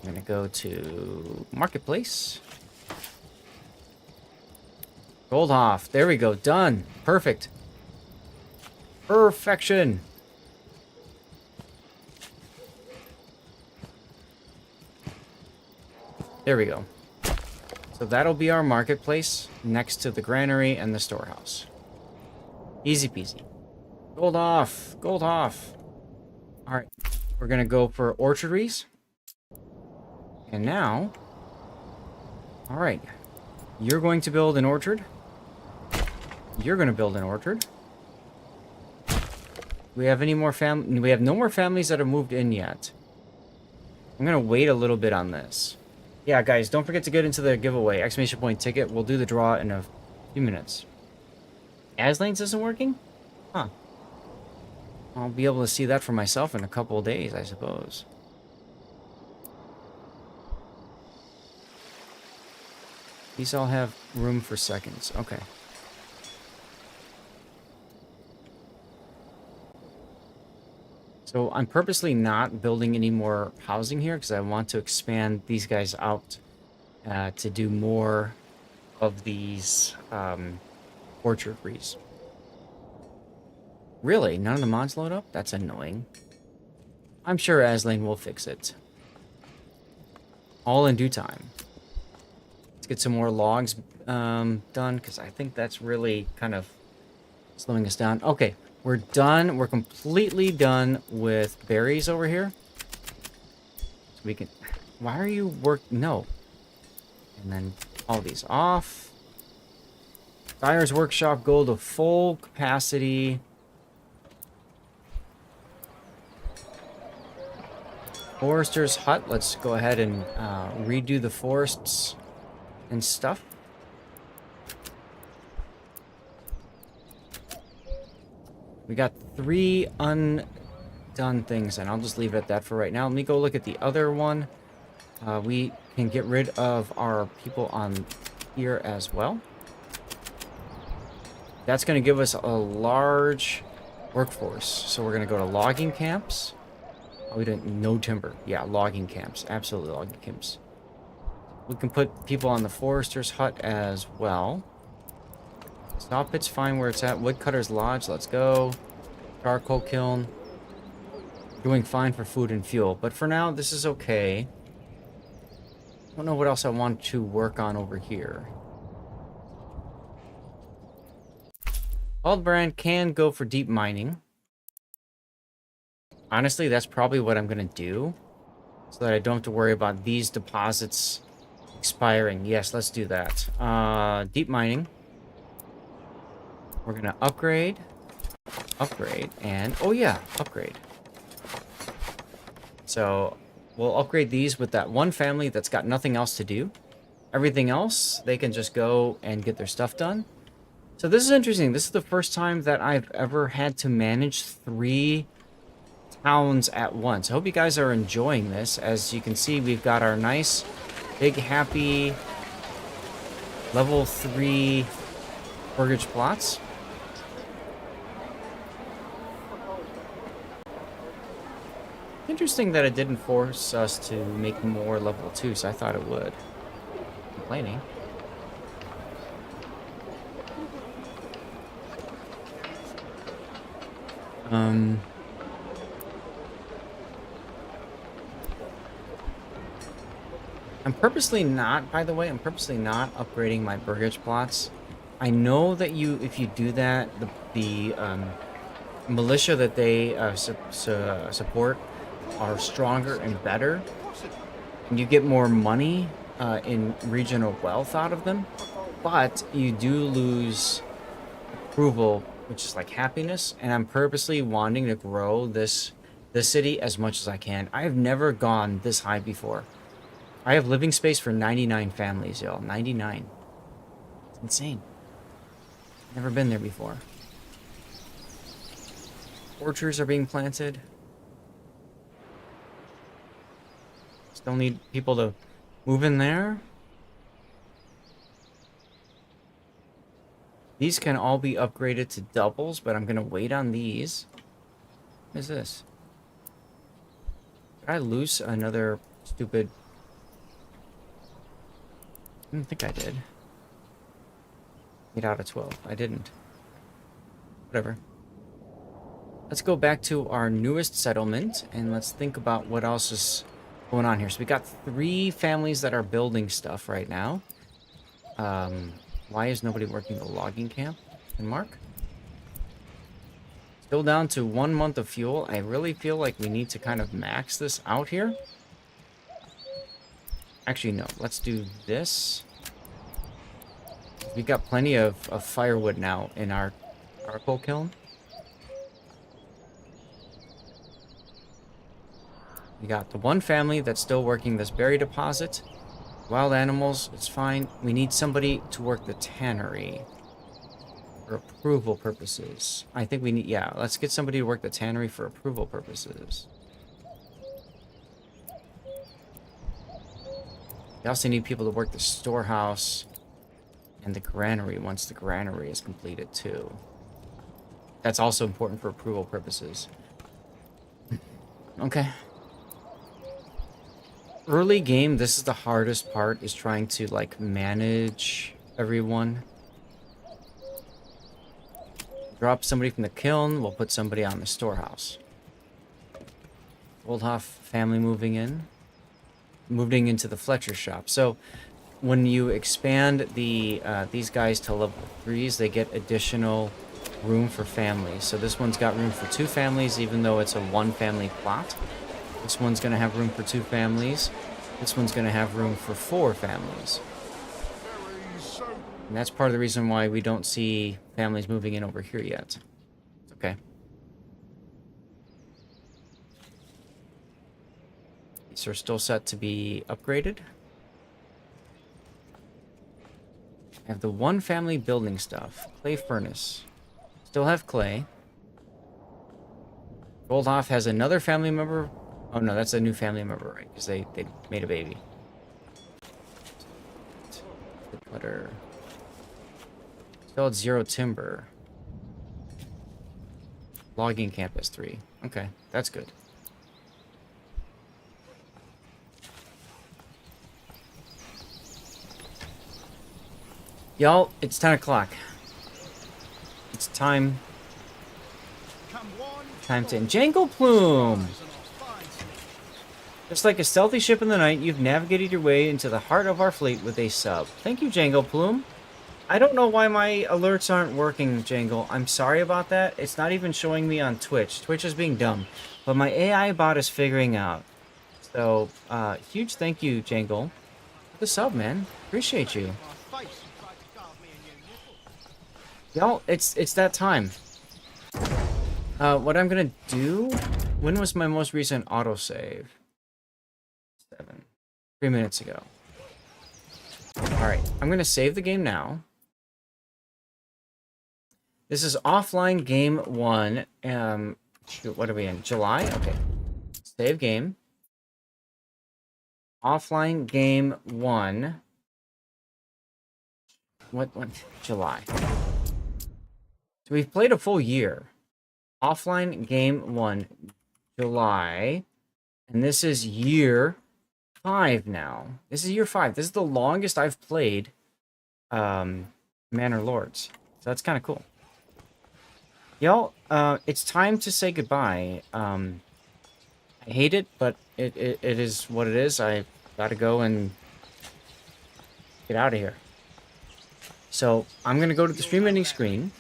I'm going to go to Marketplace. Gold off. There we go. Done. Perfect. Perfection. There we go. So that'll be our marketplace next to the granary and the storehouse. Easy peasy. Gold off. Gold off. All right. We're going to go for orcharderies. And now, all right, you're going to build an orchard. You're going to build an orchard. We have any more we have no more families that have moved in yet. I'm going to wait a little bit on this. Yeah, guys, don't forget to get into the giveaway. Exclamation point ticket. We'll do the draw in a few minutes. Aslane's isn't working? Huh. I'll be able to see that for myself in a couple of days, I suppose. These all have room for seconds. Okay. So I'm purposely not building any more housing here because I want to expand these guys out to do more of these orcharderies. Really? None of the mods load up? That's annoying. I'm sure Aslane will fix it. All in due time. Let's get some more logs done, because I think that's really kind of slowing us down. Okay, we're done. We're completely done with berries over here. So we can... Why are you No. And then all these off. Dyer's Workshop gold to full capacity. Forester's Hut. Let's go ahead and redo the forests and stuff. We got 3 undone things, and I'll just leave it at that for right now. Let me go look at the other one. We can get rid of our people on here as well. That's going to give us a large workforce. So we're going to go to logging camps. Oh, we didn't. No timber. Yeah, logging camps. Absolutely logging camps. We can put people on the Forester's Hut as well. Saw pit's fine where it's at. Woodcutter's Lodge, let's go. Charcoal kiln. Doing fine for food and fuel. But for now, this is okay. I don't know what else I want to work on over here. Aldbrand can go for deep mining. Honestly, that's probably what I'm going to do. So that I don't have to worry about these deposits expiring. Yes, let's do that. Deep mining. We're gonna upgrade, and oh yeah, upgrade. So we'll upgrade these with that one family that's got nothing else to do. Everything else, they can just go and get their stuff done. So this is interesting. This is the first time that I've ever had to manage 3 towns at once. I hope you guys are enjoying this. As you can see, we've got our nice, big, happy level 3 mortgage plots. Interesting that it didn't force us to make more level 2s. I thought it would. Complaining. I'm purposely not, by the way, I'm purposely not upgrading my burgage plots. I know that if you do that, the militia that they support are stronger and better, and you get more money in regional wealth out of them, but you do lose approval, which is like happiness, and I'm purposely wanting to grow this city as much as I can. I have never gone this high before. I have living space for 99 families, y'all. 99. It's insane. Never been there before. Orchards are being planted. Still need people to move in there. These can all be upgraded to doubles, but I'm going to wait on these. What is this? Did I lose another stupid... I don't think I did. 8 out of 12. I didn't. Whatever. Let's go back to our newest settlement, and let's think about what else is going on here. So we got 3 families that are building stuff right now. Why is nobody working the logging camp? And Mark? Still down to 1 month of fuel. I really feel like we need to kind of max this out here. Actually, no. Let's do this. We've got plenty of firewood now in our charcoal kiln. We got the one family that's still working this berry deposit. Wild animals, it's fine. We need somebody to work the tannery for approval purposes. I think we need, yeah, let's get somebody to work the tannery for approval purposes. We also need people to work the storehouse and the granary once the granary is completed too. That's also important for approval purposes. Okay. Early game, this is the hardest part, is trying to, like, manage everyone. Drop somebody from the kiln, we'll put somebody on the storehouse. Oldhoff family moving into the Fletcher shop. So, when you expand these guys to level 3s, they get additional room for families. So this one's got room for 2 families, even though it's a 1-family plot. This one's going to have room for 2 families. This one's going to have room for 4 families. And that's part of the reason why we don't see families moving in over here yet. Okay. These are still set to be upgraded. I have the 1-family building stuff. Clay furnace. Still have clay. Goldhoff has another family member. Oh no, that's a new family member, right? Because they made a baby. Cutter. Still had 0 timber. Logging camp has 3. Okay, that's good. Y'all, it's 10 o'clock. It's time. Time to Jangle Plume! Just like a stealthy ship in the night, you've navigated your way into the heart of our fleet with a sub. Thank you, Jangle Plume. I don't know why my alerts aren't working, Jangle. I'm sorry about that. It's not even showing me on Twitch. Twitch is being dumb. But my AI bot is figuring out. So, huge thank you, Jangle. For the sub, man. Appreciate you. Y'all, it's that time. What I'm gonna do... When was my most recent autosave? 3 minutes ago. Alright, I'm gonna save the game now. This is offline game 1. Shoot, what are we in? July? Okay. Save game. Offline game 1. What? July. So we've played a full year. Offline game 1. July. And this is year 5 now. This is year 5. This is the longest I've played Manor Lords. So that's kind of cool. Y'all, it's time to say goodbye. I hate it, but it is what it is. I gotta go and Get out of here. So I'm gonna go to the stream ending screen,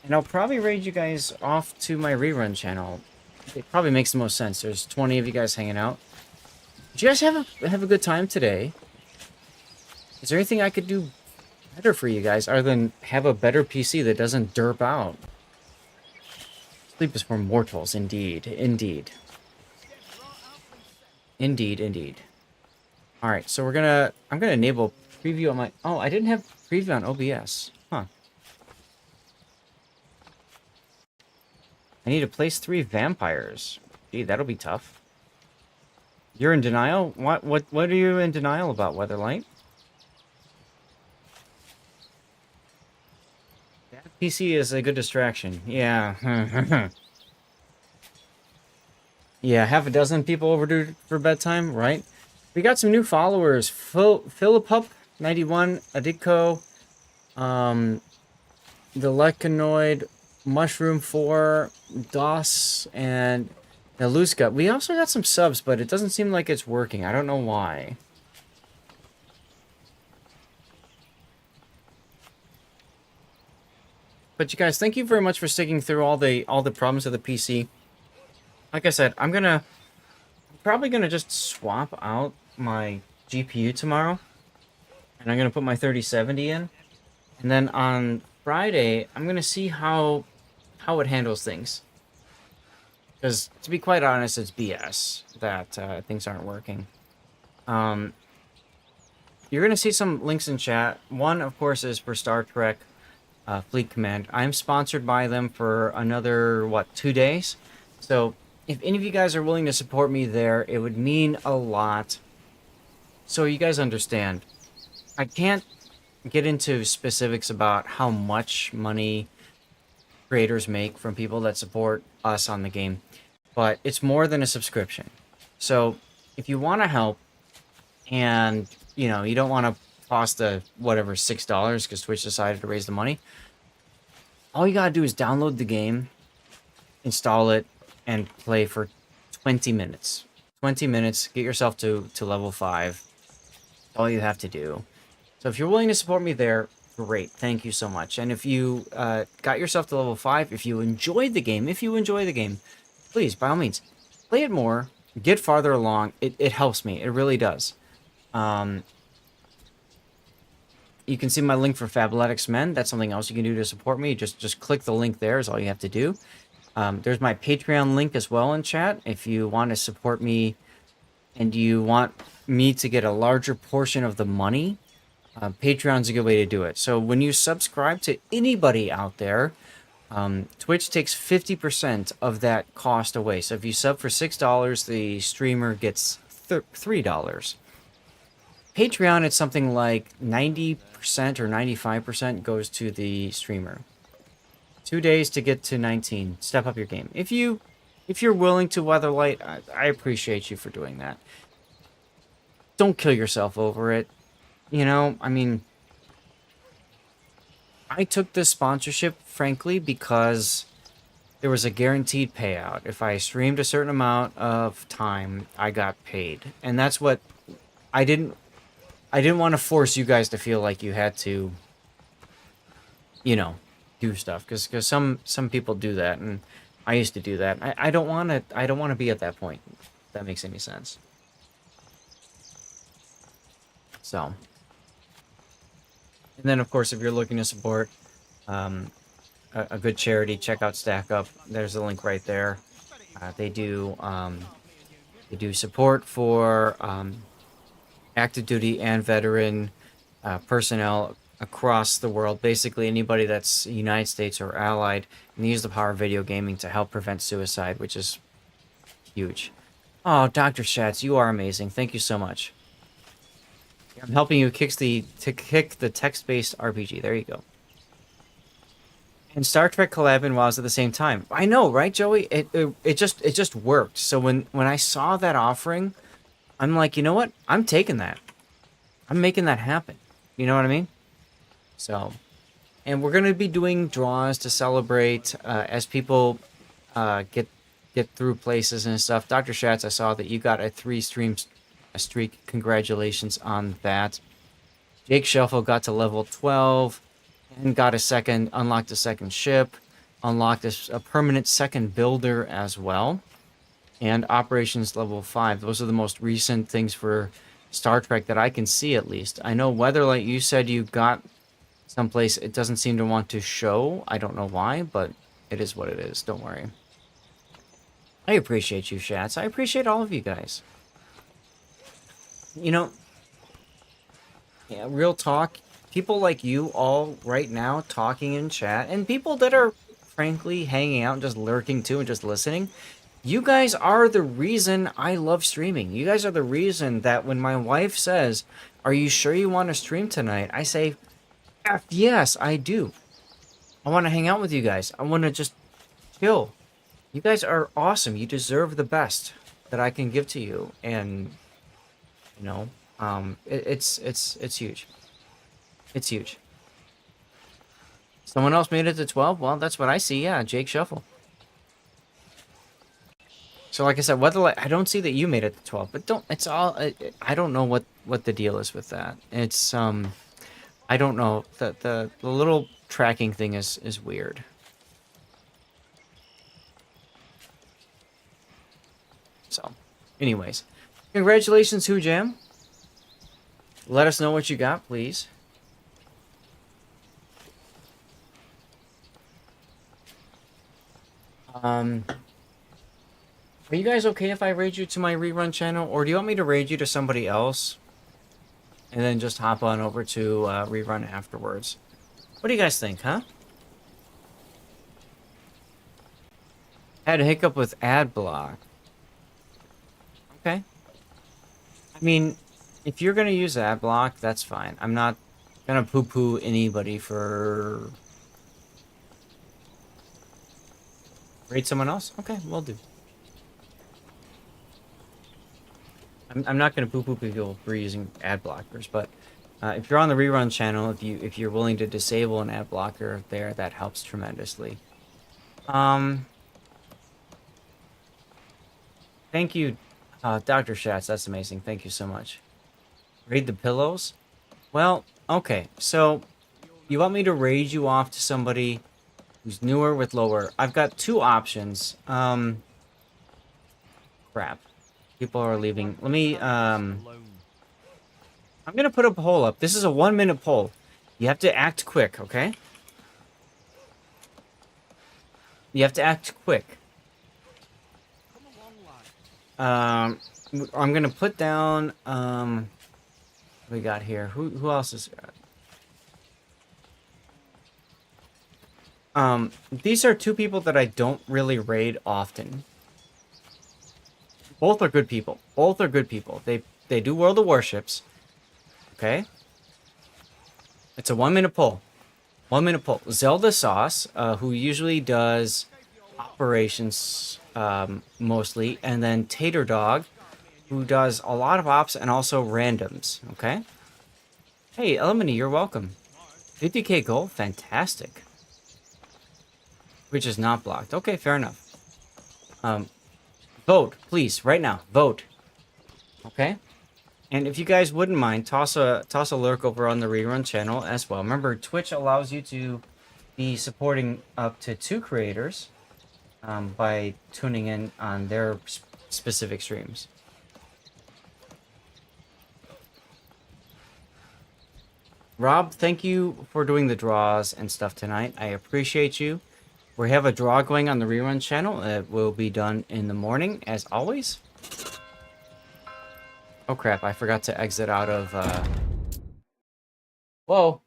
and I'll probably raid you guys off to my rerun channel. It probably makes the most sense. There's 20 of you guys hanging out. Did you guys have a good time today? Is there anything I could do better for you guys other than have a better PC that doesn't derp out? Sleep is for mortals, indeed, indeed. Indeed, indeed. Alright, so I'm gonna enable preview on my... Oh, I didn't have preview on OBS. Huh. I need to place 3 vampires. Gee, that'll be tough. You're in denial? What are you in denial about, Weatherlight? That PC is a good distraction. Yeah. Yeah, half a dozen people overdue for bedtime, right? We got some new followers. Philipup91, Aditko, the Lekanoid, Mushroom 4, DOS, and Naluska. We also got some subs, but it doesn't seem like it's working. I don't know why. But you guys, thank you very much for sticking through all the problems of the PC. Like I said, I'm probably gonna just swap out my GPU tomorrow, and I'm gonna put my 3070 in, and then on Friday I'm gonna see how it handles things. Because to be quite honest, it's BS that things aren't working. You're gonna see some links in chat. One, of course, is for Star Trek Fleet Command. I'm sponsored by them for another 2 days. So if any of you guys are willing to support me there, it would mean a lot. So you guys understand. I can't get into specifics about how much money creators make from people that support us on the game, but it's more than a subscription. So if you want to help, and you don't want to toss the whatever $6 because Twitch decided to raise the money, all you gotta do is download the game, install it, and play for 20 minutes. 20 minutes, get yourself to level 5. That's all you have to do. So if you're willing to support me there, great. Thank you so much. And if you got yourself to level 5, if you enjoyed the game, please, by all means, play it more, get farther along. It helps me. It really does. You can see my link for Fabletics Men. That's something else you can do to support me. Just click the link there is all you have to do. There's my Patreon link as well in chat. If you want to support me and you want me to get a larger portion of the money, Patreon's a good way to do it. So when you subscribe to anybody out there, Twitch takes 50% of that cost away. So if you sub for $6, the streamer gets $3. Patreon, it's something like 90% or 95% goes to the streamer. 2 days to get to 19. Step up your game. If you're willing to, Weatherlight, I appreciate you for doing that. Don't kill yourself over it. I mean, I took this sponsorship, frankly, because there was a guaranteed payout. If I streamed a certain amount of time, I got paid. And that's what I didn't want to force you guys to feel like you had to, do stuff, because some people do that, and I used to do that. I don't want to be at that point, if that makes any sense. So, and then of course, if you're looking to support a good charity, check out Stack Up. There's a link right there. They do support for active duty and veteran personnel across the world. Basically, anybody that's United States or allied, and they use the power of video gaming to help prevent suicide, which is huge. Oh, Dr. Schatz, you are amazing. Thank you so much. I'm helping you kick the text-based RPG. There you go. And Star Trek collab and WoWs at the same time. I know, right, Joey? It just worked. So when I saw that offering, I'm like, you know what? I'm taking that. I'm making that happen. You know what I mean? So, and we're gonna be doing draws to celebrate as people get through places and stuff. Dr. Schatz, I saw that you got a 3 stream streak. Congratulations on that. Jake Shuffle got to level 12 and got unlocked a second ship, unlocked a permanent second builder as well, and operations level 5. Those are the most recent things for Star Trek that I can see, at least. I know Weatherlight, you said you got someplace it doesn't seem to want to show. I don't know why, but it is what it is. Don't worry. I appreciate you, Shats. I appreciate all of you guys. You know, yeah, real talk, people like you all right now talking in chat, and people that are frankly hanging out and just lurking too and just listening, you guys are the reason I love streaming. You guys are the reason that when my wife says, "Are you sure you want to stream tonight?" I say, "F yes, I do. I want to hang out with you guys. I want to just chill. You guys are awesome. You deserve the best that I can give to you." And you know, it's huge. It's huge. Someone else made it to 12. Well, that's what I see. Yeah, Jake Shuffle. So, like I said, I don't see that you made it to 12, but don't. It's all. I don't know what the deal is with that. It's I don't know. The little tracking thing is weird. So, anyways, congratulations, Who Jam. Let us know what you got, please. Are you guys okay if I raid you to my rerun channel, or do you want me to raid you to somebody else, and then just hop on over to rerun afterwards? What do you guys think, huh? Had a hiccup with ad block. Okay. I mean, if you're gonna use ad block, that's fine. I'm not gonna poo-poo anybody for raid someone else. Okay, will do. I'm not gonna poo-poo people for using ad blockers, but if you're on the rerun channel, if you're willing to disable an ad blocker there, that helps tremendously. Thank you, Dr. Schatz. That's amazing. Thank you so much. Raid the pillows? Well, okay. So, you want me to raid you off to somebody who's newer with lower? I've got two options. Crap. People are leaving. Let me, I'm gonna put a poll up. This is a 1-minute poll. You have to act quick, okay? You have to act quick. I'm gonna put down, what we got here? Who else is... these are two people that I don't really raid often. Both are good people. Both are good people. They do World of Warships. Okay? It's a 1-minute poll. 1-minute poll. Zelda Sauce, who usually does operations mostly, and then Tater Dog, who does a lot of ops and also randoms. Okay? Hey, Elimini, you're welcome. 50k gold? Fantastic. Which is not blocked. Okay, fair enough. Vote, please, right now. Vote. Okay? And if you guys wouldn't mind, toss a lurk over on the rerun channel as well. Remember, Twitch allows you to be supporting up to 2 creators by tuning in on their specific streams. Rob, thank you for doing the draws and stuff tonight. I appreciate you. We have a draw going on the rerun channel. It will be done in the morning, as always. Oh crap, I forgot to exit out of, Whoa.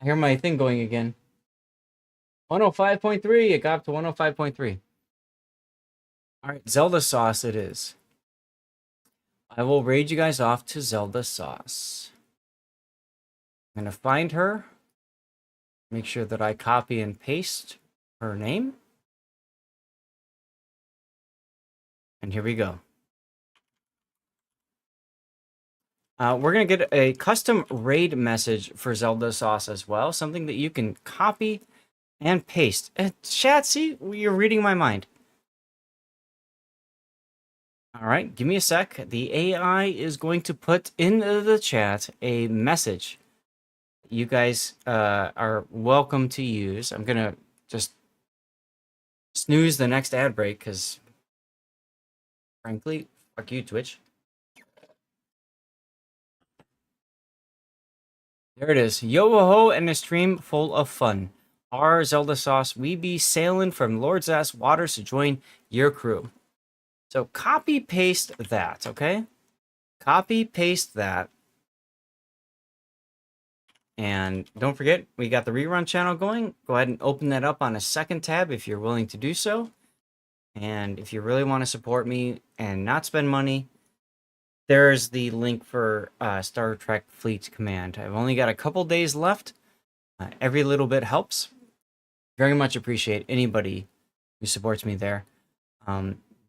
I hear my thing going again. 105.3, it got up to 105.3. Alright, Zelda Sauce it is. I will raid you guys off to Zelda Sauce. I'm gonna find her. Make sure that I copy and paste her name. And here we go. We're going to get a custom raid message for Zelda Sauce as well. Something that you can copy and paste. Chat, see? You're reading my mind. All right, give me a sec. The AI is going to put in the chat a message you guys are welcome to use. I'm gonna just snooze the next ad break because, frankly, fuck you, Twitch. There it is. Yo ho and a stream full of fun. Our Zelda sauce, we be sailing from Lord's ass waters to join your crew. So copy paste that, okay? Copy paste that. And don't forget, we got the rerun channel going. Go ahead and open that up on a second tab if you're willing to do so. And if you really want to support me and not spend money, there's the link for Star Trek Fleet Command. I've only got a couple days left. Every little bit helps. Very much appreciate anybody who supports me there.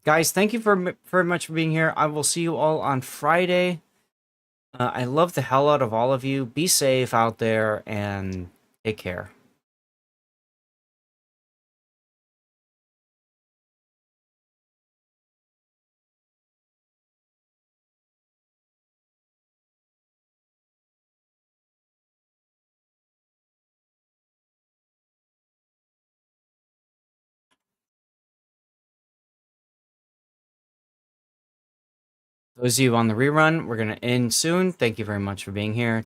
Guys, thank you very much for being here. I will see you all on Friday. I love the hell out of all of you. Be safe out there and take care. Those of you on the rerun, we're going to end soon. Thank you very much for being here.